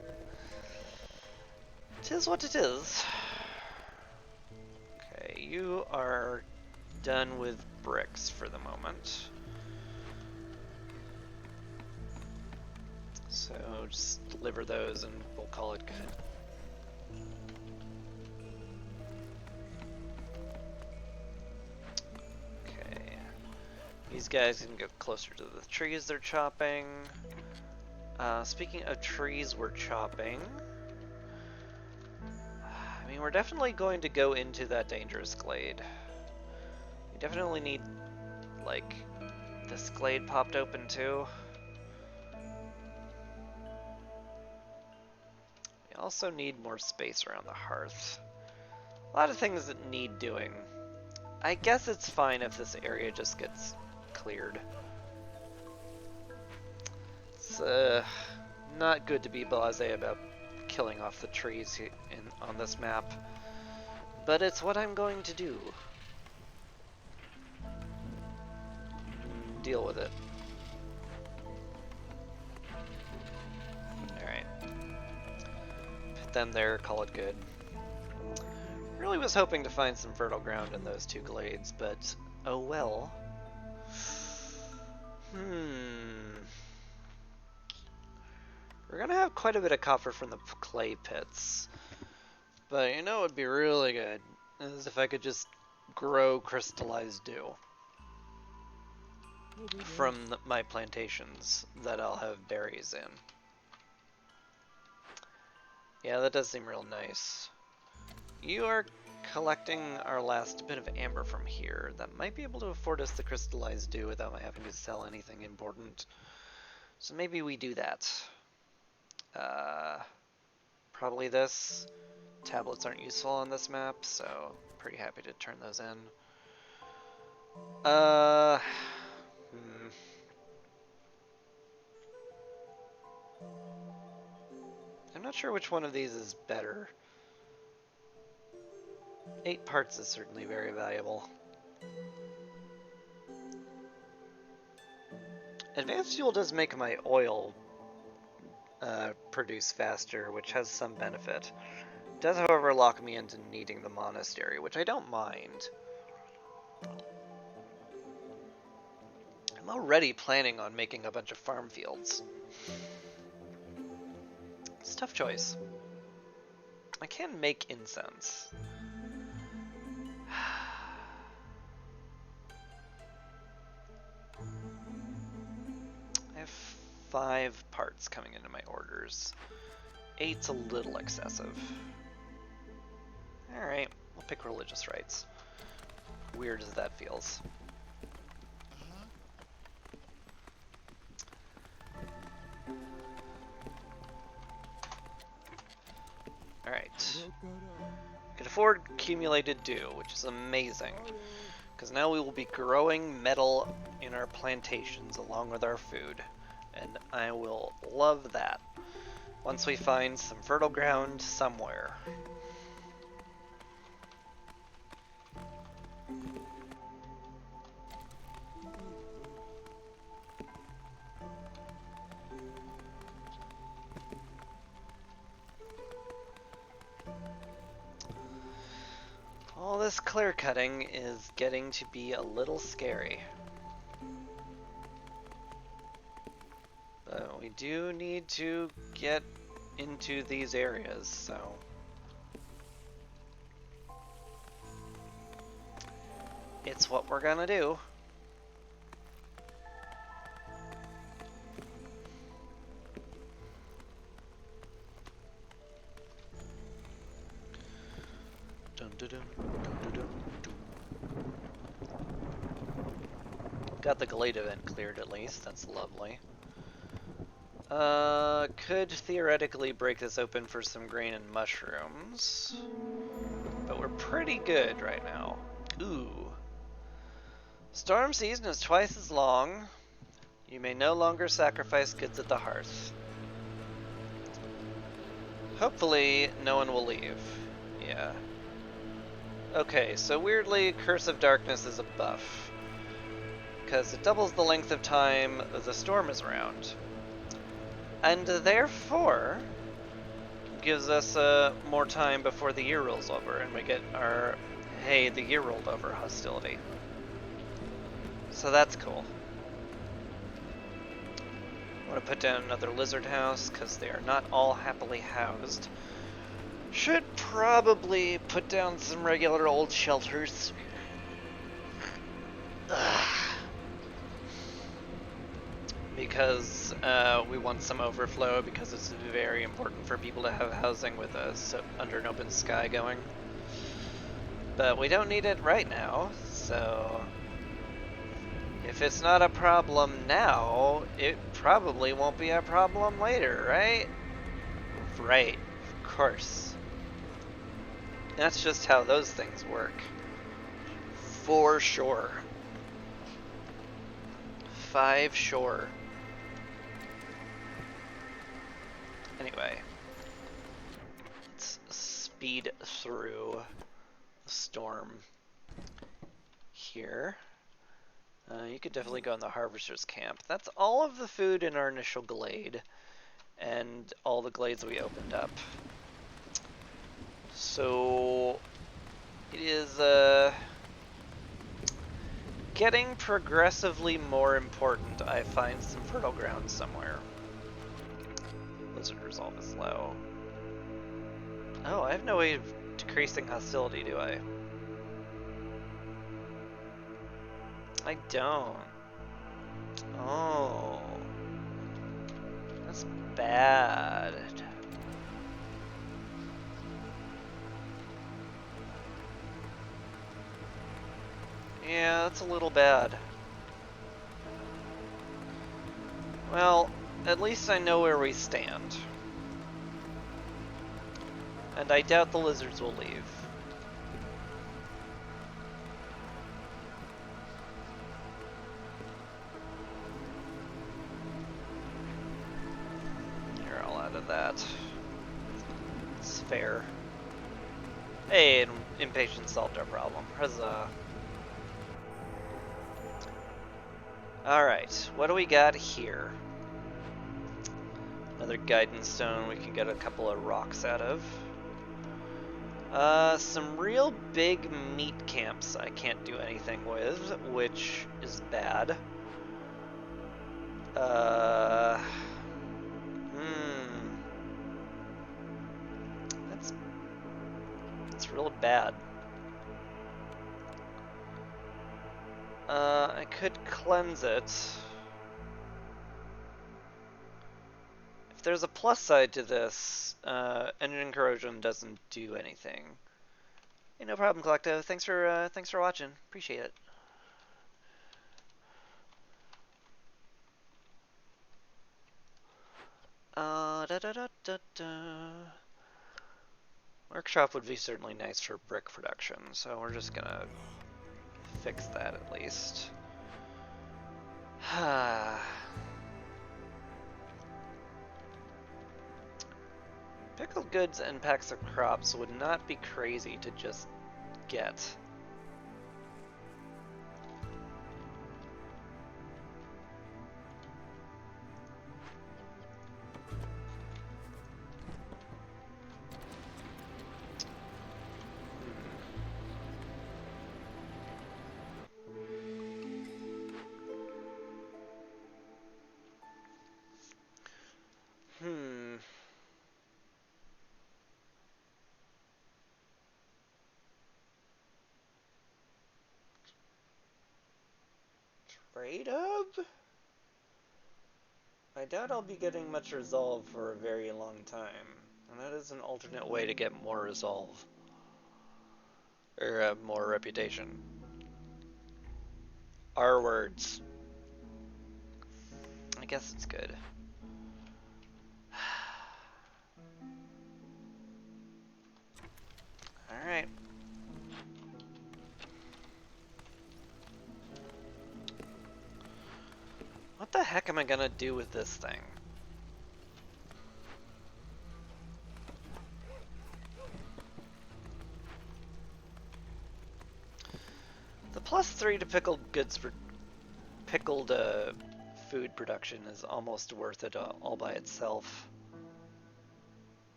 it is what it is. Okay, you are done with bricks for the moment. So just deliver those and we'll call it good. Okay. These guys can get closer to the trees they're chopping. Speaking of trees we're chopping, I mean, we're definitely going to go into that dangerous glade. We definitely need, like, this glade popped open too. We also need more space around the hearth. A lot of things that need doing. I guess it's fine if this area just gets cleared. It's not good to be blasé about killing off the trees on this map, but it's what I'm going to do. Deal with it. Alright. Put them there, call it good. Really was hoping to find some fertile ground in those two glades, but oh well. We're gonna have quite a bit of copper from the clay pits, but you know what would be really good is if I could just grow crystallized dew from my plantations that I'll have berries in. Yeah, that does seem real nice. You are collecting our last bit of amber from here. That might be able to afford us the crystallized dew without having to sell anything important. So maybe we do that. Probably this. Tablets aren't useful on this map, so pretty happy to turn those in. I'm not sure which one of these is better. 8 parts is certainly very valuable. Advanced fuel does make my oil produce faster, which has some benefit. It does, however, lock me into needing the monastery, which I don't mind. I'm already planning on making a bunch of farm fields. It's a tough choice. I can make incense. I have 5 parts coming into my orders. 8's a little excessive. Alright, we'll pick religious rites. Weird as that feels. Alright. Can afford accumulated dew, which is amazing. Because now we will be growing metal in our plantations along with our food. And I will love that. Once we find some fertile ground somewhere. All this clear cutting is getting to be a little scary. But we do need to get into these areas, so it's what we're gonna do. Dun, dun, dun, dun, dun, dun, dun. Got the glade event cleared at least, that's lovely. Could theoretically break this open for some grain and mushrooms. But we're pretty good right now. Ooh. Storm season is twice as long. You may no longer sacrifice goods at the hearth. Hopefully, no one will leave. Yeah. Okay, so weirdly, Curse of Darkness is a buff. Because it doubles the length of time the storm is around. And therefore, gives us more time before the year rolls over and we get our, hey, the year rolled over hostility. So that's cool. I want to put down another lizard house because they are not all happily housed. Should probably put down some regular old shelters. Because we want some overflow, because it's very important for people to have housing with us under an open sky going. But we don't need it right now, so if it's not a problem now, it probably won't be a problem later, right? Right, of course. That's just how those things work. For sure. 5 sure. Anyway, let's speed through the storm here. You could definitely go in the harvester's camp. That's all of the food in our initial glade and all the glades we opened up. So it is getting progressively more important. I find some fertile ground somewhere. Lizard resolve is low. Oh, I have no way of decreasing hostility, do I? I don't. Oh. That's bad. Yeah, that's a little bad. Well, at least I know where we stand. And I doubt the lizards will leave. You're all out of that. It's fair. Hey, impatience solved our problem. Huzzah. Alright, what do we got here? Another guidance stone we can get a couple of rocks out of. Some real big meat camps I can't do anything with, which is bad. That's real bad. I could cleanse it. If there's a plus side to this, engine corrosion doesn't do anything. Hey, no problem, Collecto. Thanks for watching. Appreciate it. Workshop would be certainly nice for brick production, so we're just gonna fix that at least. Pickled goods and packs of crops would not be crazy to just get. Trade hub? I doubt I'll be getting much resolve for a very long time, and that is an alternate way to get more resolve. Or more reputation. R words. I guess it's good. heck am I gonna do with this thing? The +3 to pickled goods for pickled food production is almost worth it all by itself.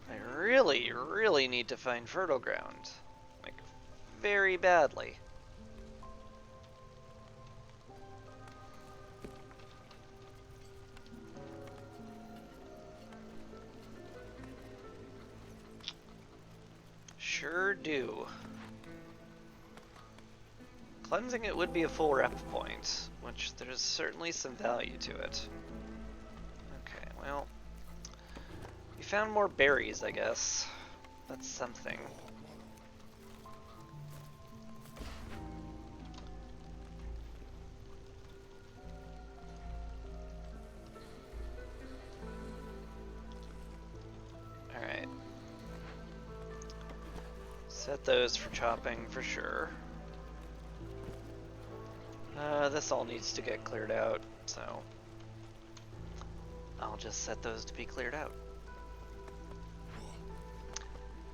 I really, really need to find fertile ground. Like, very badly. Sure do. Cleansing it would be a full rep point, which there's certainly some value to it. Okay, well, we found more berries, I guess. That's something. Alright. Set those for chopping for sure. This all needs to get cleared out, so I'll just set those to be cleared out.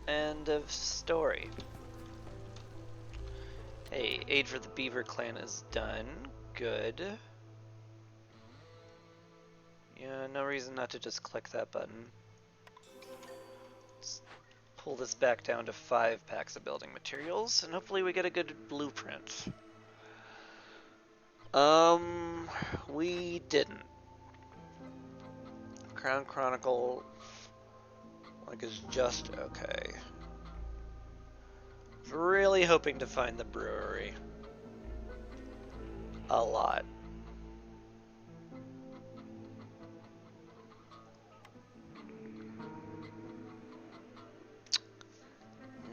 End of story. Hey, aid for the beaver clan is done. Good. Yeah, no reason not to just click that button. Let's pull this back down to 5 packs of building materials, and hopefully we get a good blueprint. We didn't. Crown Chronicle, like, is just okay. Really hoping to find the brewery. A lot.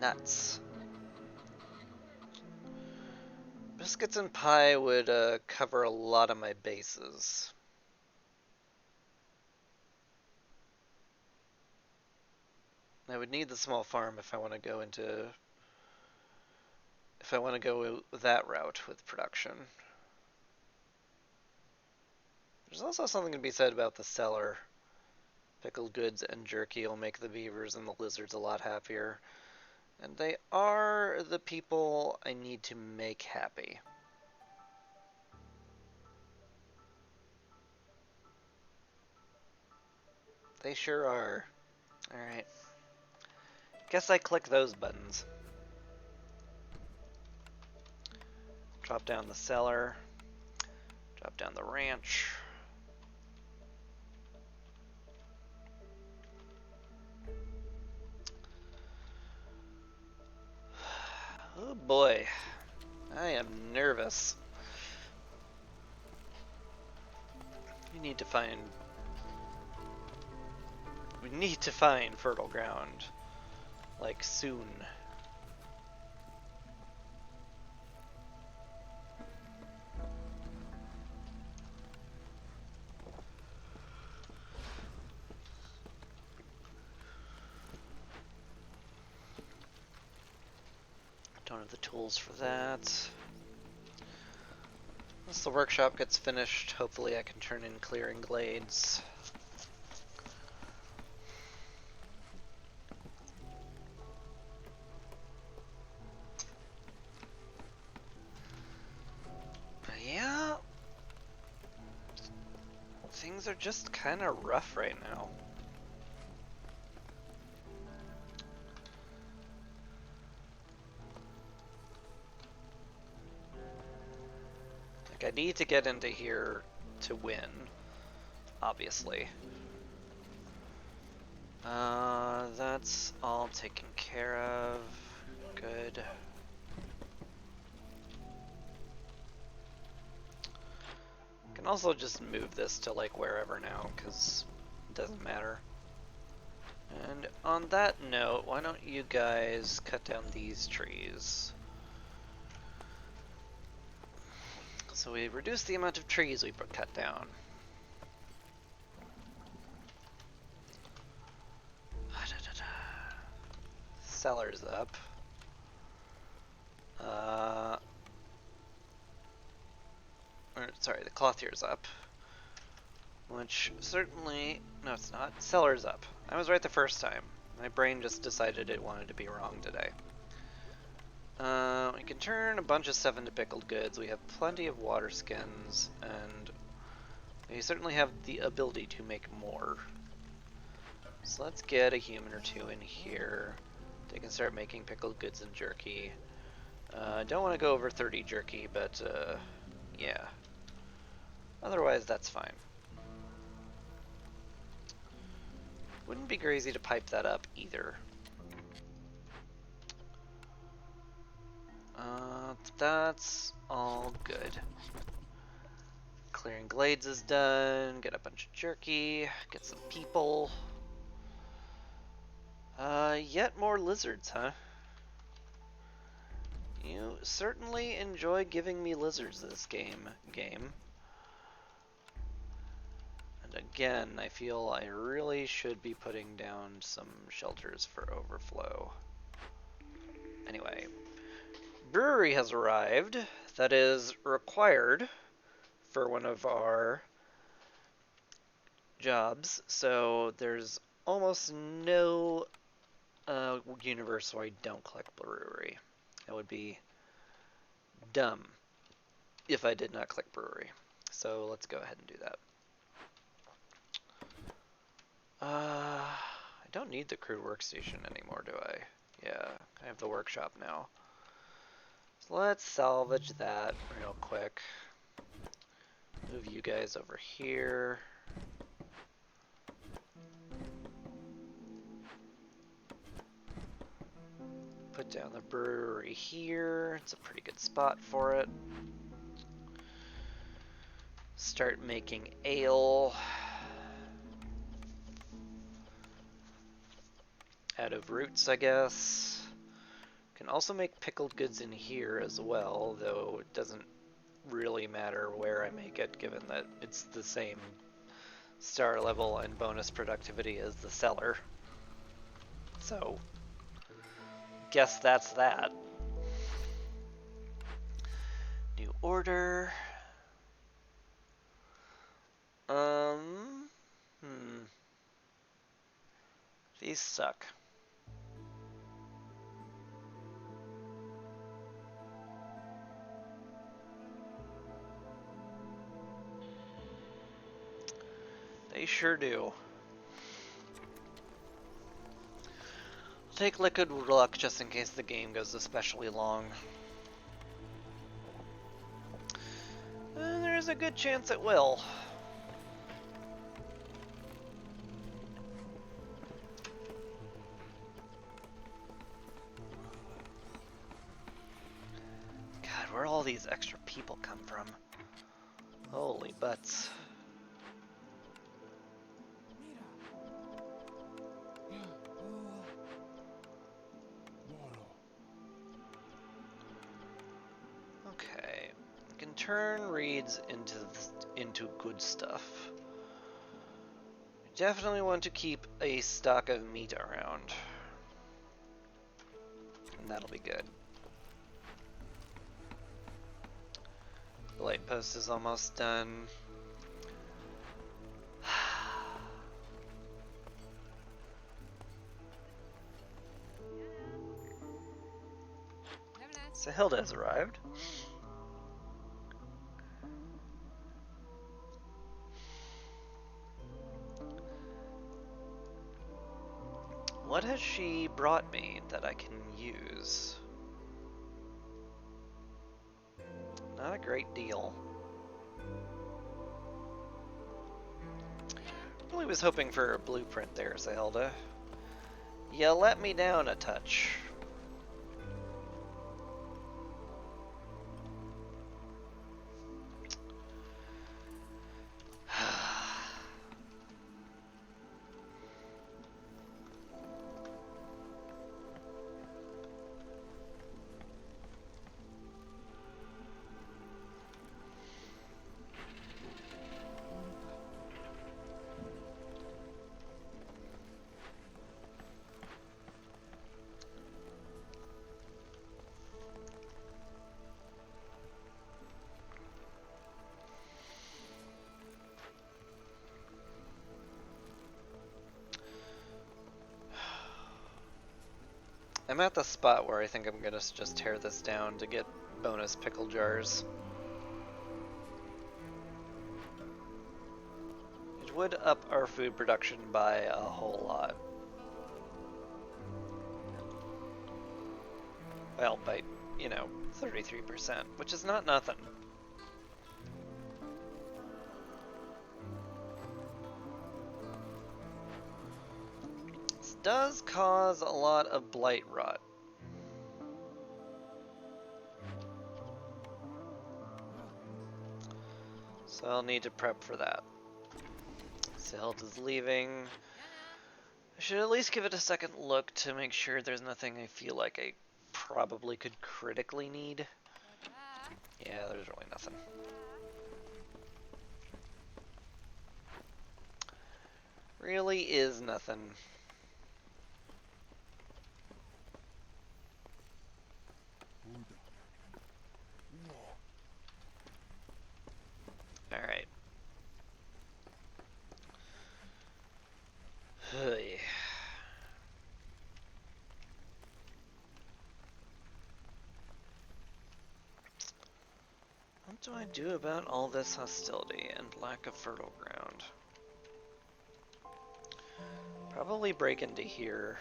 Nuts. Biscuits and pie would cover a lot of my bases. I would need the small farm if I want to go that route with production. There's also something to be said about the cellar. Pickled goods and jerky will make the beavers and the lizards a lot happier. And they are the people I need to make happy. They sure are. Alright. Guess I click those buttons. Drop down the cellar. Drop down the ranch. Oh boy. I am nervous. We need to find fertile ground. Like, soon. Don't have the tools for that. Once the workshop gets finished, hopefully I can turn in clearing glades. But yeah, things are just kind of rough right now. I need to get into here to win, obviously. That's all taken care of. Good. Can also just move this to like wherever now, because it doesn't matter. And on that note, why don't you guys cut down these trees? So we reduce the amount of trees we cut down. Cellar's up. Sorry, the clothier's up. Which certainly... No, it's not. Cellar's up. I was right the first time. My brain just decided it wanted to be wrong today. We can turn a bunch of stuff into pickled goods. We have plenty of water skins, and we certainly have the ability to make more. So let's get a human or two in here. They can start making pickled goods and jerky. Don't want to go over 30 jerky, but yeah. Otherwise, that's fine. Wouldn't be crazy to pipe that up either. That's all good. Clearing glades is done. Get a bunch of jerky. Get some people. Yet more lizards, huh? You certainly enjoy giving me lizards this game. And again, I feel I really should be putting down some shelters for overflow. Anyway, brewery has arrived. That is required for one of our jobs, so there's almost no universe where I don't click brewery. That would be dumb if I did not click brewery. So let's go ahead and do that. I don't need the crude workstation anymore, do I? Yeah, I have the workshop now. So let's salvage that real quick. Move you guys over here. Put down the brewery here. It's a pretty good spot for it. Start making ale. Out of roots, I guess. Can also make pickled goods in here as well, though it doesn't really matter where I make it, given that it's the same star level and bonus productivity as the cellar. So, guess that's that. New order. These suck. They sure do. I'll take liquid luck just in case the game goes especially long. There's a good chance it will. God, where all these extra people come from? Holy butts. Okay, we can turn reeds into good stuff. We definitely want to keep a stock of meat around, and that'll be good. The light post is almost done. So Hilda has arrived. What has she brought me that I can use? Not a great deal. Really was hoping for a blueprint there, Zelda. You let me down a touch. I'm at the spot where I think I'm gonna just tear this down to get bonus pickle jars. It would up our food production by a whole lot. Well, by, 33%, which is not nothing. This does cause a lot of blight rot. So I'll need to prep for that. Silt is leaving. I should at least give it a second look to make sure there's nothing I feel like I probably could critically need. Yeah, there's really nothing. Really is nothing. Alright. What do I do about all this hostility and lack of fertile ground? Probably break into here.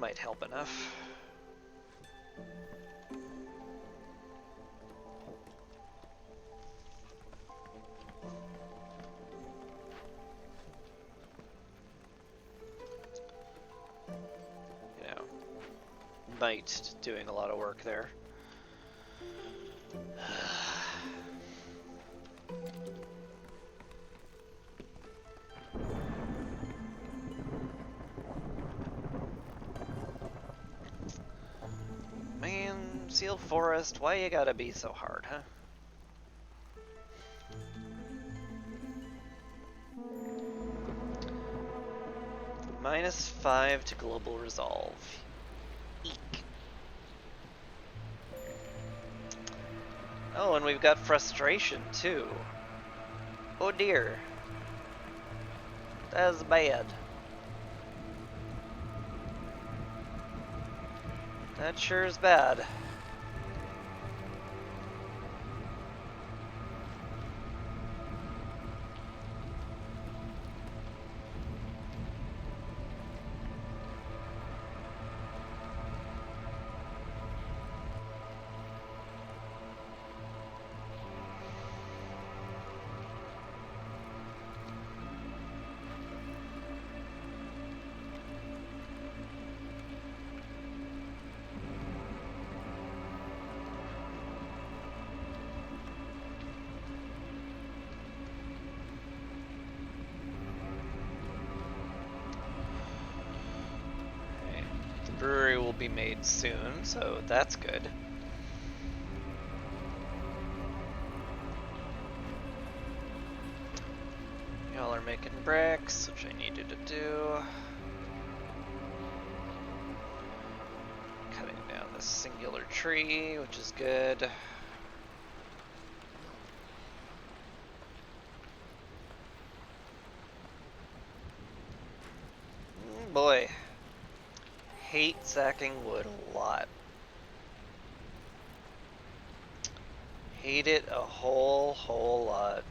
Might help enough. Might doing a lot of work there. Man, Seal Forest, why you gotta be so hard, huh? -5 to global resolve. Eek. Oh, and we've got frustration too. Oh dear. That's bad. That sure is bad. Brewery will be made soon, so that's good. Y'all are making bricks, which I needed to do. Cutting down this singular tree, which is good. Boy. Hate sacking wood a lot. Hate it a whole lot.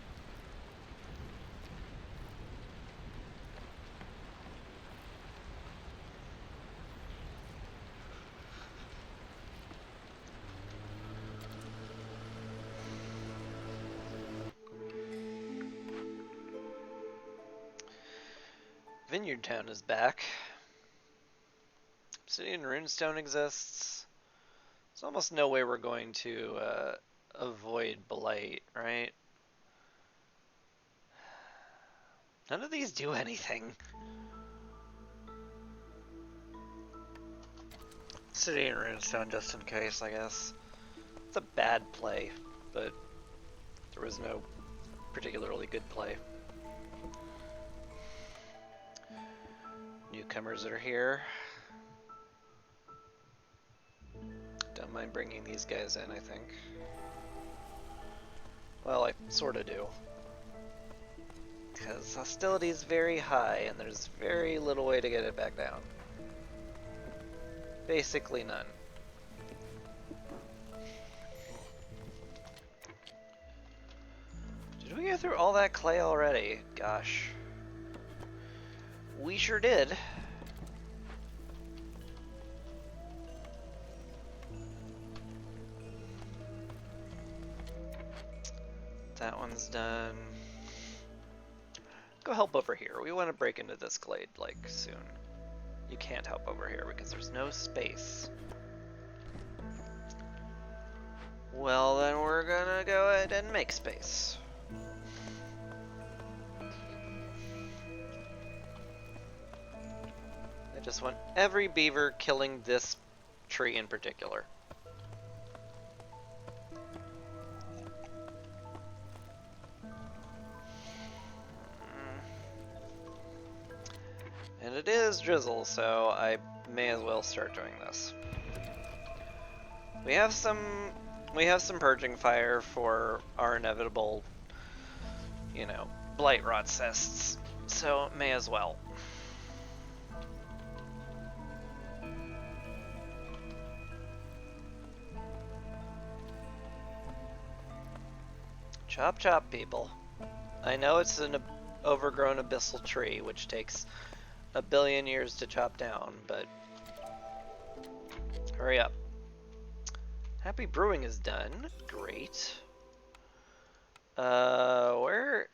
Vineyard Town is back. Obsidian Runestone exists. There's almost no way we're going to avoid blight, right? None of these do anything. Obsidian Runestone just in case, I guess. It's a bad play, but there was no particularly good play. Newcomers are here. Dumb don't mind bringing these guys in, I think. Well, I sort of do. Because hostility is very high, and there's very little way to get it back down. Basically none. Did we go through all that clay already? Gosh. We sure did. That one's done. Go help over here. We want to break into this glade, like, soon. You can't help over here because there's no space. Well, then we're gonna go ahead and make space. I just want every beaver killing this tree in particular. And it is drizzle, so I may as well start doing this. We have some purging fire for our inevitable, you know, blight rot cysts, so may as well. Chop chop, people. I know it's an overgrown abyssal tree, which takes a billion years to chop down, but hurry up. Happy Brewing is done. Great. Where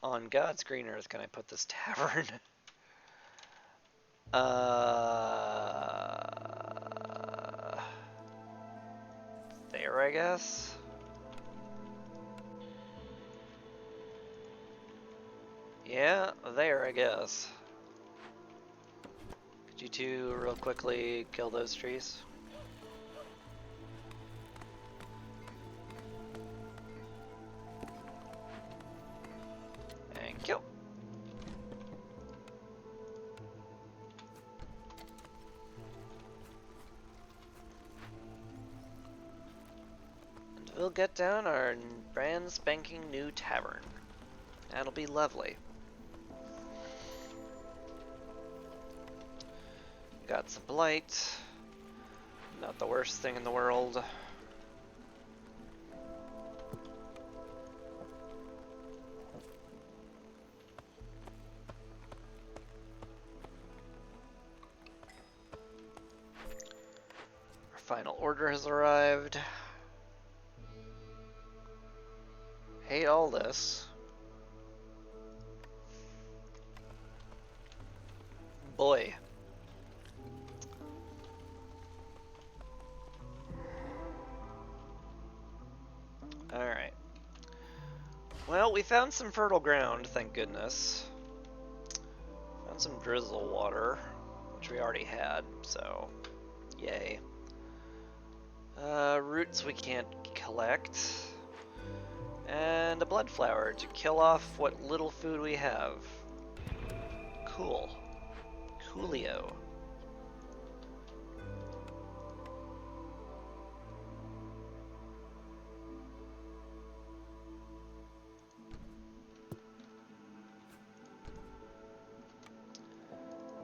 on God's green earth can I put this tavern? There, I guess. Yeah, there, I guess. Could you two real quickly kill those trees? Thank you. And we'll get down our brand spanking new tavern. That'll be lovely. Got some blight. Not the worst thing in the world. Our final order has arrived. Hate all this. Boy. Alright. Well, we found some fertile ground, thank goodness. Found some drizzle water, which we already had, so yay. Roots we can't collect. And a blood flower to kill off what little food we have. Cool. Coolio.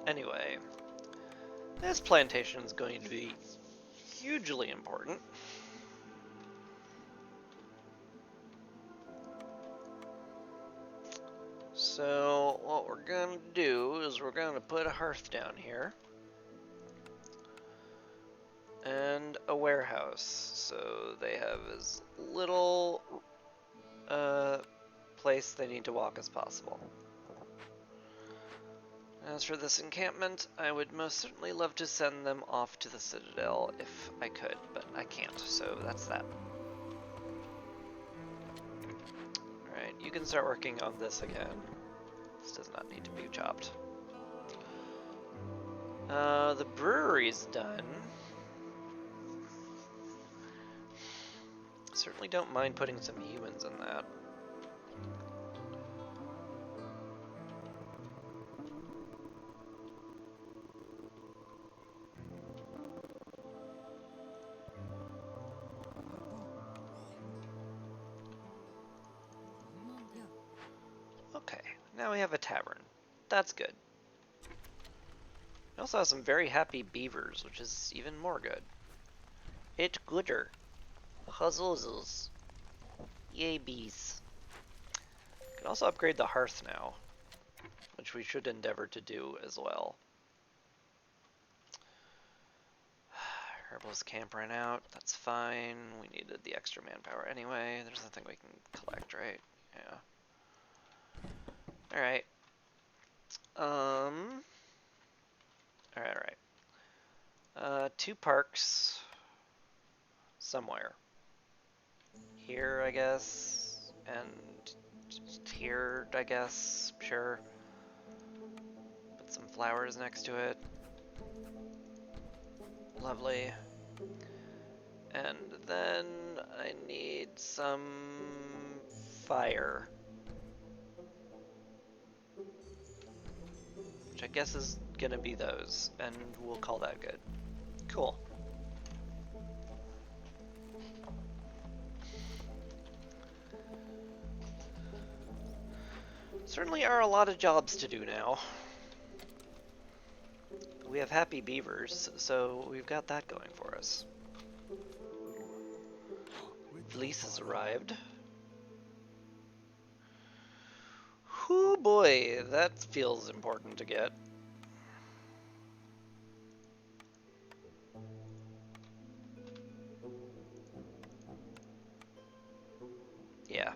Anyway, this plantation is going to be hugely important. So what we're going to do is we're going to put a hearth down here. And a warehouse, so they have as little place they need to walk as possible. As for this encampment, I would most certainly love to send them off to the Citadel if I could, but I can't, so that's that. Alright, you can start working on this again. This does not need to be chopped. The brewery's done. Certainly don't mind putting some humans in that. Now we have a tavern. That's good. We also have some very happy beavers, which is even more good. It gooder. Huzzles. Yay bees. Can also upgrade the hearth now, which we should endeavor to do as well. Herbalist camp ran out. That's fine. We needed the extra manpower anyway. There's nothing we can collect, right? Yeah. Alright. Alright. 2 parks. Somewhere. Here, I guess. And just here, I guess. Sure. Put some flowers next to it. Lovely. And then I need some fire. Which I guess is gonna be those, and we'll call that good. Cool. Certainly are a lot of jobs to do now. We have happy beavers, so we've got that going for us. Fleece has arrived. Whoo boy, that feels important to get. Yeah.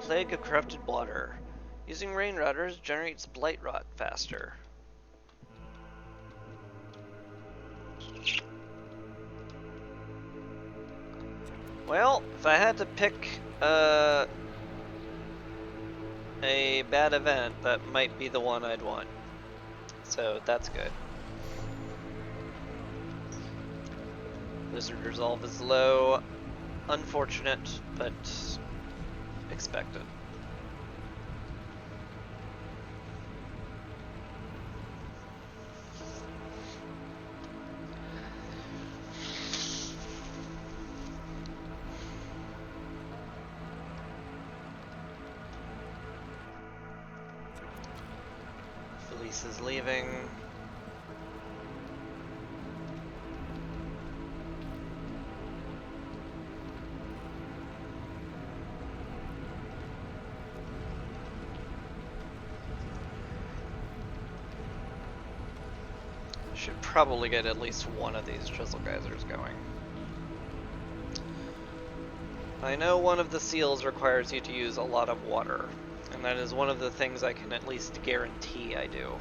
Plague of corrupted water. Using rain routers generates blight rot faster. Well, if I had to pick a bad event, that might be the one I'd want. So that's good. Blizzard resolve is low. Unfortunate, but expected. Felice is leaving. Should probably get at least one of these chisel geysers going. I know one of the seals requires you to use a lot of water, and that is one of the things I can at least guarantee I do.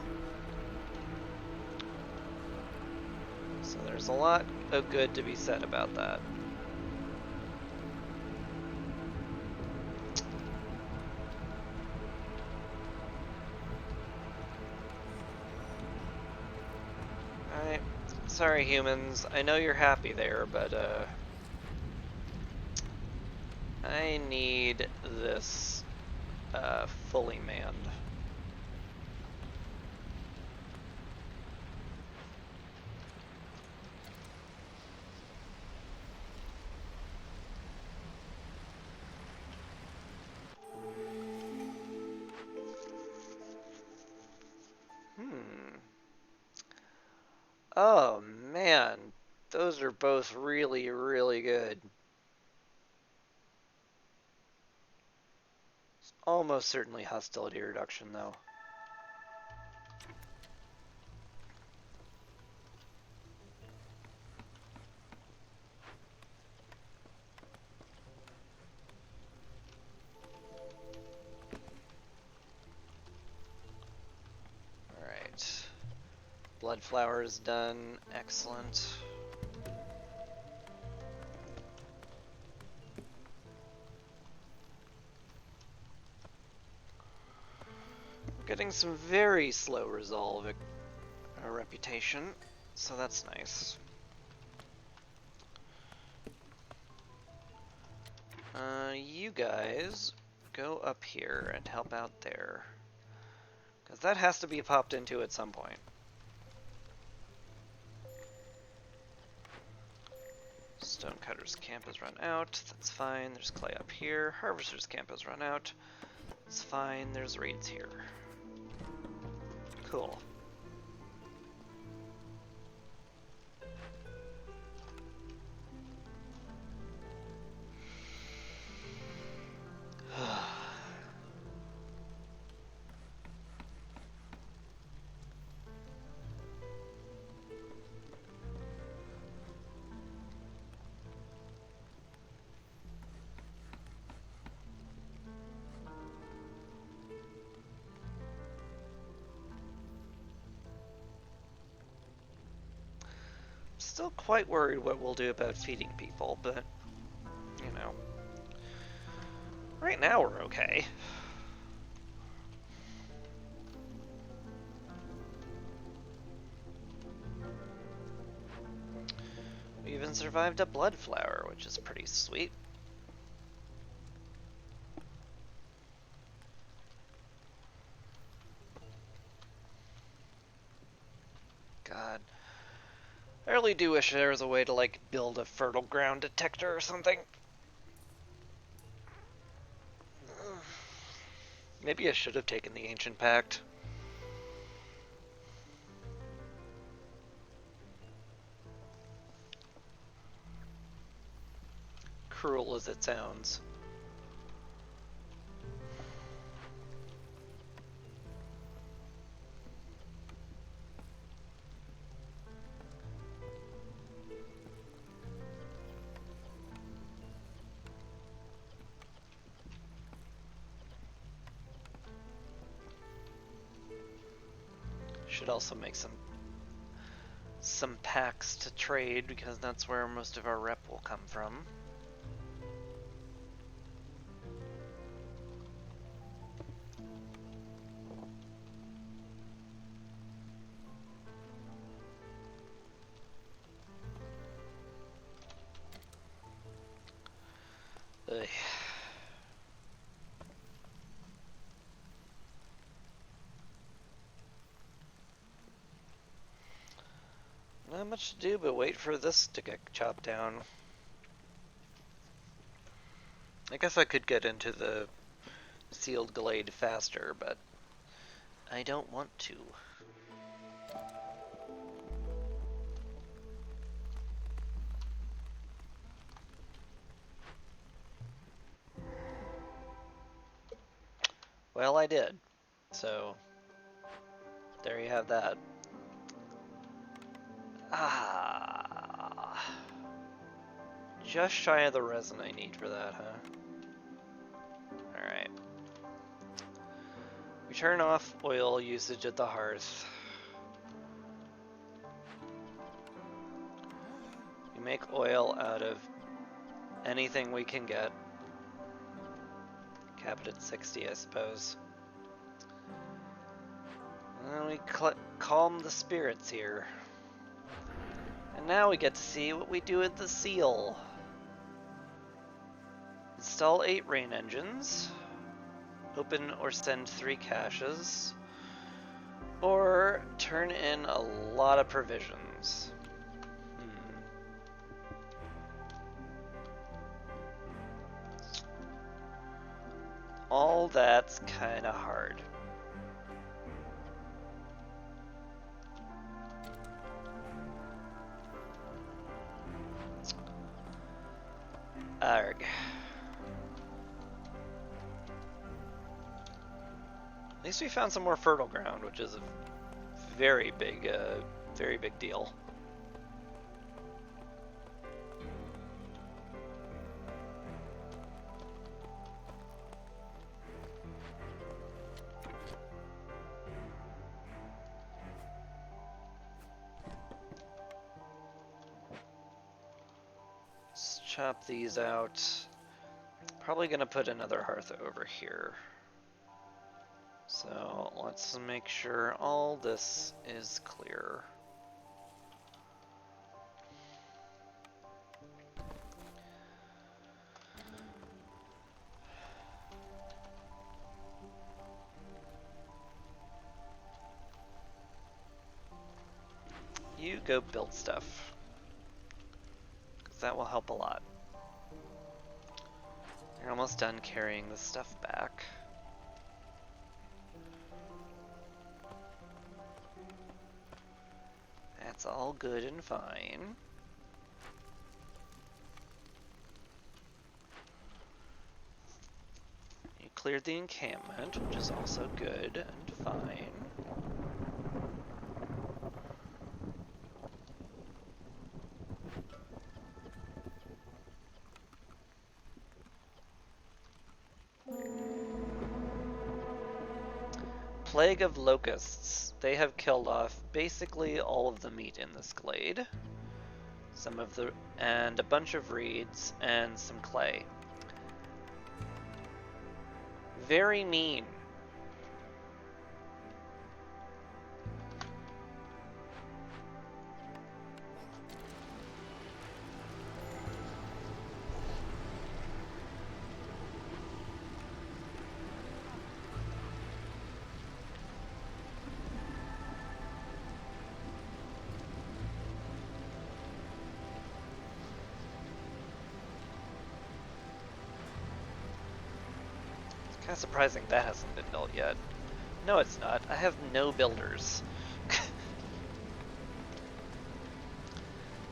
So there's a lot of good to be said about that. Alright, sorry humans, I know you're happy there, but I need this fully manned. Oh man, those are both really, really good. Almost certainly hostility reduction, though. Alright. Bloodflower is done. Excellent. Getting some very slow resolve reputation, so that's nice. guys go up here and help out there. Because that has to be popped into at some point. Stonecutter's camp has run out. That's fine. There's clay up here. Harvester's camp has run out. It's fine. There's reeds here. Cool. Still quite worried what we'll do about feeding people, but, you know, right now we're okay. We even survived a blood flower, which is pretty sweet. God. I really do wish there was a way to, like, build a fertile ground detector or something. Maybe I should have taken the Ancient Pact. Cruel as it sounds. Should also make some packs to trade, because that's where most of our rep will come from. Ugh. Not much to do but wait for this to get chopped down. I guess I could get into the sealed glade faster, but I don't want to. Well, I did. So, there you have that. Ah. Just shy of the resin I need for that, huh? Alright. We turn off oil usage at the hearth. We make oil out of anything we can get. Cap it at 60, I suppose. And then we calm the spirits here. And now we get to see what we do with the seal. Install 8 rain engines. Open or send 3 caches. Or turn in a lot of provisions. All that's kinda hard. Arg. At least we found some more fertile ground, which is a very big deal. Let's chop these out. Probably gonna put another hearth over here. So let's make sure all this is clear. should go build stuff, because that will help a lot. You're almost done carrying the stuff back. That's all good and fine. You cleared the encampment, which is also good and fine. Plague of locusts. They have killed off basically all of the meat in this glade. And a bunch of reeds and some clay. Very mean. Kind of surprising that hasn't been built yet. No, it's not. I have no builders.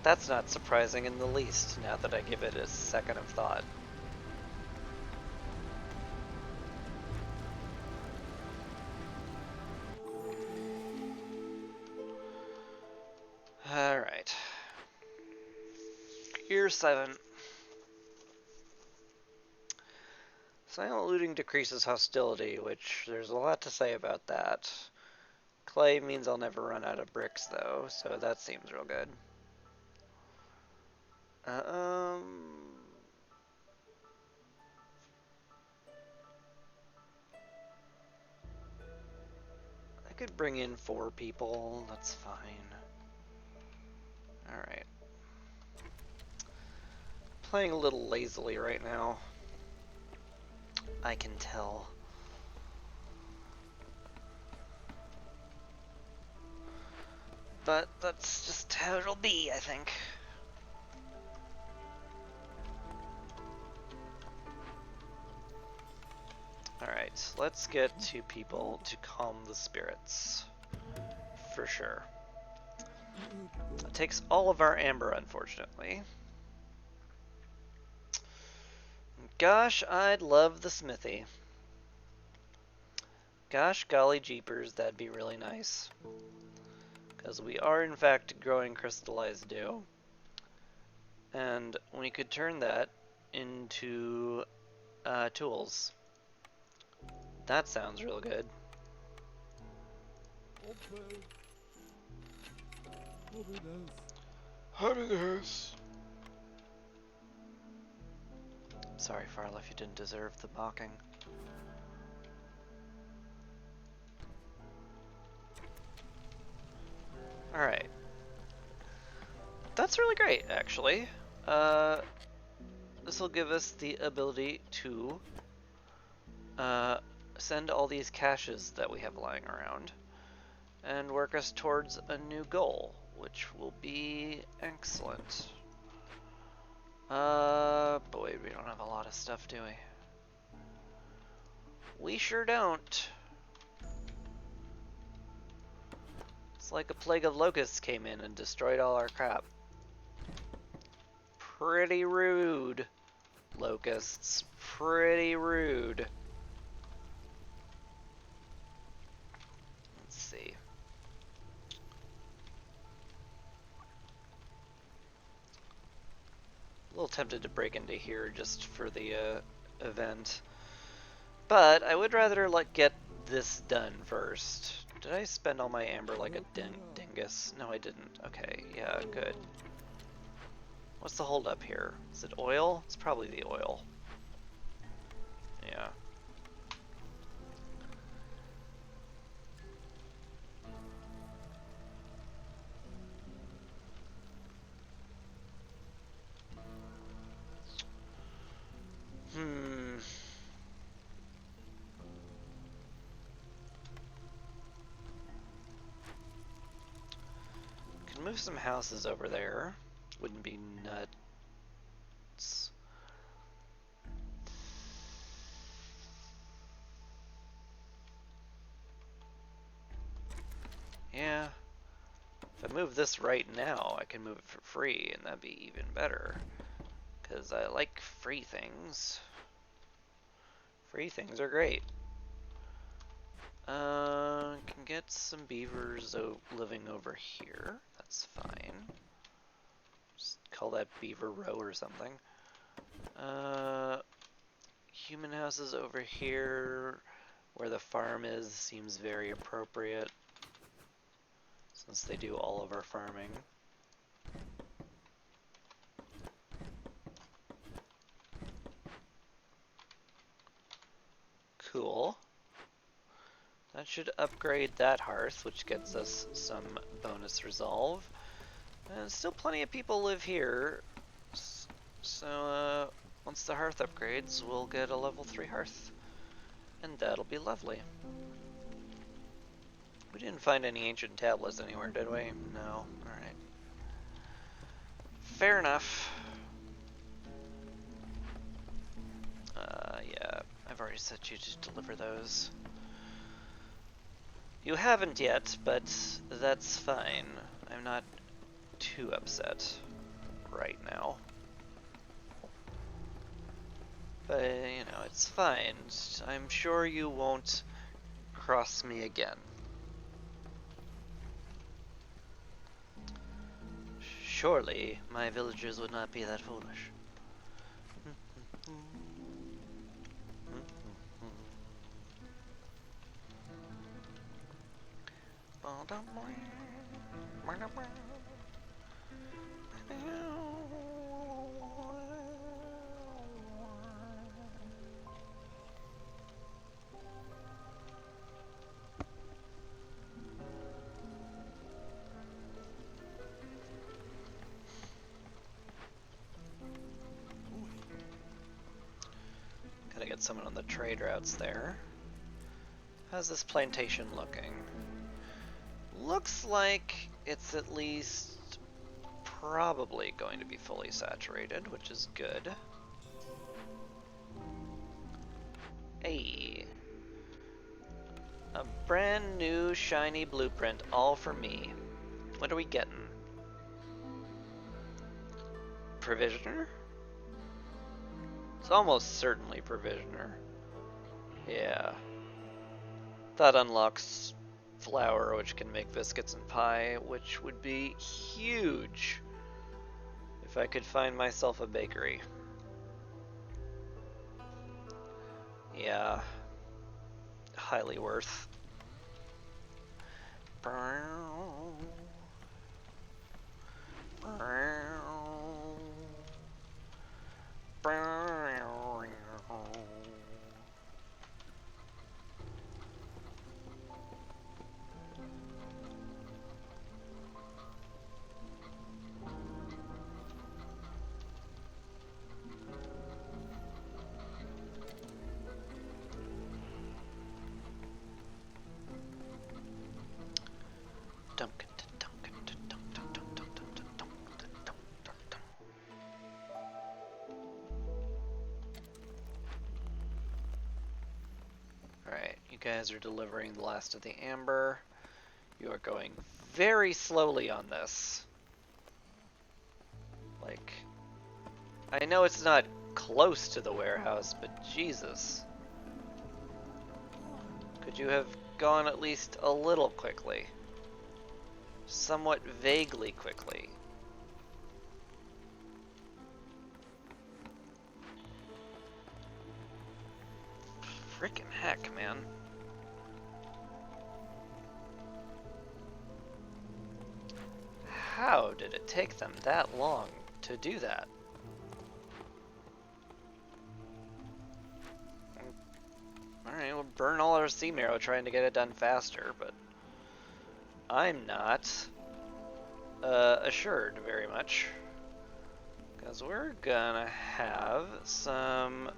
That's not surprising in the least, now that I give it a second of thought. Alright. Year 7. Silent looting decreases hostility, which there's a lot to say about that. Clay means I'll never run out of bricks, though, so that seems real good. I could bring in 4 people, that's fine. Alright. Playing a little lazily right now. I can tell. But that's just how it'll be, I think. Alright, let's get 2 people to calm the spirits. For sure. It takes all of our amber, unfortunately. Gosh, I'd love the smithy. Gosh golly jeepers, that'd be really nice. Because we are in fact growing crystallized dew. And we could turn that into tools. That sounds real good. Sorry, Farlife, you didn't deserve the mocking. Alright. That's really great, actually. This will give us the ability to send all these caches that we have lying around and work us towards a new goal, which will be excellent. Boy, we don't have a lot of stuff, do we? We sure don't. It's like a plague of locusts came in and destroyed all our crap. Pretty rude, locusts. Pretty rude. Let's see. A little tempted to break into here just for the event. But I would rather get this done first. Did I spend all my amber like a dingus? No, I didn't. Okay, yeah, good. What's the holdup here? Is it oil? It's probably the oil. Yeah. move some houses over there. Wouldn't be nuts. Yeah. If I move this right now, I can move it for free, and that'd be even better. Because I like free things. Free things are great. Can get some beavers living over here. That's fine. Just call that Beaver Row or something. Human houses over here, where the farm is, seems very appropriate, since they do all of our farming. Cool. That should upgrade that hearth, which gets us some bonus resolve. And still plenty of people live here, so once the hearth upgrades, we'll get a level 3 hearth. And that'll be lovely. We didn't find any ancient tablets anywhere, did we? No. Alright. Fair enough. Yeah, I've already set you to deliver those. You haven't yet, but that's fine. I'm not too upset right now. But, you know, it's fine. I'm sure you won't cross me again. Surely my villagers would not be that foolish. Gotta get someone on the trade routes there. How's this plantation looking? Looks like it's at least probably going to be fully saturated, which is good. Hey. A brand new shiny blueprint, all for me. What are we getting? Provisioner? It's almost certainly Provisioner. Yeah. That unlocks flour, which can make biscuits and pie, which would be huge if I could find myself a bakery. Yeah. Highly worth. Alright, you guys are delivering the last of the amber. You are going very slowly on this. Like, I know it's not close to the warehouse, but Jesus. Could you have gone at least a little quickly? Somewhat vaguely quickly. Frickin' heck, man. How did it take them that long to do that? Alright, we'll burn all our sea marrow trying to get it done faster, but I'm not assured very much. Because we're gonna have some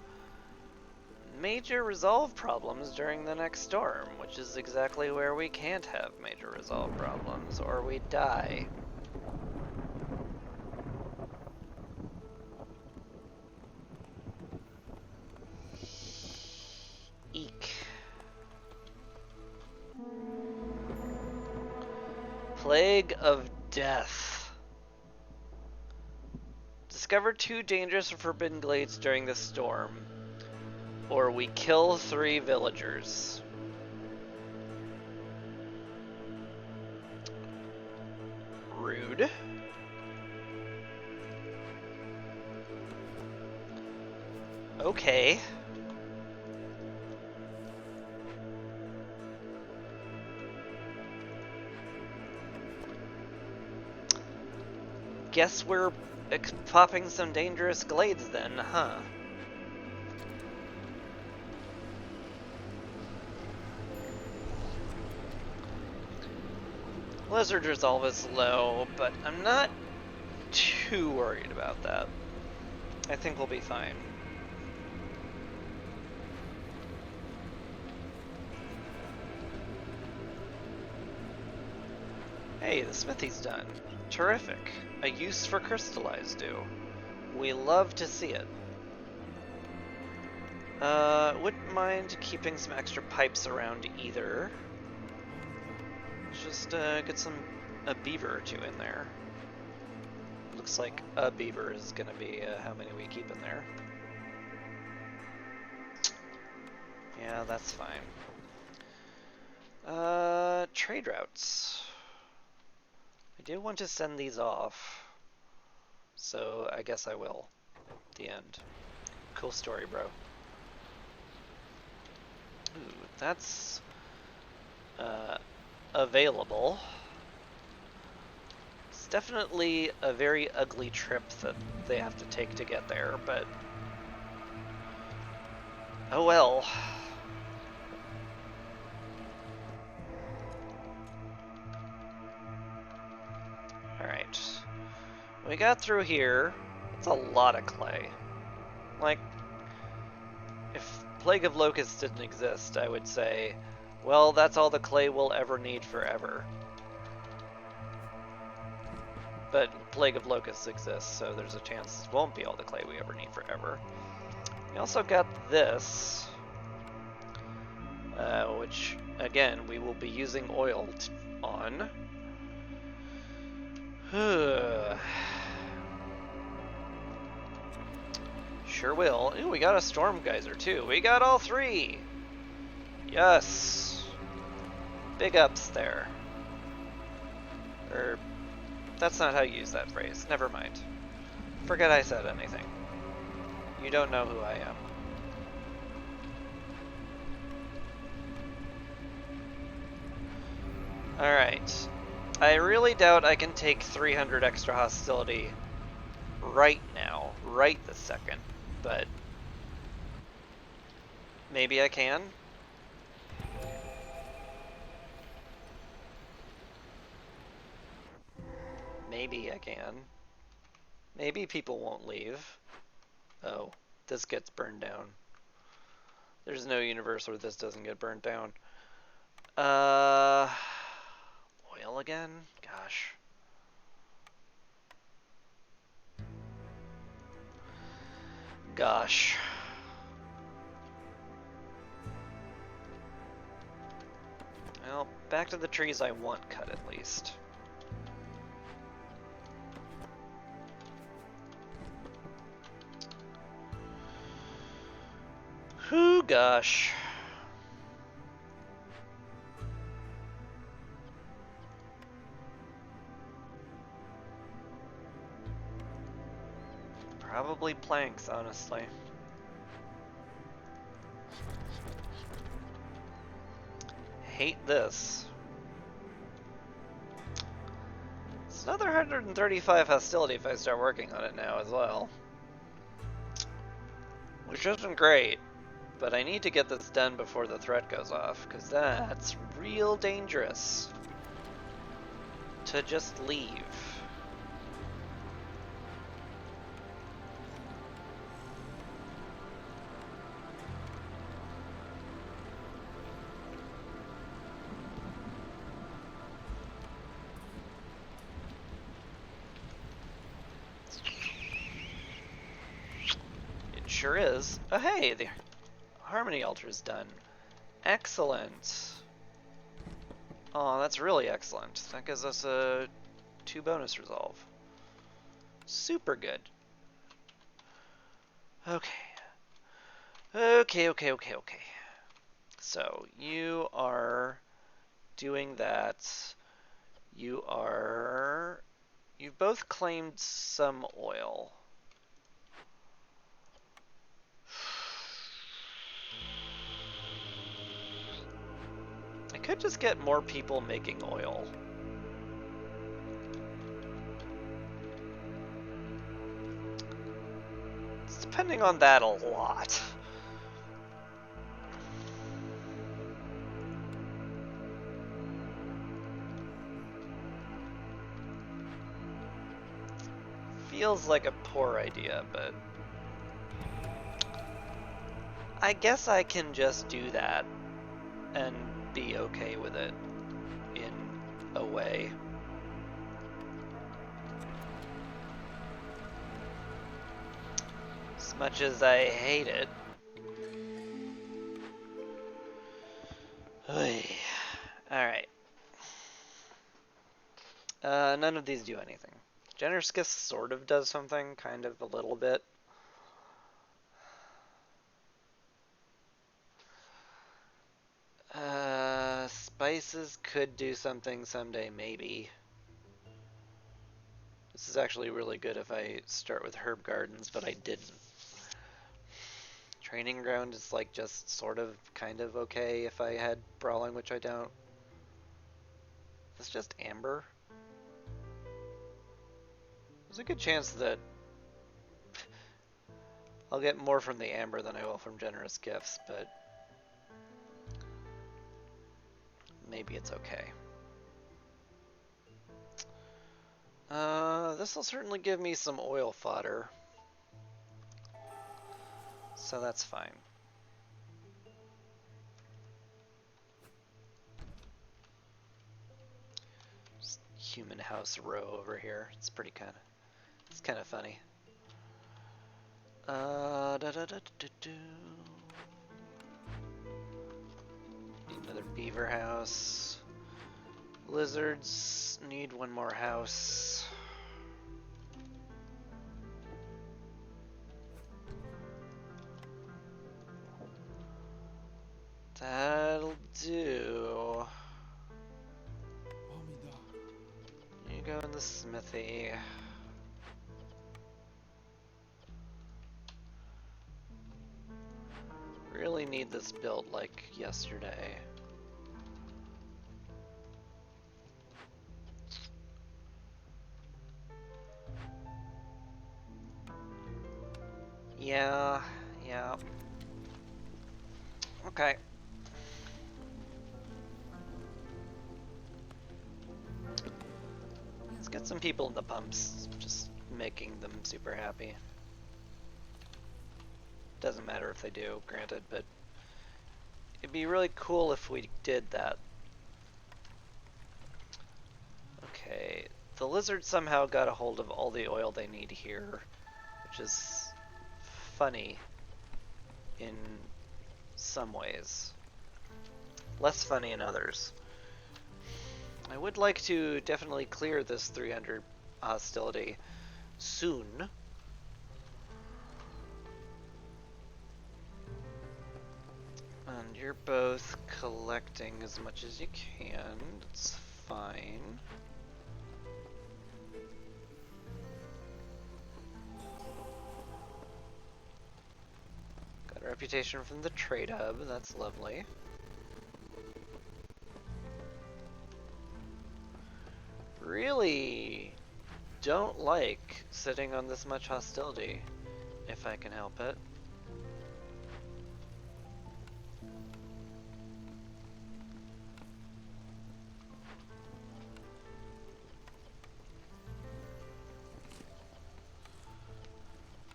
major resolve problems during the next storm, which is exactly where we can't have major resolve problems, or we die. Plague of Death. Discover 2 dangerous or forbidden glades during the storm, or we kill 3 villagers. Rude. Okay. Guess we're popping some dangerous glades then, huh? Blizzard resolve is low, but I'm not too worried about that. I think we'll be fine. Hey, the smithy's done. Terrific. A use for crystallized dew. We love to see it. Wouldn't mind keeping some extra pipes around either. Let's just get a beaver or 2 in there. Looks like a beaver is gonna be how many we keep in there. Yeah, that's fine. Trade routes. I do want to send these off, so I guess I will. The end. Cool story, bro. Ooh, that's available. It's definitely a very ugly trip that they have to take to get there, but oh well. Alright. We got through here. That's a lot of clay. Like, if Plague of Locusts didn't exist, I would say, well, that's all the clay we'll ever need forever. But Plague of Locusts exists, so there's a chance it won't be all the clay we ever need forever. We also got this, which, again, we will be using oil on. Sure will. Ooh, we got a storm geyser too. We got all 3! Yes! Big ups there. Or, that's not how you use that phrase. Never mind. Forget I said anything. You don't know who I am. Alright. I really doubt I can take 300 extra hostility right now, right this second, but maybe I can? Maybe I can. Maybe people won't leave. Oh, this gets burned down. There's no universe where this doesn't get burned down. Oil again? Gosh. Gosh. Well, back to the trees I want cut at least. Whew, gosh. Probably planks, honestly. Hate this. It's another 135 hostility if I start working on it now as well. Which isn't great, but I need to get this done before the threat goes off, because that's real dangerous to just leave. Sure is. Oh hey, the Harmony Altar is done. Excellent. Oh, that's really excellent. That gives us a 2 bonus resolve. Super good. Okay. Okay. So, you are doing that. You've both claimed some oil. I could just get more people making oil. It's depending on that a lot. Feels like a poor idea, but I guess I can just do that and be okay with it in a way. As much as I hate it. Alright. None of these do anything. Generous Gift sort of does something, kind of a little bit. Spices could do something someday, maybe. This is actually really good if I start with herb gardens, but I didn't. Training ground is like just sort of kind of okay if I had brawling, which I don't. It's just amber. There's a good chance that I'll get more from the amber than I will from generous gifts, but maybe it's okay. This will certainly give me some oil fodder, so that's fine. Just human house row over here. It's kind of funny. Need another beaver house. Lizards need one more house. That'll do. You go in the smithy. Really need this built like yesterday. Yeah. Okay. Let's get some people in the pumps, just making them super happy. Doesn't matter if they do, granted, but it'd be really cool if we did that. Okay, the lizard somehow got a hold of all the oil they need here, which is funny in some ways. Less funny in others. I would like to definitely clear this 300 hostility soon. And you're both collecting as much as you can. It's fine. Got a reputation from the trade hub. That's lovely. Really don't like sitting on this much hostility, if I can help it.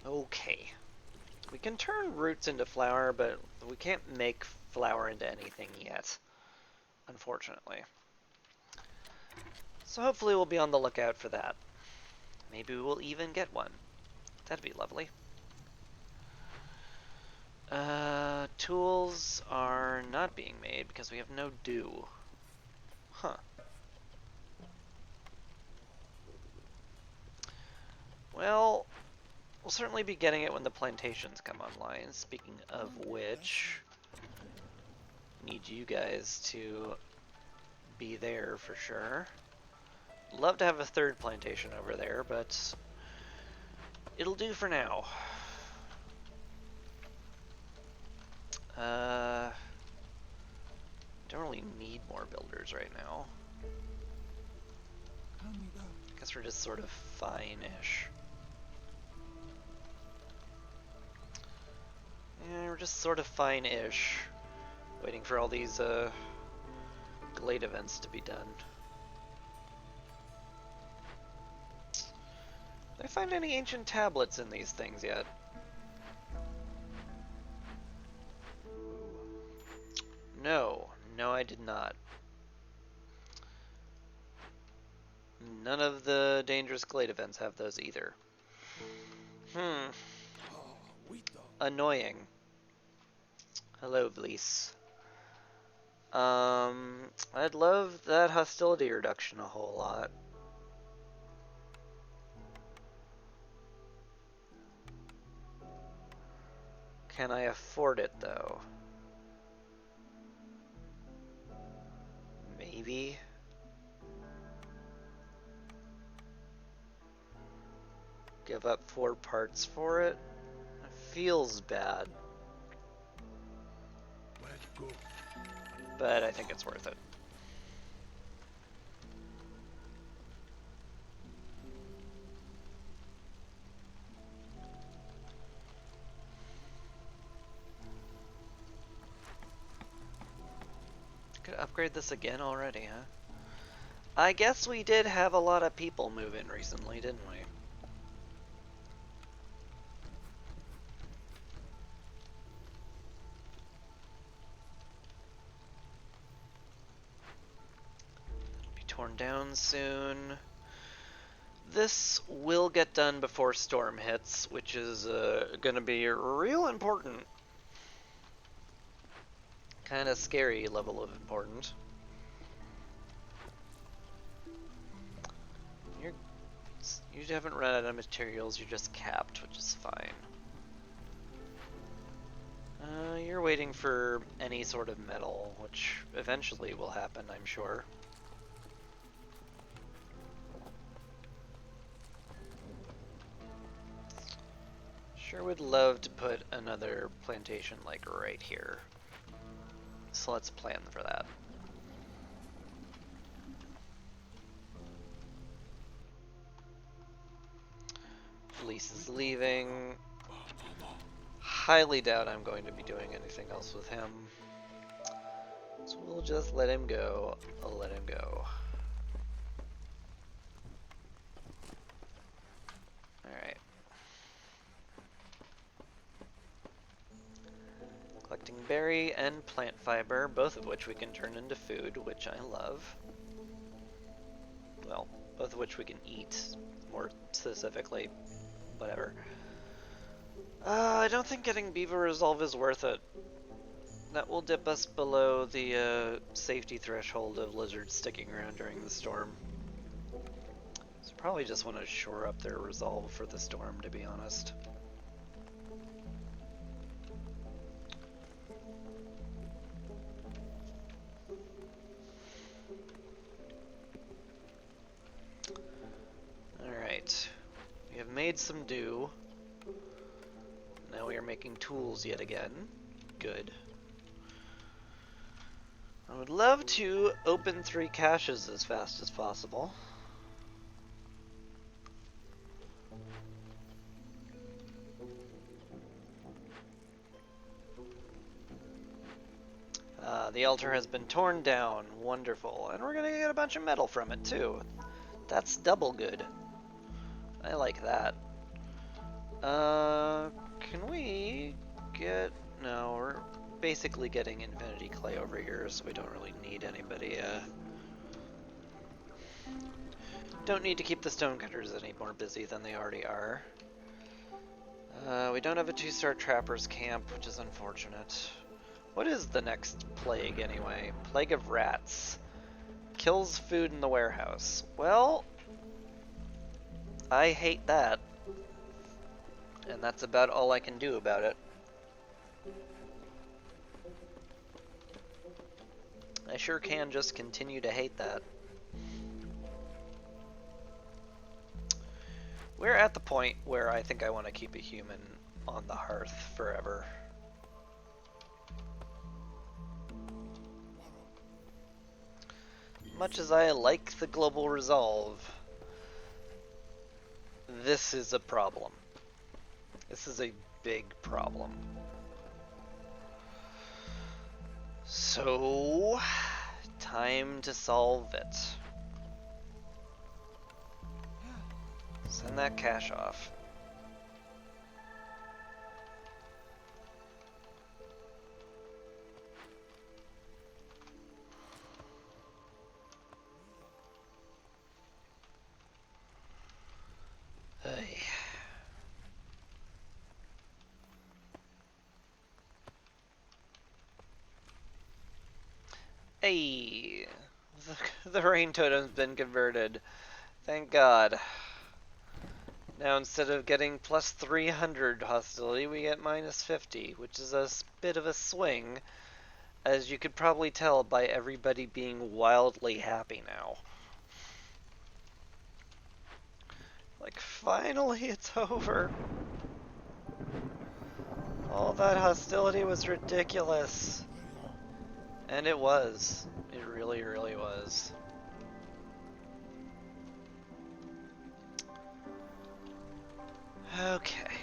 Okay. We can turn roots into flour, but we can't make flour into anything yet, unfortunately. So hopefully we'll be on the lookout for that. Maybe we'll even get one. That'd be lovely. Tools are not being made because we have no dew. Huh. Well, we'll certainly be getting it when the plantations come online. Speaking of which, need you guys to be there for sure. Love to have a third plantation over there, but it'll do for now. Don't really need more builders right now. Guess we're just sort of fine-ish. Yeah, we're just sort of fine-ish. Waiting for all these Glade events to be done. Did I find any ancient tablets in these things yet? No, I did not. None of the dangerous Glade events have those either. Annoying. Hello, Vlies. I'd love that hostility reduction a whole lot. Can I afford it, though? Maybe? Give up 4 parts for it? It feels bad. But I think it's worth it. Could upgrade this again already, huh? I guess we did have a lot of people move in recently, didn't we? Torn down soon. This will get done before storm hits, which is going to be real important. Kind of scary level of important. You haven't run out of materials, you're just capped, which is fine. You're waiting for any sort of metal, which eventually will happen, I'm sure. Sure would love to put another plantation like right here. So let's plan for that. Fleece is leaving. Highly doubt I'm going to be doing anything else with him. So we'll just let him go. I'll let him go. Alright. Collecting berry and plant fiber, both of which we can turn into food, which I love. Well, both of which we can eat, more specifically. Whatever. I don't think getting Beaver Resolve is worth it. That will dip us below the safety threshold of lizards sticking around during the storm. So probably just want to shore up their resolve for the storm, to be honest. Alright. We have made some do. Now we are making tools yet again. Good. I would love to open 3 caches as fast as possible. The altar has been torn down. Wonderful. And we're gonna get a bunch of metal from it too. That's double good. I like that. Can we get... No, we're basically getting Infinity Clay over here, so we don't really need anybody, don't need to keep the stonecutters any more busy than they already are. We don't have a 2-star Trapper's Camp, which is unfortunate. What is the next plague, anyway? Plague of Rats. Kills food in the warehouse. Well, I hate that. And that's about all I can do about it. I sure can just continue to hate that. We're at the point where I think I want to keep a human on the hearth forever. Much as I like the global resolve, this is a problem. This is a big problem. So, time to solve it. Send that cash off. Hey. Hey, the rain totem's been converted. Thank God. Now instead of getting plus 300 hostility, we get minus 50, which is a bit of a swing, as you could probably tell by everybody being wildly happy now. Like, finally it's over. All that hostility was ridiculous. And it was. It really, really was. Okay.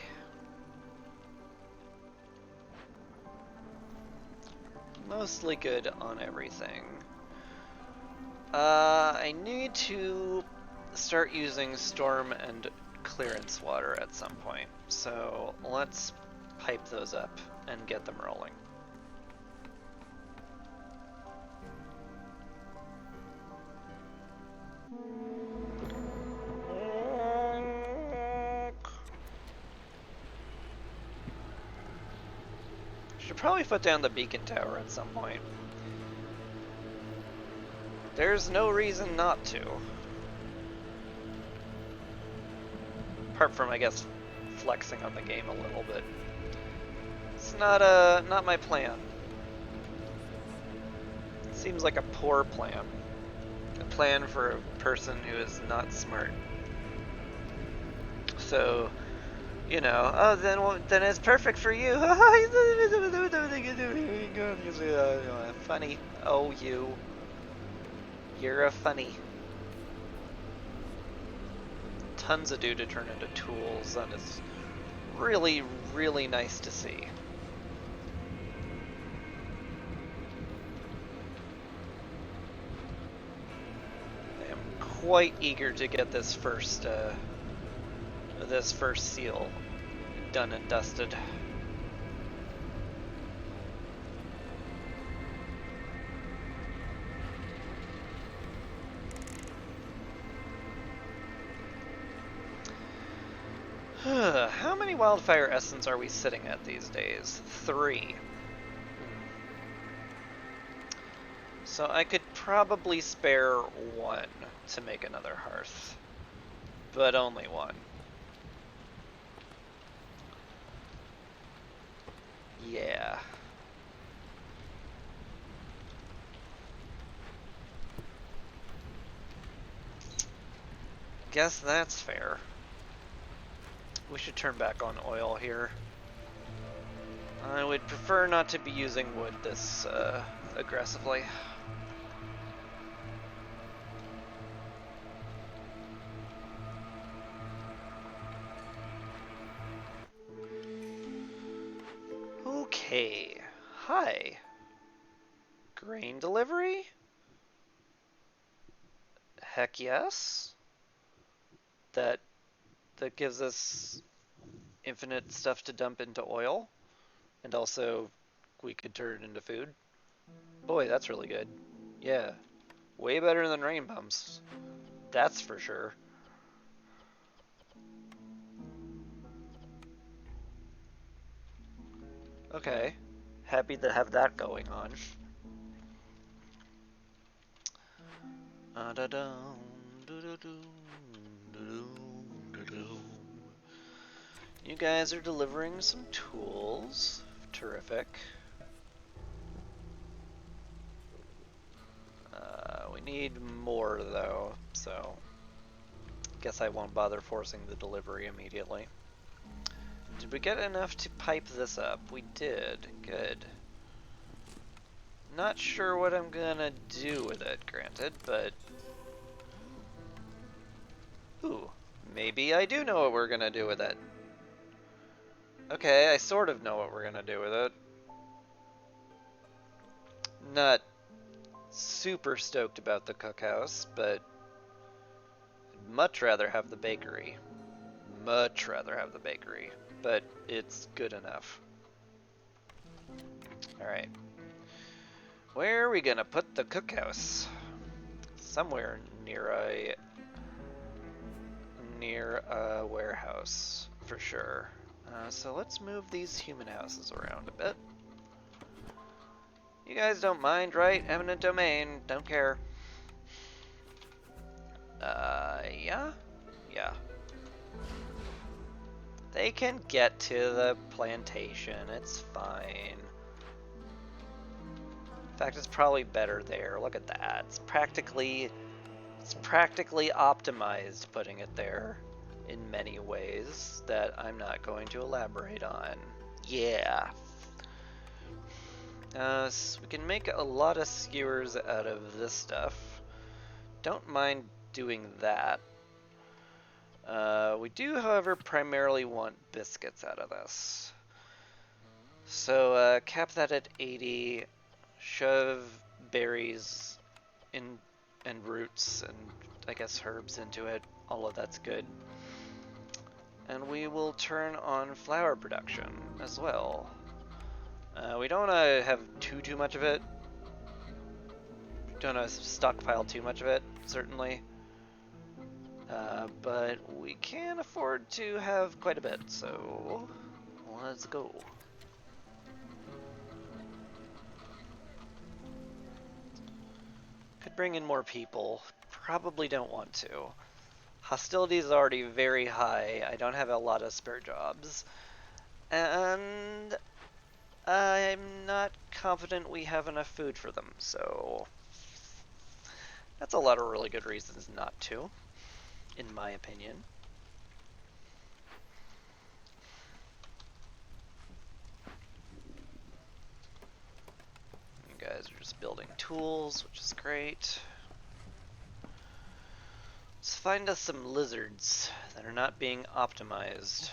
Mostly good on everything. I need to start using storm and clearance water at some point. So let's pipe those up and get them rolling. Should probably put down the beacon tower at some point. There's no reason not to. Apart from, I guess, flexing on the game a little bit. It's not my plan. Seems like a poor plan. A plan for a person who is not smart. So, you know, oh, then it's perfect for you. Funny. Oh, you're a funny. Tons of do to turn into tools, and it's really, really nice to see. I am quite eager to get this first seal done and dusted. How many wildfire essence are we sitting at these days? 3. So I could probably spare 1 to make another hearth, but only 1. Yeah. Guess that's fair. We should turn back on oil here. I would prefer not to be using wood this aggressively. Okay. Hi. Grain delivery? Heck yes. That gives us infinite stuff to dump into oil, and also we could turn it into food. Boy, that's really good. Yeah, way better than rain pumps. That's for sure. Okay, happy to have that going on. You guys are delivering some tools. Terrific. We need more though, so guess I won't bother forcing the delivery immediately. Did we get enough to pipe this up? We did. Good. Not sure what I'm gonna do with it, granted, but... Ooh, maybe I do know what we're gonna do with it. Okay, I sort of know what we're gonna do with it. Not super stoked about the cookhouse, but I'd much rather have the bakery. Much rather have the bakery, but it's good enough. Alright. Where are we gonna put the cookhouse? Somewhere near a warehouse, for sure. So let's move these human houses around a bit. You guys don't mind, right? Eminent domain, don't care. Yeah? Yeah. They can get to the plantation, it's fine. In fact, it's probably better there. Look at that. It's practically optimized putting it there in many ways that I'm not going to elaborate on. Yeah. So we can make a lot of skewers out of this stuff. Don't mind doing that. We do, however, primarily want biscuits out of this. So cap that at 80. Shove berries in and roots and I guess herbs into it. All of that's good. And we will turn on flour production as well. We don't want to have too much of it. Don't want to stockpile too much of it, certainly. But we can afford to have quite a bit, so let's go. Could bring in more people. Probably don't want to. Hostility is already very high. I don't have a lot of spare jobs. And I'm not confident we have enough food for them, so that's a lot of really good reasons not to, in my opinion. You guys are just building tools, which is great. Let's find us some lizards that are not being optimized.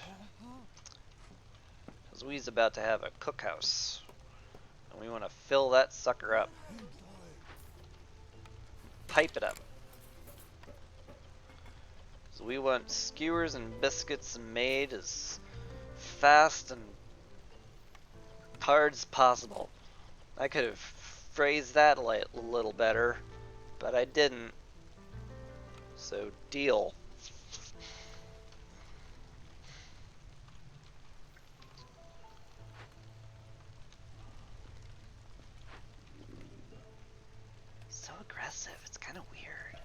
Because we's about to have a cookhouse. And we want to fill that sucker up. Pipe it up. So we want skewers and biscuits made as fast and hard as possible. I could have phrased that a little better, but I didn't. So, deal. So aggressive, it's kind of weird.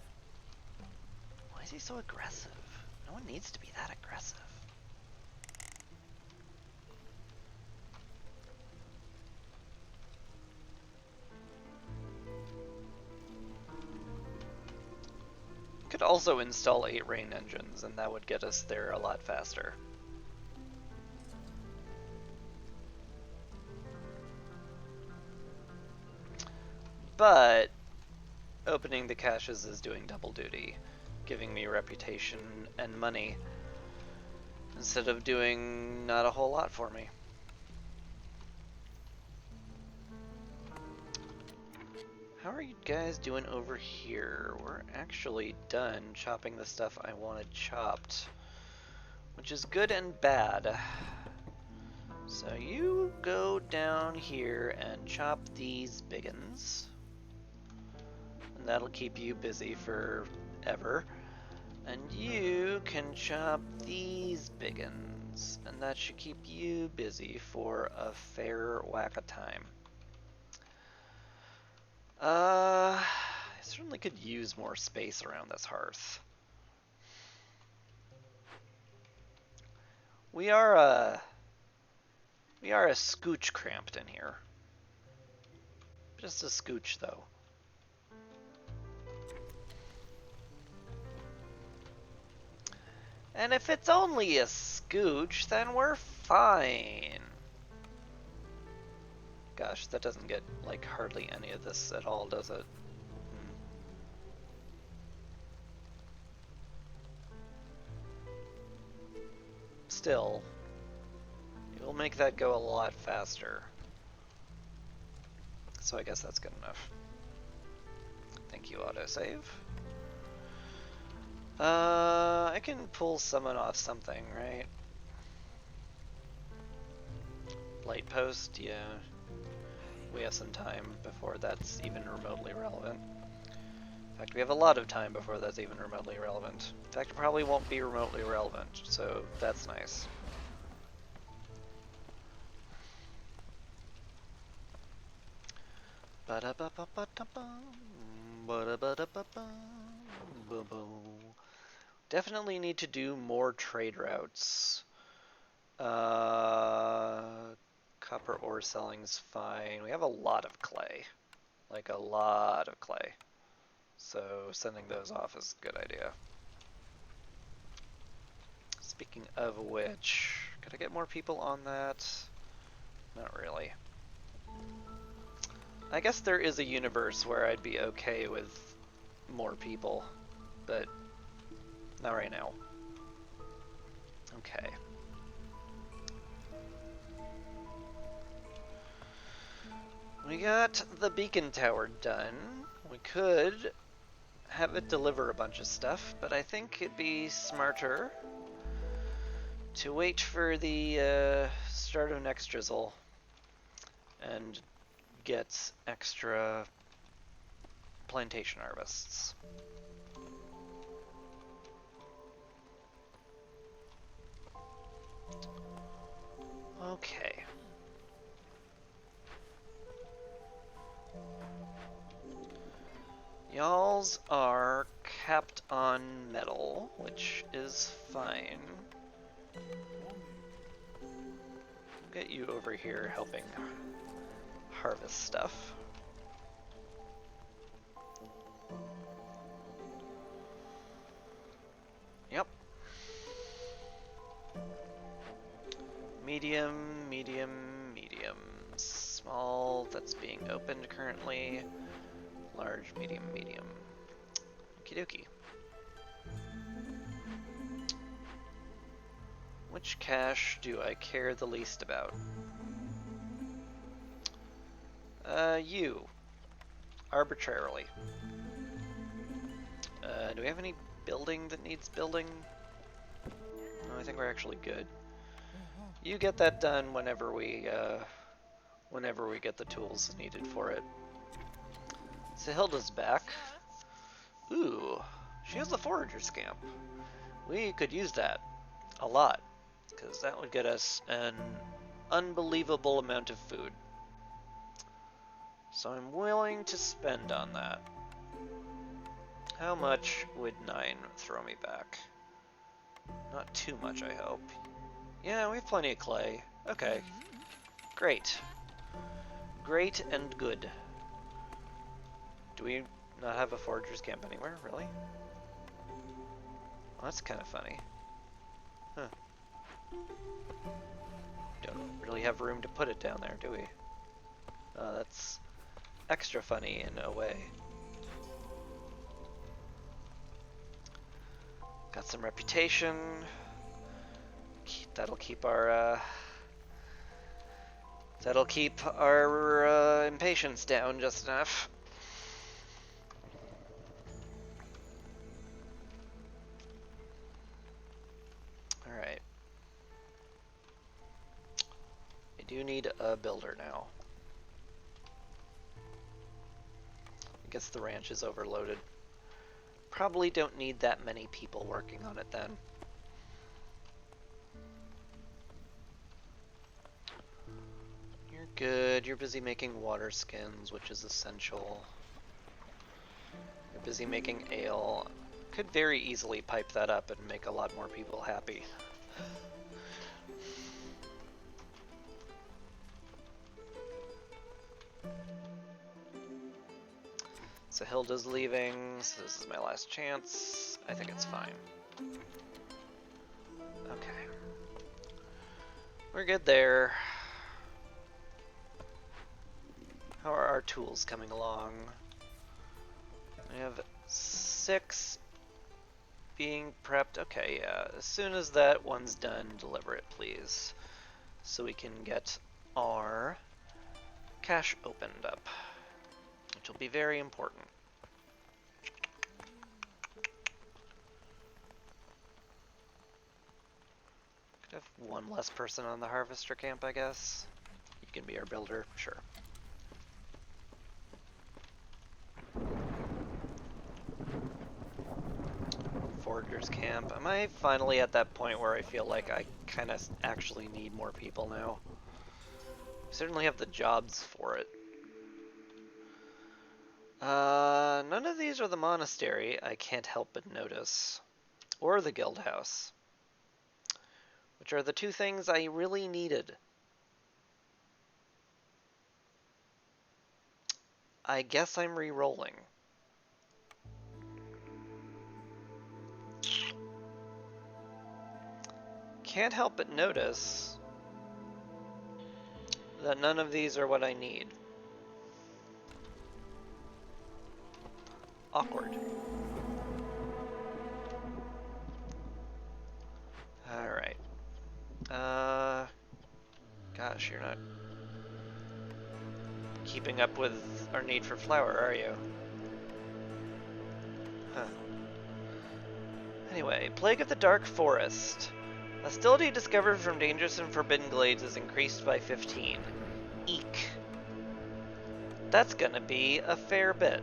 Why is he so aggressive? No one needs to be that aggressive. Could also install 8 rain engines, and that would get us there a lot faster. But opening the caches is doing double duty, giving me reputation and money, instead of doing not a whole lot for me. How are you guys doing over here? We're actually done chopping the stuff I wanted chopped, which is good and bad. So you go down here and chop these biggins, and that'll keep you busy forever. And you can chop these biggins, and that should keep you busy for a fair whack of time. I certainly could use more space around this hearth. We are a scooch cramped in here. Just a scooch though. And if it's only a scooch, then we're fine. Gosh, that doesn't get, like, hardly any of this at all, does it? Still, it'll make that go a lot faster. So I guess that's good enough. Thank you, autosave. I can pull someone off something, right? Light post, yeah. We have some time before that's even remotely relevant. In fact, we have a lot of time before that's even remotely relevant. In fact, it probably won't be remotely relevant, so that's nice. Definitely need to do more trade routes. Copper ore selling's fine. We have a lot of clay. Like a lot of clay. So sending those off is a good idea. Speaking of which, could I get more people on that? Not really. I guess there is a universe where I'd be okay with more people, but not right now. Okay. We got the beacon tower done. We could have it deliver a bunch of stuff, but I think it'd be smarter to wait for the start of next drizzle and get extra plantation harvests. Okay. Y'alls are capped on metal, which is fine. Get you over here helping harvest stuff. Yep. Medium, medium, medium. Small, that's being opened currently. Large, medium, medium. Okie dokie. Which cache do I care the least about? You. Arbitrarily. Do we have any building that needs building? No, I think we're actually good. You get that done whenever we get the tools needed for it. Sahilda's back. Ooh, she has the forager's camp. We could use that a lot, because that would get us an unbelievable amount of food. So I'm willing to spend on that. How much would 9 throw me back? Not too much, I hope. Yeah, we have plenty of clay. Okay. Great. Great and good. Do we not have a forager's camp anywhere, really? Well, that's kind of funny. Huh. Don't really have room to put it down there, do we? That's extra funny in a way. Got some reputation. That'll keep our impatience down just enough. All right. I do need a builder now. I guess the ranch is overloaded. Probably don't need that many people working on it then. You're good. You're busy making water skins, which is essential. You're busy making ale. Could very easily pipe that up and make a lot more people happy. So Hilda's leaving, so this is my last chance. I think it's fine. Okay. We're good there. How are our tools coming along? We have 6 being prepped. Okay, yeah. As soon as that one's done, deliver it, please. So we can get our cache opened up, which will be very important. Could have one less person on the harvester camp, I guess. You can be our builder, sure. Foragers camp. Am I finally at that point where I feel like I kind of actually need more people now? I certainly have the jobs for it. None of these are the monastery, I can't help but notice. Or the guild house. Which are the 2 things I really needed. I guess I'm re-rolling. Can't help but notice that none of these are what I need. Awkward. Alright. Gosh, you're not keeping up with our need for flour, are you? Huh. Anyway, Plague of the Dark Forest. Hostility discovered from dangerous and forbidden glades is increased by 15. Eek. That's gonna be a fair bit.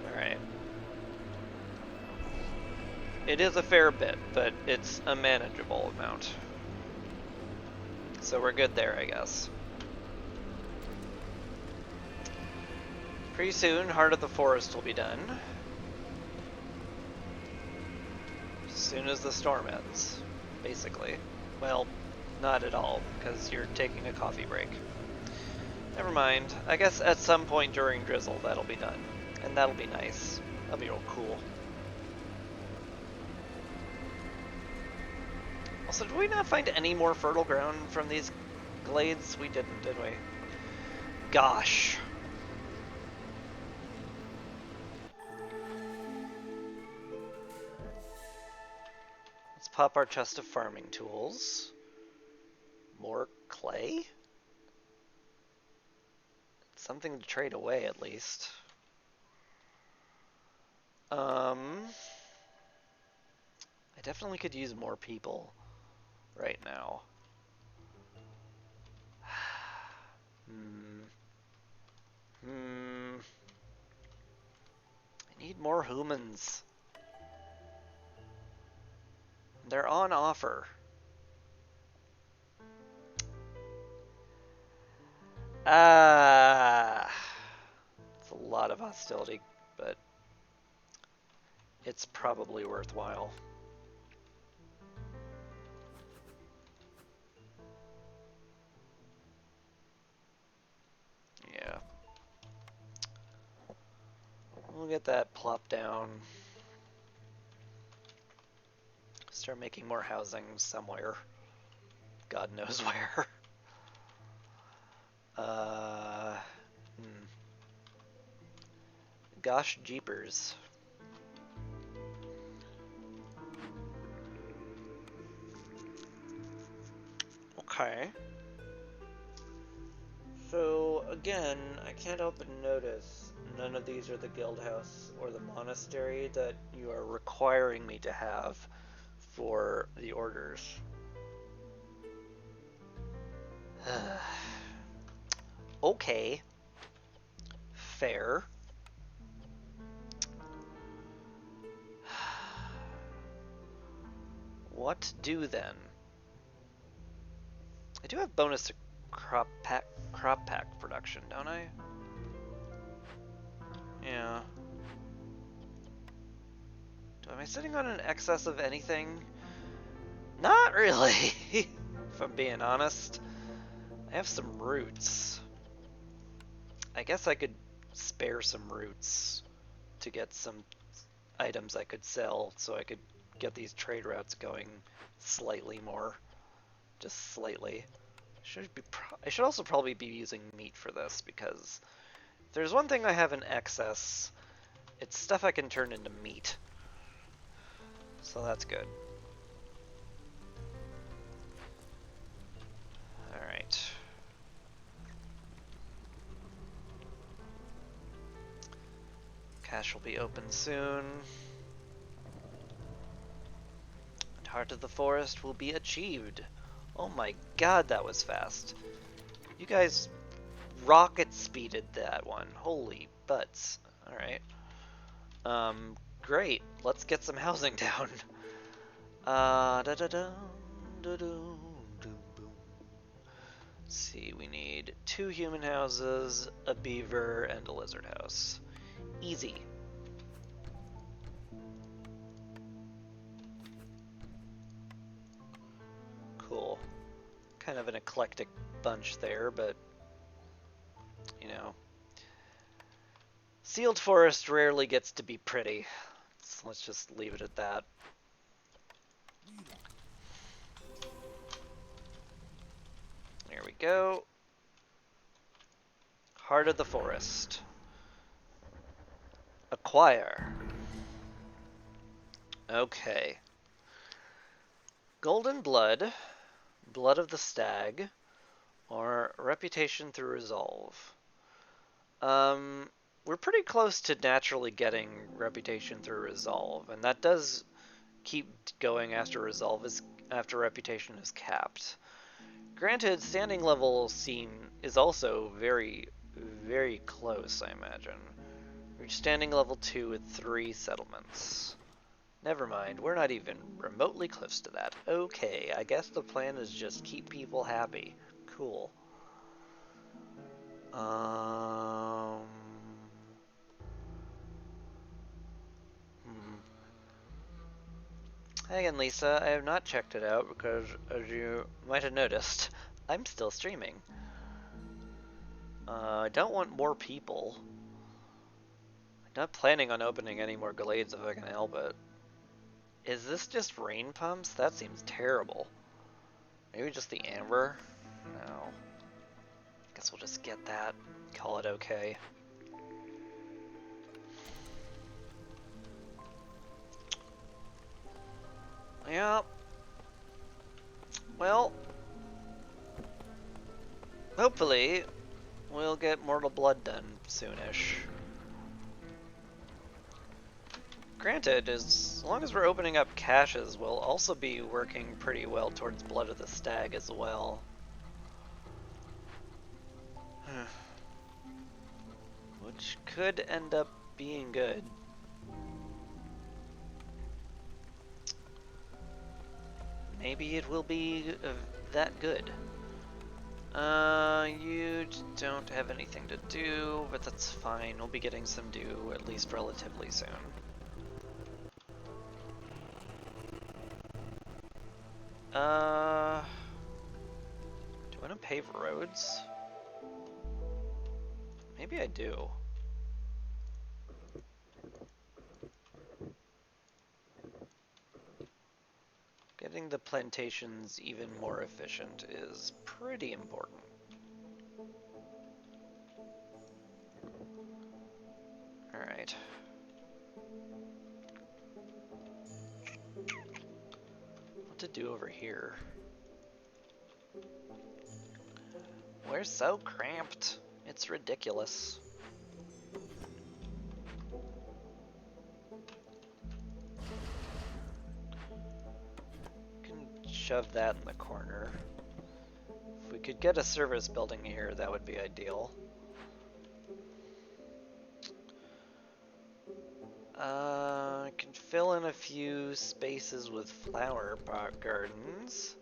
Alright. It is a fair bit, but it's a manageable amount. So we're good there, I guess. Pretty soon, Heart of the Forest will be done. As soon as the storm ends, basically. Well, not at all, because you're taking a coffee break. Never mind. I guess at some point during drizzle, that'll be done. And that'll be nice. That'll be real cool. Also, did we not find any more fertile ground from these glades? We didn't, did we? Gosh. Let's pop our chest of farming tools. More clay? Something to trade away, at least. I definitely could use more people right now. I need more humans. They're on offer. It's a lot of hostility, but it's probably worthwhile. Yeah. We'll get that plopped down. Start making more housing somewhere. God knows where. Gosh jeepers. Okay. So, again, I can't help but notice none of these are the guild house or the monastery that you are requiring me to have for the orders. Okay. Fair. What do then? I do have bonus to crop pack production, don't I? Yeah. Am I sitting on an excess of anything? Not really. if I'm being honest. I have some roots. I guess I could spare some roots to get some items I could sell so I could get these trade routes going slightly more. Just slightly. I should also probably be using meat for this, because if there's one thing I have in excess, it's stuff I can turn into meat. So that's good. Alright. Cache will be open soon. And Heart of the Forest will be achieved. Oh my god, that was fast. You guys rocket speeded that one. Holy butts. Alright. Great. Let's get some housing down. Da da da da da do boom. Let's see, we need 2 human houses, a beaver, and a lizard house. Easy. Cool. Kind of an eclectic bunch there, but you know. Sealed forest rarely gets to be pretty. So let's just leave it at that. There we go. Heart of the Forest. Acquire. Okay. Golden Blood, Blood of the Stag, or Reputation through Resolve. We're pretty close to naturally getting Reputation through Resolve, and that does keep going after Reputation is capped. Granted, standing level is also very, very close, I imagine. Reach standing level 2 with 3 settlements. Never mind, we're not even remotely close to that. Okay, I guess the plan is just keep people happy. Cool. Hey again, Lisa. I have not checked it out because, as you might have noticed, I'm still streaming. I don't want more people. I'm not planning on opening any more glades if I can help it. Is this just rain pumps? That seems terrible. Maybe just the amber? No. Guess we'll just get that. Call it okay. Yeah. Well, hopefully we'll get Mortal Blood done soonish. Granted, as long as we're opening up caches, we'll also be working pretty well towards Blood of the Stag as well. Which could end up being good. Maybe it will be that good. You don't have anything to do, but that's fine. We'll be getting some dew at least relatively soon. Do I want to pave roads? Maybe I do. Getting the plantations even more efficient is pretty important. Alright. What to do over here? We're so cramped. It's ridiculous. Shove that in the corner. If we could get a service building here, that would be ideal. I can fill in a few spaces with flower pot gardens.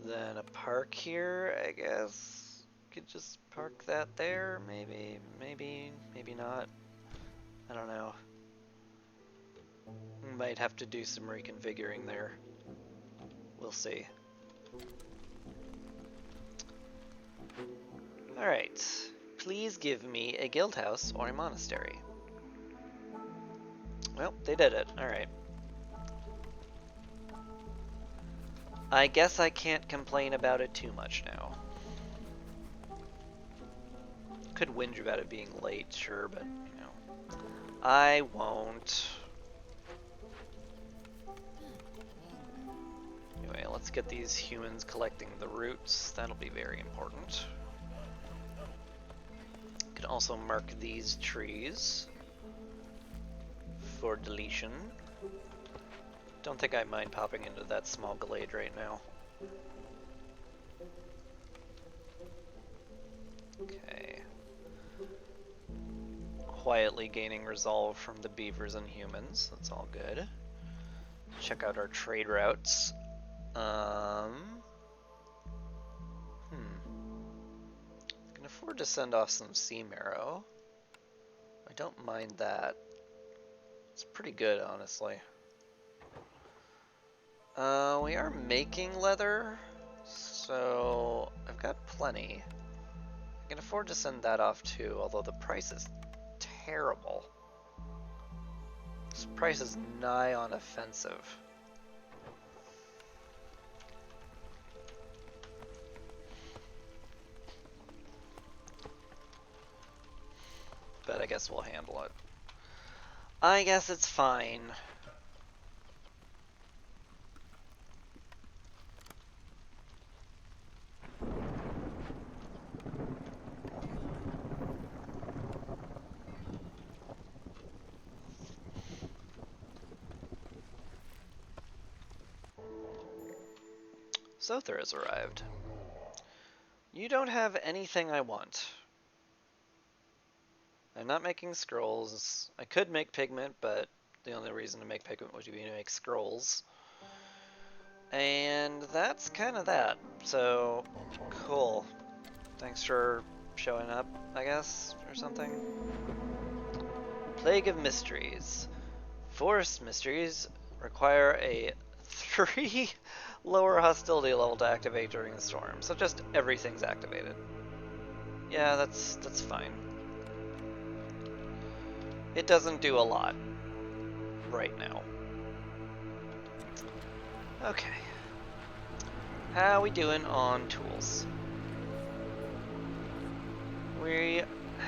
Then a park here, I guess. Could just park that there, maybe, maybe not. I don't know. Might have to do some reconfiguring there. We'll see. Alright. Please give me a guild house or a monastery. Well, they did it. Alright. I guess I can't complain about it too much now. Could whinge about it being late, sure, but, you know. I won't. Anyway, let's get these humans collecting the roots. That'll be very important. Can also mark these trees for deletion. Don't think I mind popping into that small glade right now. Okay. Quietly gaining resolve from the beavers and humans. That's all good. Check out our trade routes. Can afford to send off some sea marrow. I don't mind that. It's pretty good, honestly. We are making leather, so I've got plenty. I can afford to send that off too, although the price is terrible. This price is nigh on offensive. But I guess we'll handle it. I guess it's fine. Sother has arrived. You don't have anything I want. I'm not making scrolls. I could make pigment, but the only reason to make pigment would be to make scrolls. And that's kind of that. So, cool. Thanks for showing up, I guess, or something. Plague of Mysteries. Forest Mysteries require a 3 lower hostility level to activate during the storm, so just everything's activated. Yeah, that's fine. It doesn't do a lot right now. Okay. How we doing on tools? We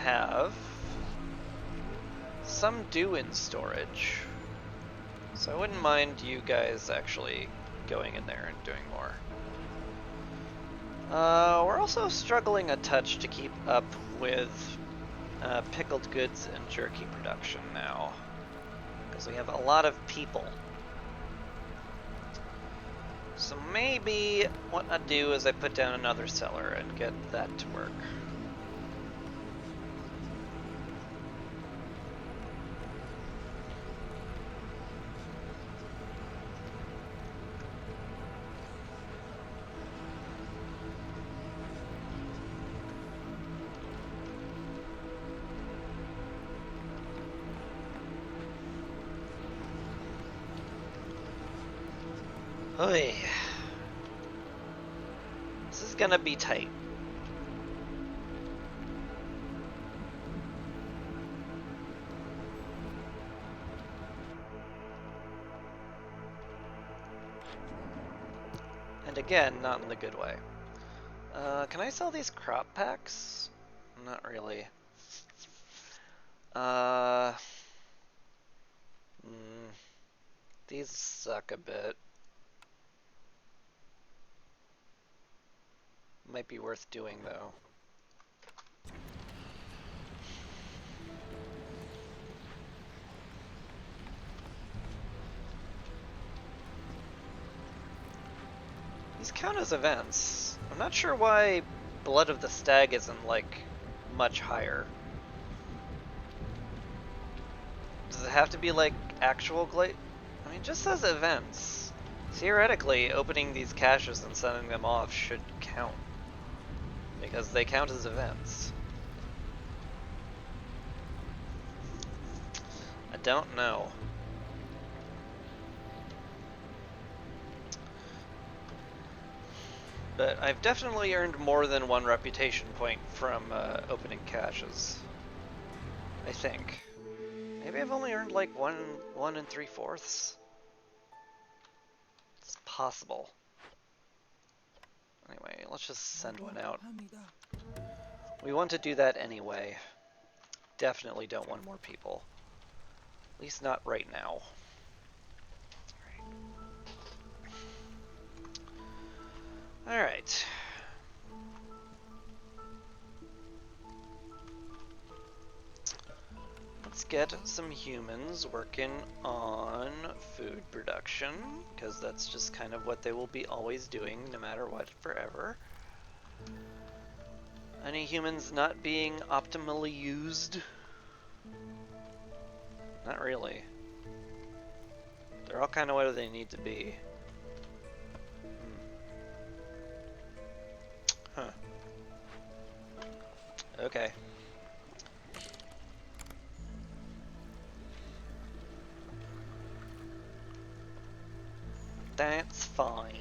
have some due in storage, so I wouldn't mind you guys actually going in there and doing more. We're also struggling a touch to keep up with pickled goods and jerky production now, because we have a lot of people. So maybe what I do is I put down another cellar and get that to work. Oy. This is gonna be tight. And again, not in the good way. Can I sell these crop packs? Not really. These suck a bit. Might be worth doing though. These count as events. I'm not sure why Blood of the Stag isn't like much higher. Does it have to be like actual glade? I mean, it just says events. Theoretically, opening these caches and sending them off should count, because they count as events. I don't know. But I've definitely earned more than 1 reputation point from opening caches. I think. Maybe I've only earned like 1 3/4. It's possible. Anyway, let's just send one out. We want to do that anyway. Definitely don't want more people. At least not right now. Alright. Let's get some humans working on food production, because that's just kind of what they will be always doing, no matter what, forever. Any humans not being optimally used? Not really. They're all kind of where they need to be. Huh. Okay. That's fine.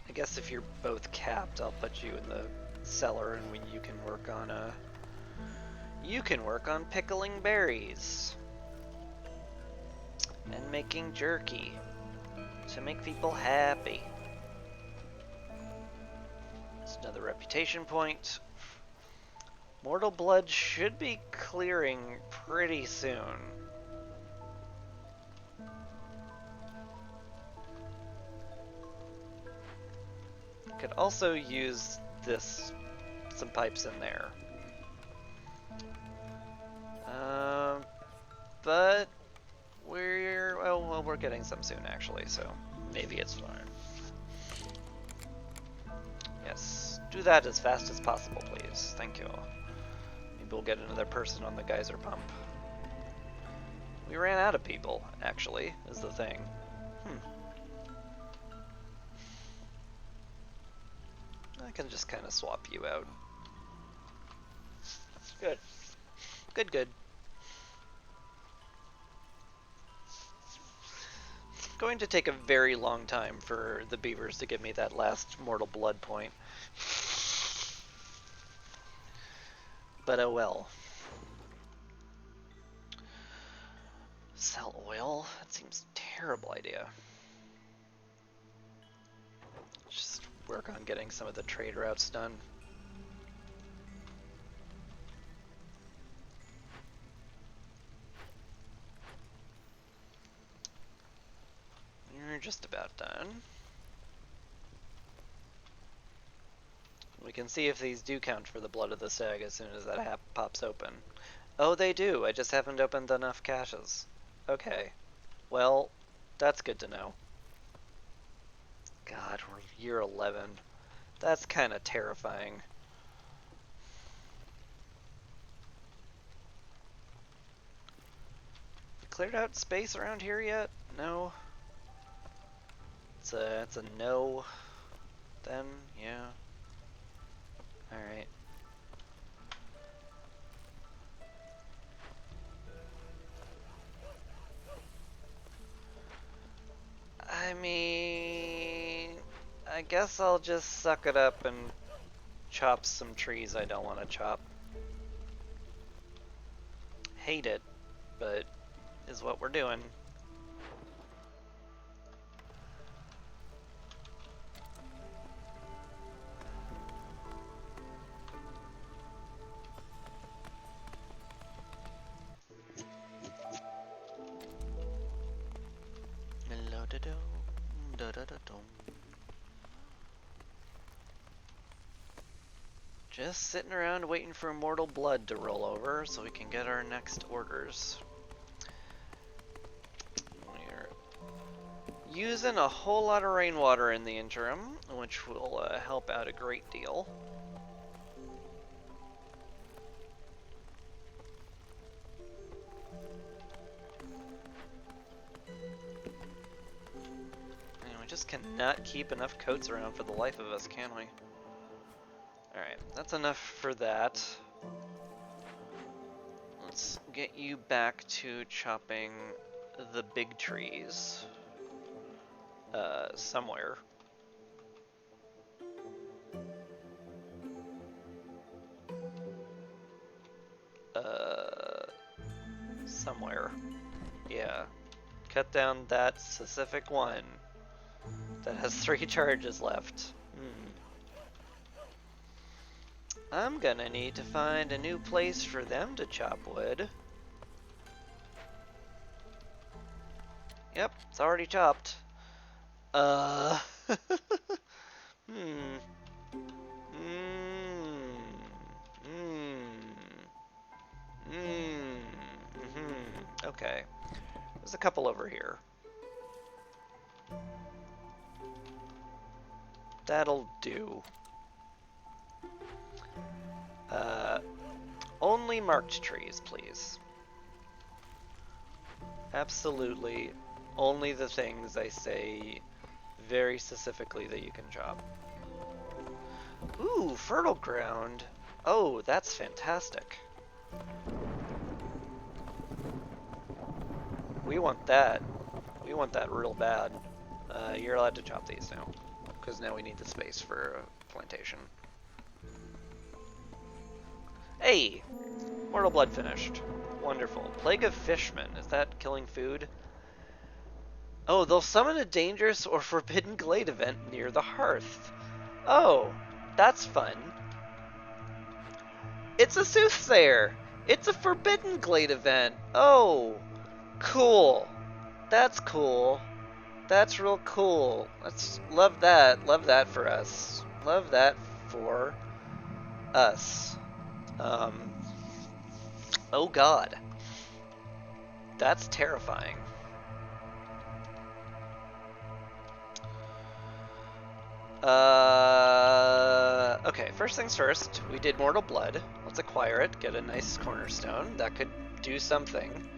I guess if you're both capped, I'll put you in the cellar, and you can work on pickling berries and making jerky to make people happy. It's another reputation point. Mortal Blood should be clearing pretty soon. Could also use some pipes in there. But we're getting some soon actually, so maybe it's fine. Yes, do that as fast as possible, please. Thank you. Maybe we'll get another person on the geyser pump. We ran out of people, actually, is the thing. I can just kind of swap you out. Good. Good, good. It's going to take a very long time for the beavers to give me that last Mortal Blood point. But oh well. Sell oil? That seems a terrible idea. Just work on getting some of the trade routes done. You're just about done. We can see if these do count for the Blood of the Stag as soon as that pops open. Oh, they do. I just haven't opened enough caches. Okay. Well, that's good to know. God, we're year 11. That's kind of terrifying. Cleared out space around here yet? No. It's a no. Then, yeah. Alright. I mean, I guess I'll just suck it up and chop some trees I don't want to chop. Hate it, but is what we're doing. Just sitting around waiting for Mortal Blood to roll over so we can get our next orders. We're using a whole lot of rainwater in the interim, which will help out a great deal. And we just cannot keep enough coats around for the life of us, can we? Alright, that's enough for that. Let's get you back to chopping the big trees. Somewhere. Somewhere. Yeah. Cut down that specific one that has 3 charges left. I'm gonna need to find a new place for them to chop wood. Yep, it's already chopped. Hmm. Hmm. Okay. There's a couple over here. That'll do. Only marked trees, please. Absolutely. Only the things I say very specifically that you can chop. Ooh, fertile ground. Oh, that's fantastic. We want that. We want that real bad. You're allowed to chop these now, because now we need the space for a plantation. Hey! Mortal Blood finished. Wonderful. Plague of Fishmen. Is that killing food? Oh, they'll summon a dangerous or forbidden glade event near the hearth. Oh, that's fun. It's a soothsayer! It's a forbidden glade event! Oh, cool. That's cool. That's real cool. Let's love that. Love that for us. Love that for us. Oh god. That's terrifying. Okay, first things first, we did Mortal Blood. Let's acquire it, get a nice cornerstone. That could do something.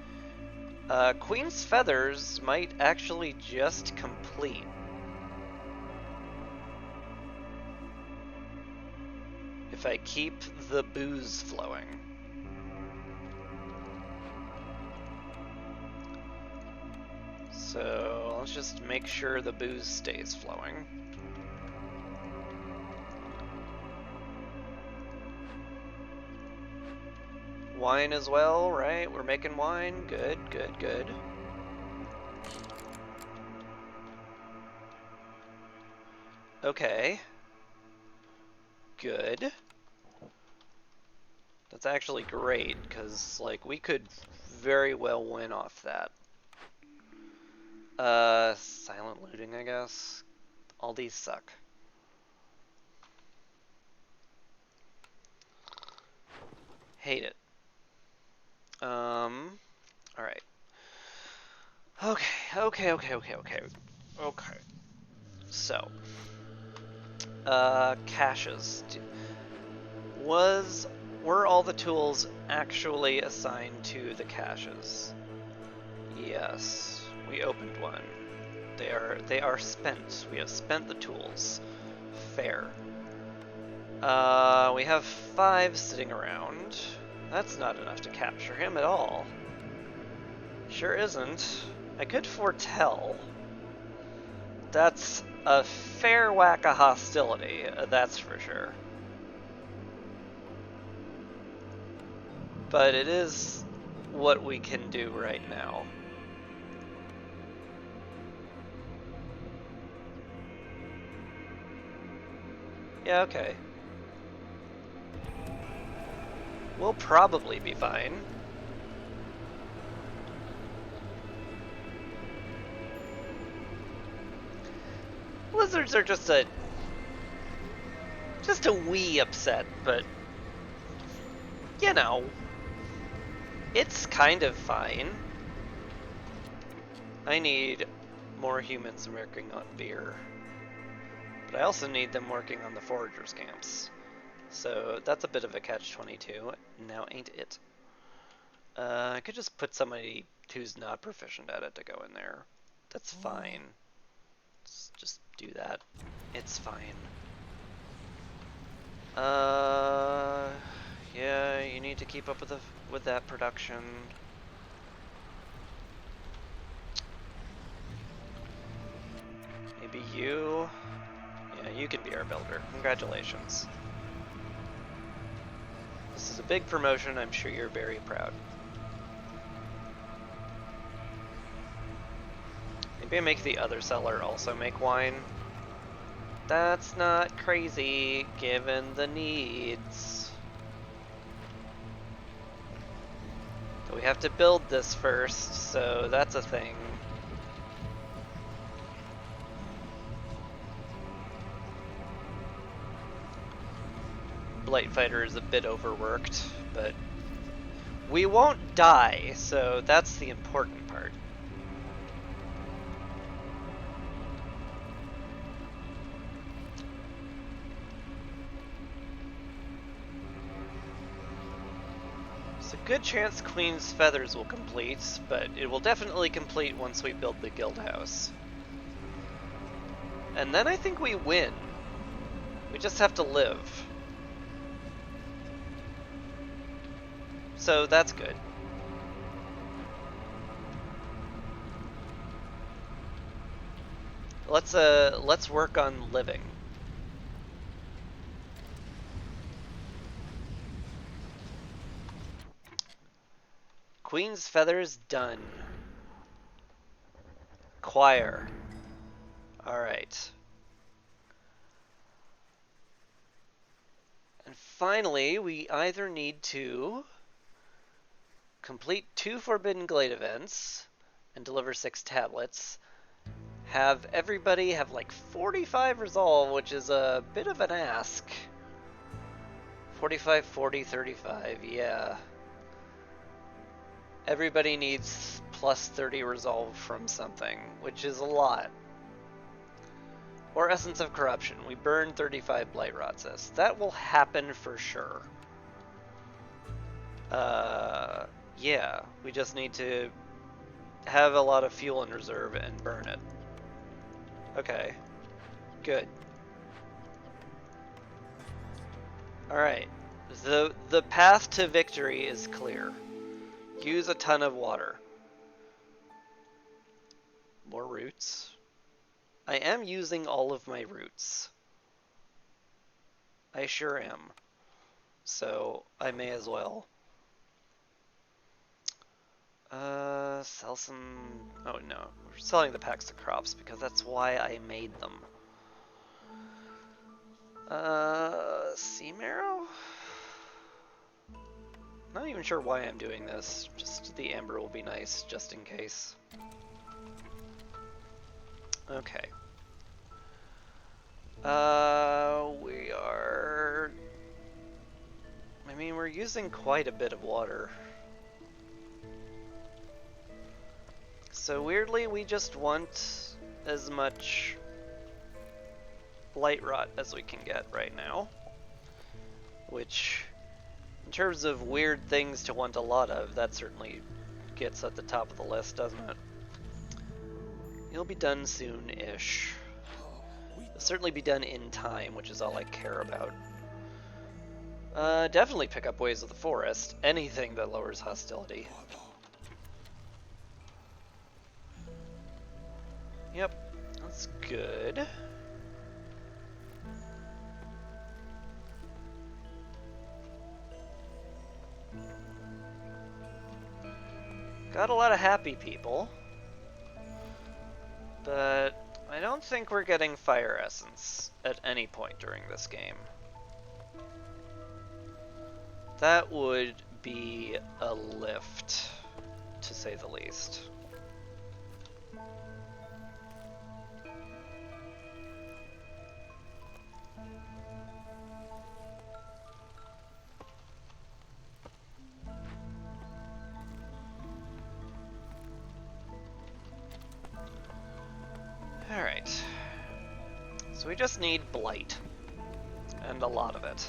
Queen's Feathers might actually just complete. If I keep the booze flowing. So let's just make sure the booze stays flowing. Wine as well, right? We're making wine. Good, good, good. Okay. Good. That's actually great, because, like, we could very well win off that. Silent looting, I guess. All these suck. Hate it. Alright. Okay. So. Caches. Were all the tools actually assigned to the caches? Yes. We opened one. They are spent. We have spent the tools. Fair. We have 5 sitting around. That's not enough to capture him at all. Sure isn't. I could foretell. That's a fair whack of hostility, that's for sure. But it is what we can do right now. Yeah, okay. We'll probably be fine. Lizards are just a wee upset, but you know, it's kind of fine. I need more humans working on beer, but I also need them working on the foragers' camps. So that's a bit of a catch-22, now ain't it? I could just put somebody who's not proficient at it to go in there. That's fine. Let's just do that. It's fine. to keep up with that production. Maybe you? Yeah, you can be our builder. Congratulations. This is a big promotion. I'm sure you're very proud. Maybe I make the other seller also make wine. That's not crazy, given the needs. But we have to build this first, so that's a thing. Blightfighter is a bit overworked, but we won't die, so that's the important part. There's a good chance Queen's Feathers will complete, but it will definitely complete once we build the guild house. And then I think we win. We just have to live. So that's good. Let's work on living. Queen's Feathers done. Choir. Alright. And finally, we either need to complete 2 Forbidden Glade events and deliver 6 tablets, have everybody have like 45 resolve, which is a bit of an ask. 45, 40, 35, yeah. Everybody needs plus 30 resolve from something, which is a lot. Or Essence of Corruption. We burn 35 Blight Rot Cysts. That will happen for sure. Yeah, we just need to have a lot of fuel in reserve and burn it. Okay, good. Alright, the path to victory is clear. Use a ton of water. More roots. I am using all of my roots. I sure am. So I may as well. Sell some... Oh no, we're selling the packs of crops because that's why I made them. Sea marrow? Not even sure why I'm doing this. Just the amber will be nice, just in case. Okay. We are... I mean, we're using quite a bit of water. So weirdly, we just want as much Blight Rot as we can get right now. Which, in terms of weird things to want a lot of, that certainly gets at the top of the list, doesn't it? You'll be done soon-ish. It'll certainly be done in time, which is all I care about. Definitely pick up Ways of the Forest. Anything that lowers hostility. Yep, that's good. Got a lot of happy people. But I don't think we're getting Fire Essence at any point during this game. That would be a lift, to say the least. Alright. So we just need Blight. And a lot of it.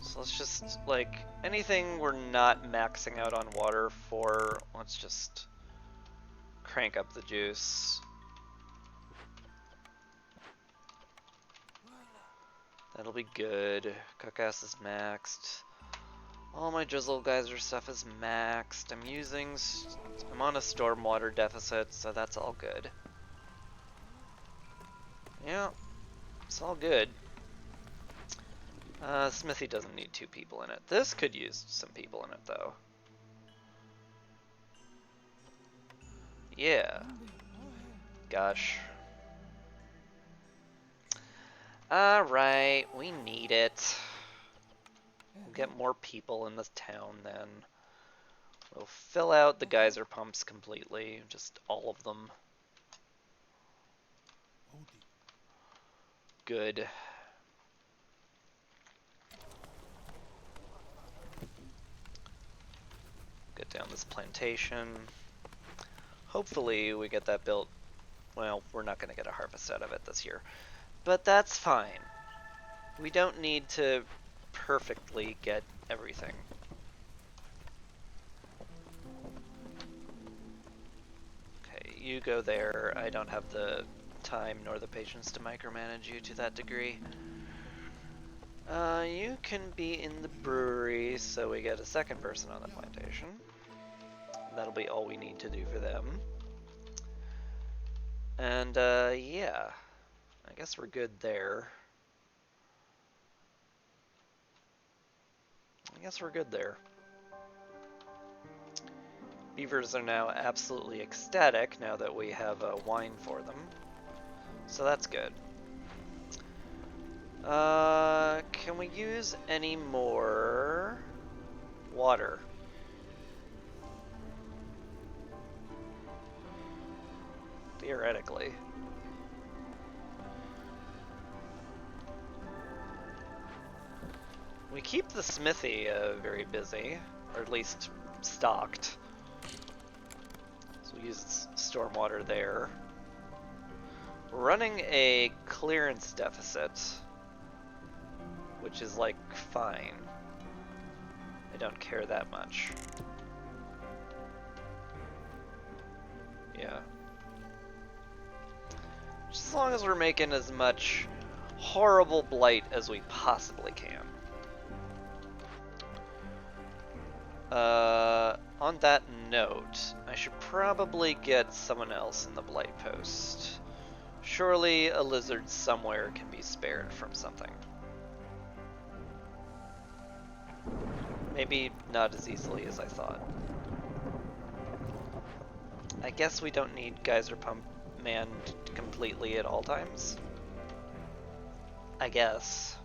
So let's just, like, anything we're not maxing out on water for, let's just crank up the juice. That'll be good. Cookass is maxed. All my Drizzle Geyser stuff is maxed. I'm on a stormwater deficit, so that's all good. Yeah, it's all good. Smithy doesn't need 2 people in it. This could use some people in it, though. Yeah. Gosh. Alright, we need it. We'll get more people in this town then. We'll fill out the geyser pumps completely, just all of them. Good. Get down this plantation. Hopefully we get that built. Well, we're not going to get a harvest out of it this year. But that's fine. We don't need to perfectly get everything. Okay, you go there. I don't have the time nor the patience to micromanage you to that degree. You can be in the brewery, so we get a second person on the plantation. That'll be all we need to do for them. And, yeah. I guess we're good there. Beavers are now absolutely ecstatic now that we have wine for them. So that's good. Can we use any more water? Theoretically. We keep the smithy very busy, or at least stocked. So we use stormwater there. We're running a clearance deficit, which is like fine. I don't care that much. Yeah. Just as long as we're making as much horrible blight as we possibly can. On that note, I should probably get someone else in the blight post. Surely a lizard somewhere can be spared from something. Maybe not as easily as I thought. I guess we don't need Geyser Pump manned completely at all times. I guess.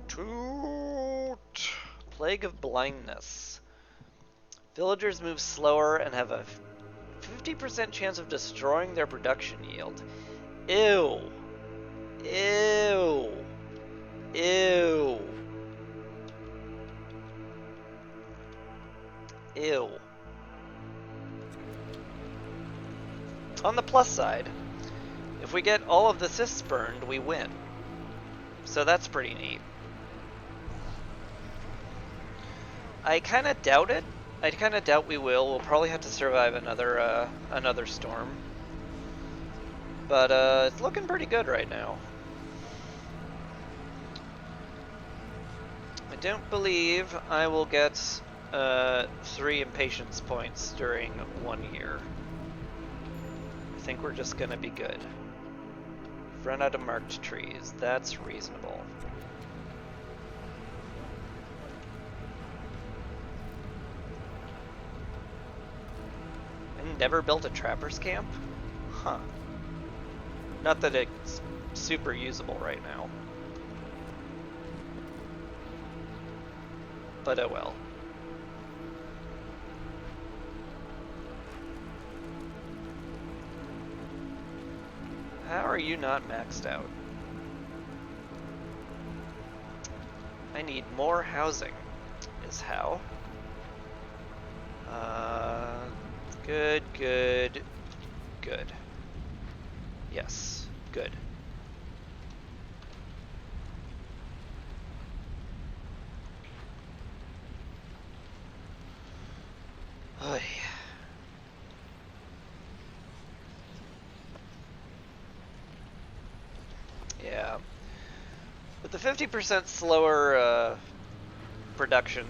Toot! Plague of Blindness. Villagers move slower and have a 50% chance of destroying their production yield. Ew! Ew! Ew! Ew. On the plus side, if we get all of the cysts burned, we win. So that's pretty neat. I kind of doubt it. I kind of doubt we will. We'll probably have to survive another storm. But it's looking pretty good right now. I don't believe I will get 3 impatience points during 1 year. I think we're just gonna be good. We've run out of marked trees. That's reasonable. And never built a trapper's camp? Huh. Not that it's super usable right now. But oh well. How are you not maxed out? I need more housing, is how. Good, good, good. Yes, good. Oy. With the 50% slower production,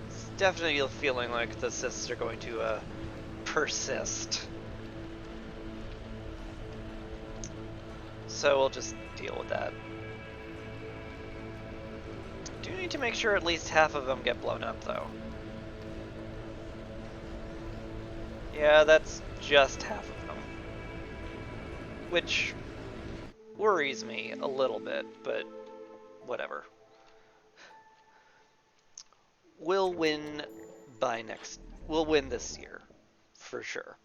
it's definitely feeling like the cysts are going to persist. So we'll just deal with that. Do need to make sure at least half of them get blown up, though. Yeah, that's just half of them. Which worries me a little bit, but whatever. We'll win we'll win this year. For sure.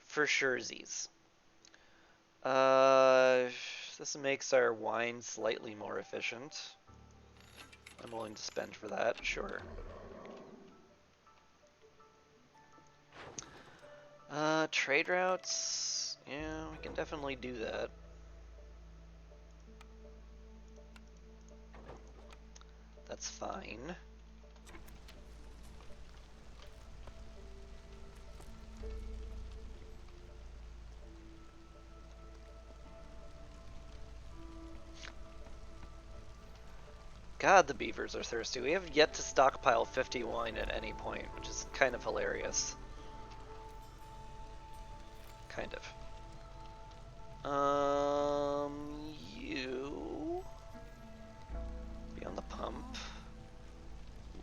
For sure, Z's. This makes our wine slightly more efficient. I'm willing to spend for that, sure. Trade routes, yeah, we can definitely do that. That's fine. God, the beavers are thirsty. We have yet to stockpile 50 wine at any point, which is kind of hilarious. Kind of. You be on the pump.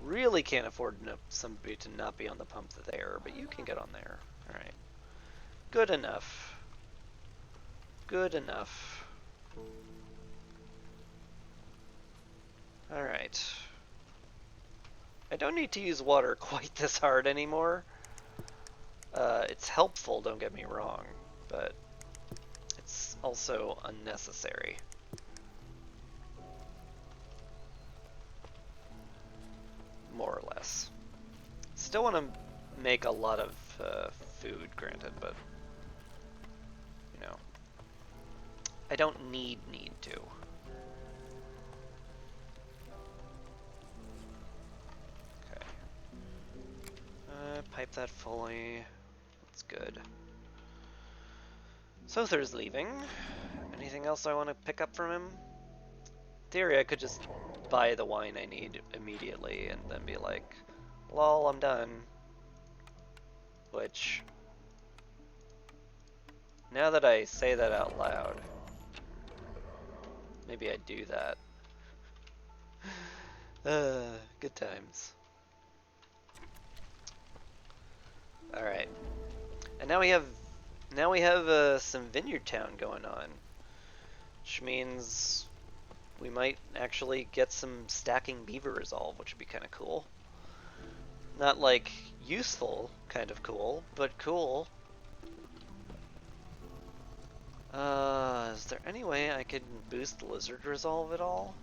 Really can't afford somebody to not be on the pump there, but you can get on there. Alright. Good enough. Good enough. Alright. I don't need to use water quite this hard anymore. It's helpful, don't get me wrong, but it's also unnecessary. More or less. Still want to make a lot of food, granted, but you know, I don't need to. Okay. Pipe that fully. That's good. Sother's leaving. Anything else I want to pick up from him? In theory, I could just buy the wine I need immediately and then be like, lol, I'm done. Which, now that I say that out loud, maybe I do that. Good times. Alright. And now we have some Vineyard Town going on. Which means we might actually get some stacking beaver resolve, which would be kind of cool. Not like useful kind of cool, but cool. Is there any way I could boost lizard resolve at all?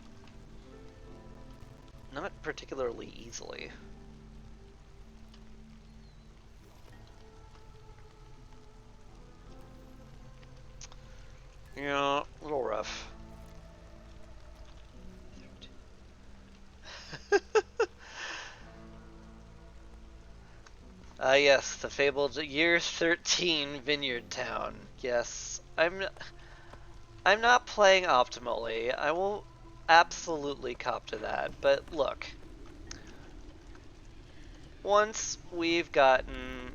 Not particularly easily. Yeah, a little rough. Yes, the fabled year 13 Vineyard Town. Yes, I'm not playing optimally. I will absolutely cop to that. But look, once we've gotten,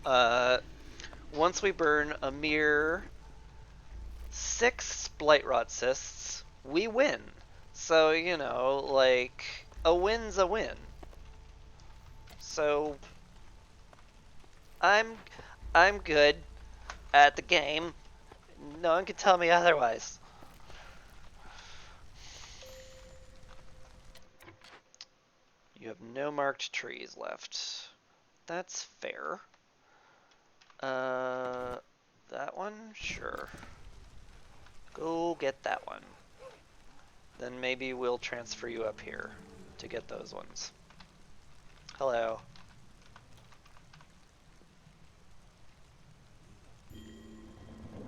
once we burn a mere 6 Blightrot cysts, we win. So, you know, like, a win's a win. So, I'm good at the game. No one can tell me otherwise. You have no marked trees left. That's fair. That one? Sure. Go get that one. Then maybe we'll transfer you up here to get those ones. Hello.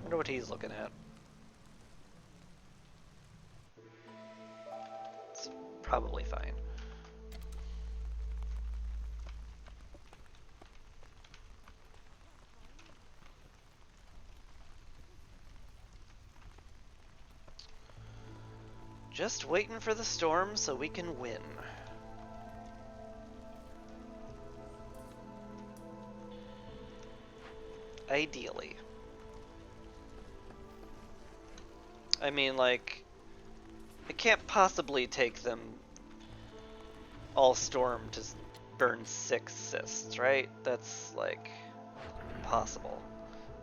Wonder what he's looking at. It's probably fine. Just waiting for the storm so we can win. Ideally. I mean, like, it can't possibly take them all storm to burn 6 cysts, right? That's, like, impossible.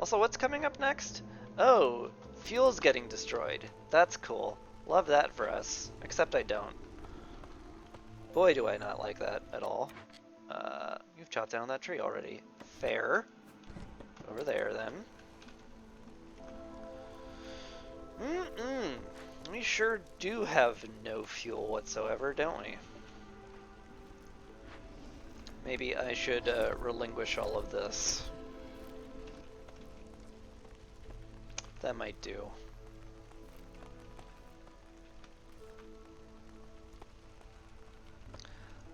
Also, what's coming up next? Oh, fuel's getting destroyed. That's cool. Love that for us. Except I don't. Boy, do I not like that at all. You've chopped down that tree already. Fair. Over there, then. We sure do have no fuel whatsoever, don't we? Maybe I should relinquish all of this. That might do.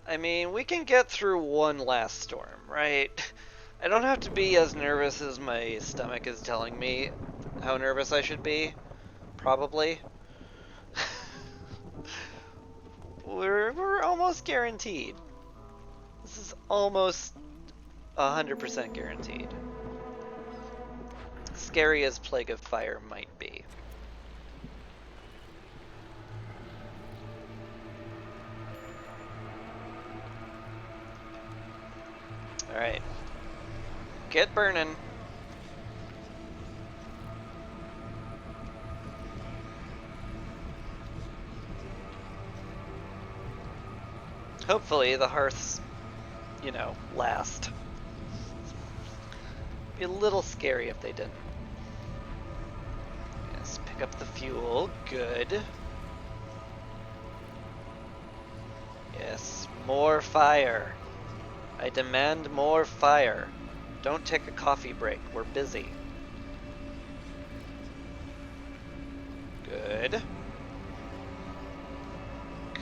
I mean, we can get through one last storm, right? I don't have to be as nervous as my stomach is telling me how nervous I should be. Probably. We're almost guaranteed. This is almost 100% guaranteed. Scary as Plague of Fire might be. Alright. Get burning. Hopefully the hearths, you know, last. Be a little scary if they didn't. Yes, pick up the fuel. Good. Yes, more fire. I demand more fire. Don't take a coffee break. We're busy. Good.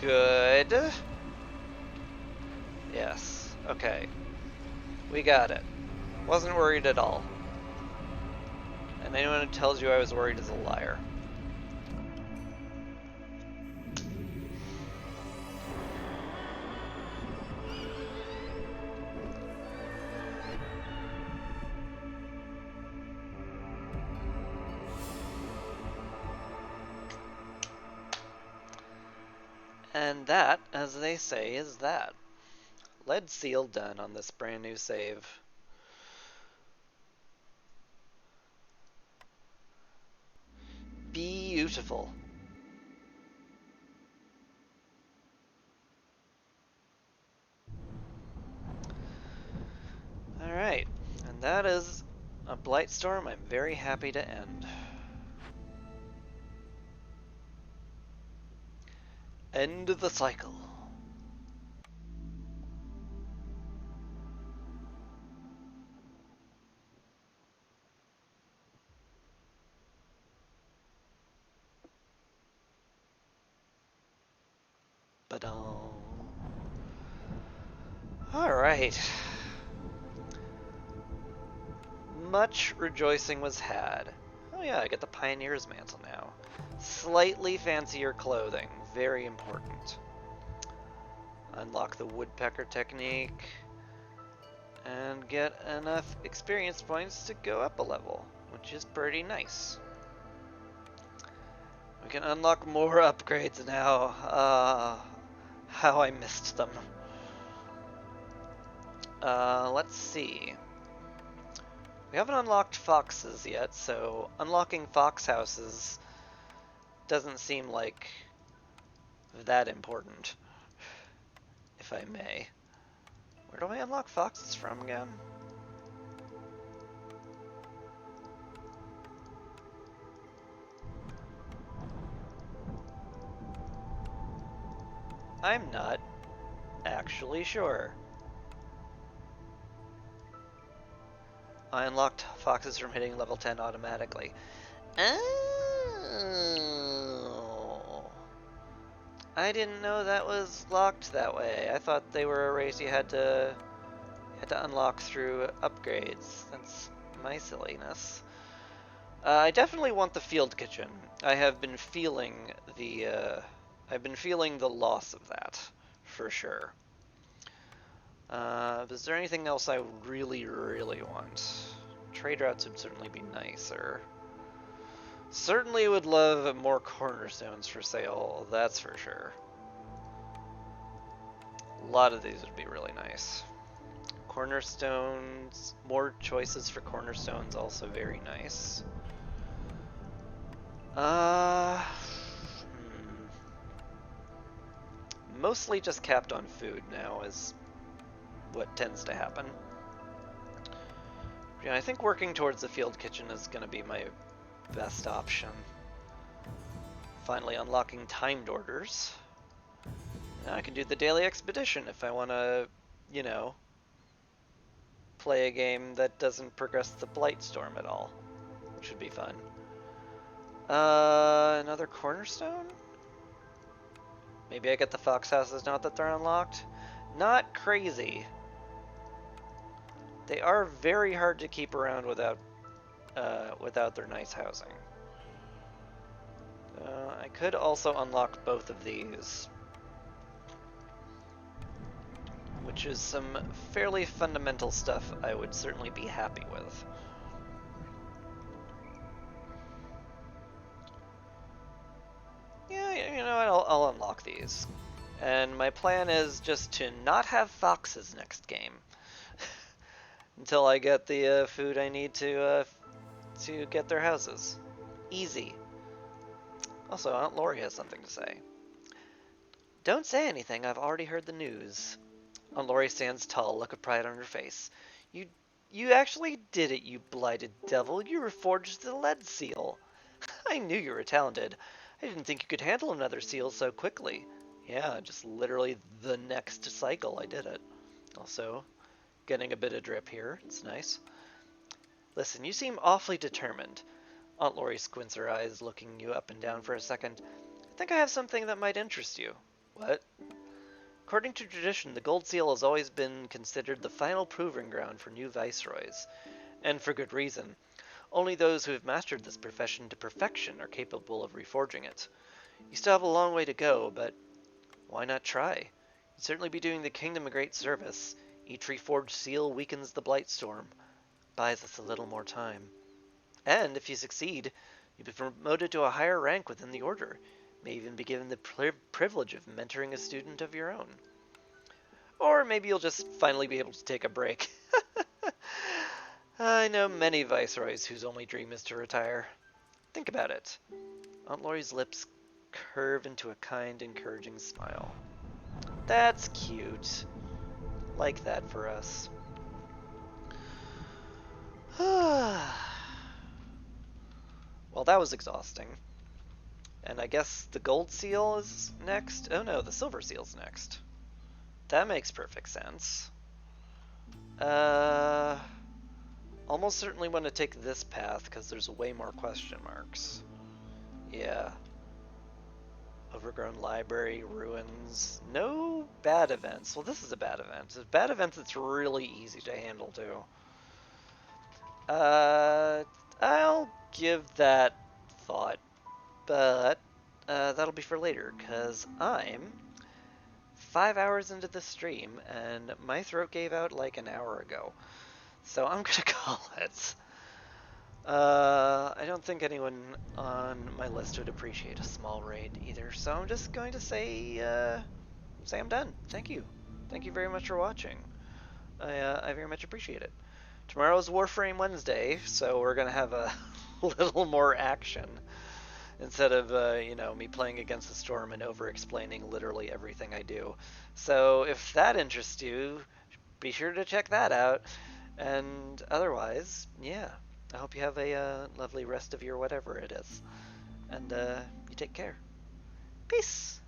Good. Yes. Okay. We got it. Wasn't worried at all. And anyone who tells you I was worried is a liar. And that, as they say, is that. Lead seal done on this brand new save. Beautiful. Alright, and that is a Blightstorm I'm very happy to end. End the cycle. Ba-dum. Alright. Much rejoicing was had. Oh yeah, I get the Pioneer's Mantle now. Slightly fancier clothing. Very important. Unlock the Woodpecker technique. And get enough experience points to go up a level, which is pretty nice. We can unlock more upgrades now. How I missed them. Let's see. We haven't unlocked foxes yet, so unlocking fox houses doesn't seem like that important, if I may. Where do I unlock foxes from again? I'm not actually sure. I unlocked foxes from hitting level 10 automatically. Oh. I didn't know that was locked that way. I thought they were a race you had to unlock through upgrades. That's my silliness. I definitely want the field kitchen. I have been feeling the I've been feeling the loss of that, for sure. Is there anything else I really, really want? Trade routes would certainly be nicer. Certainly would love more cornerstones for sale, that's for sure. A lot of these would be really nice. Cornerstones, more choices for cornerstones, also very nice. Mostly just capped on food now is what tends to happen. Yeah, I think working towards the field kitchen is going to be my best option. Finally unlocking timed orders. Now I can do the daily expedition if I want to, you know, play a game that doesn't progress the Blightstorm at all, which would be fun. Another cornerstone? Maybe I get the fox houses now that they're unlocked? Not crazy. They are very hard to keep around without their nice housing. I could also unlock both of these, which is some fairly fundamental stuff I would certainly be happy with. Yeah, you know what, I'll unlock these. And my plan is just to not have foxes next game. Until I get the food I need to get their houses. Easy. Also, Aunt Lori has something to say. Don't say anything, I've already heard the news. Aunt Lori stands tall, look of pride on her face. You actually did it, you blighted devil. You reforged the lead seal. I knew you were talented. I didn't think you could handle another seal so quickly. Yeah, just literally the next cycle I did it. Also, getting a bit of drip here. It's nice. Listen, you seem awfully determined. Aunt Lori squints her eyes, looking you up and down for a second. I think I have something that might interest you. What? According to tradition, the Gold Seal has always been considered the final proving ground for new viceroys. And for good reason. Only those who have mastered this profession to perfection are capable of reforging it. You still have a long way to go, but why not try? You'd certainly be doing the kingdom a great service. Each reforged seal weakens the Blightstorm, buys us a little more time. And if you succeed, you'll be promoted to a higher rank within the order. May even be given the privilege of mentoring a student of your own. Or maybe you'll just finally be able to take a break. I know many viceroys whose only dream is to retire. Think about it. Aunt Lori's lips curve into a kind, encouraging smile. That's cute. Like that for us. Well, that was exhausting. And I guess the gold seal is next? Oh no, the silver seal's next. That makes perfect sense. Almost certainly want to take this path because there's way more question marks. Yeah. Overgrown library, ruins, no bad events. Well, this is a bad event. Bad events, it's really easy to handle too. I'll give that thought, but that'll be for later because I'm 5 hours into the stream and my throat gave out like an hour ago. So I'm gonna call it. I don't think anyone on my list would appreciate a small raid either, so I'm just going to say I'm done. Thank you. Thank you very much for watching. I very much appreciate it. Tomorrow's Warframe Wednesday, so we're gonna have a little more action instead of me playing against the storm and over-explaining literally everything I do. So if that interests you, be sure to check that out. And otherwise, yeah, I hope you have a lovely rest of your whatever it is. And you take care. Peace!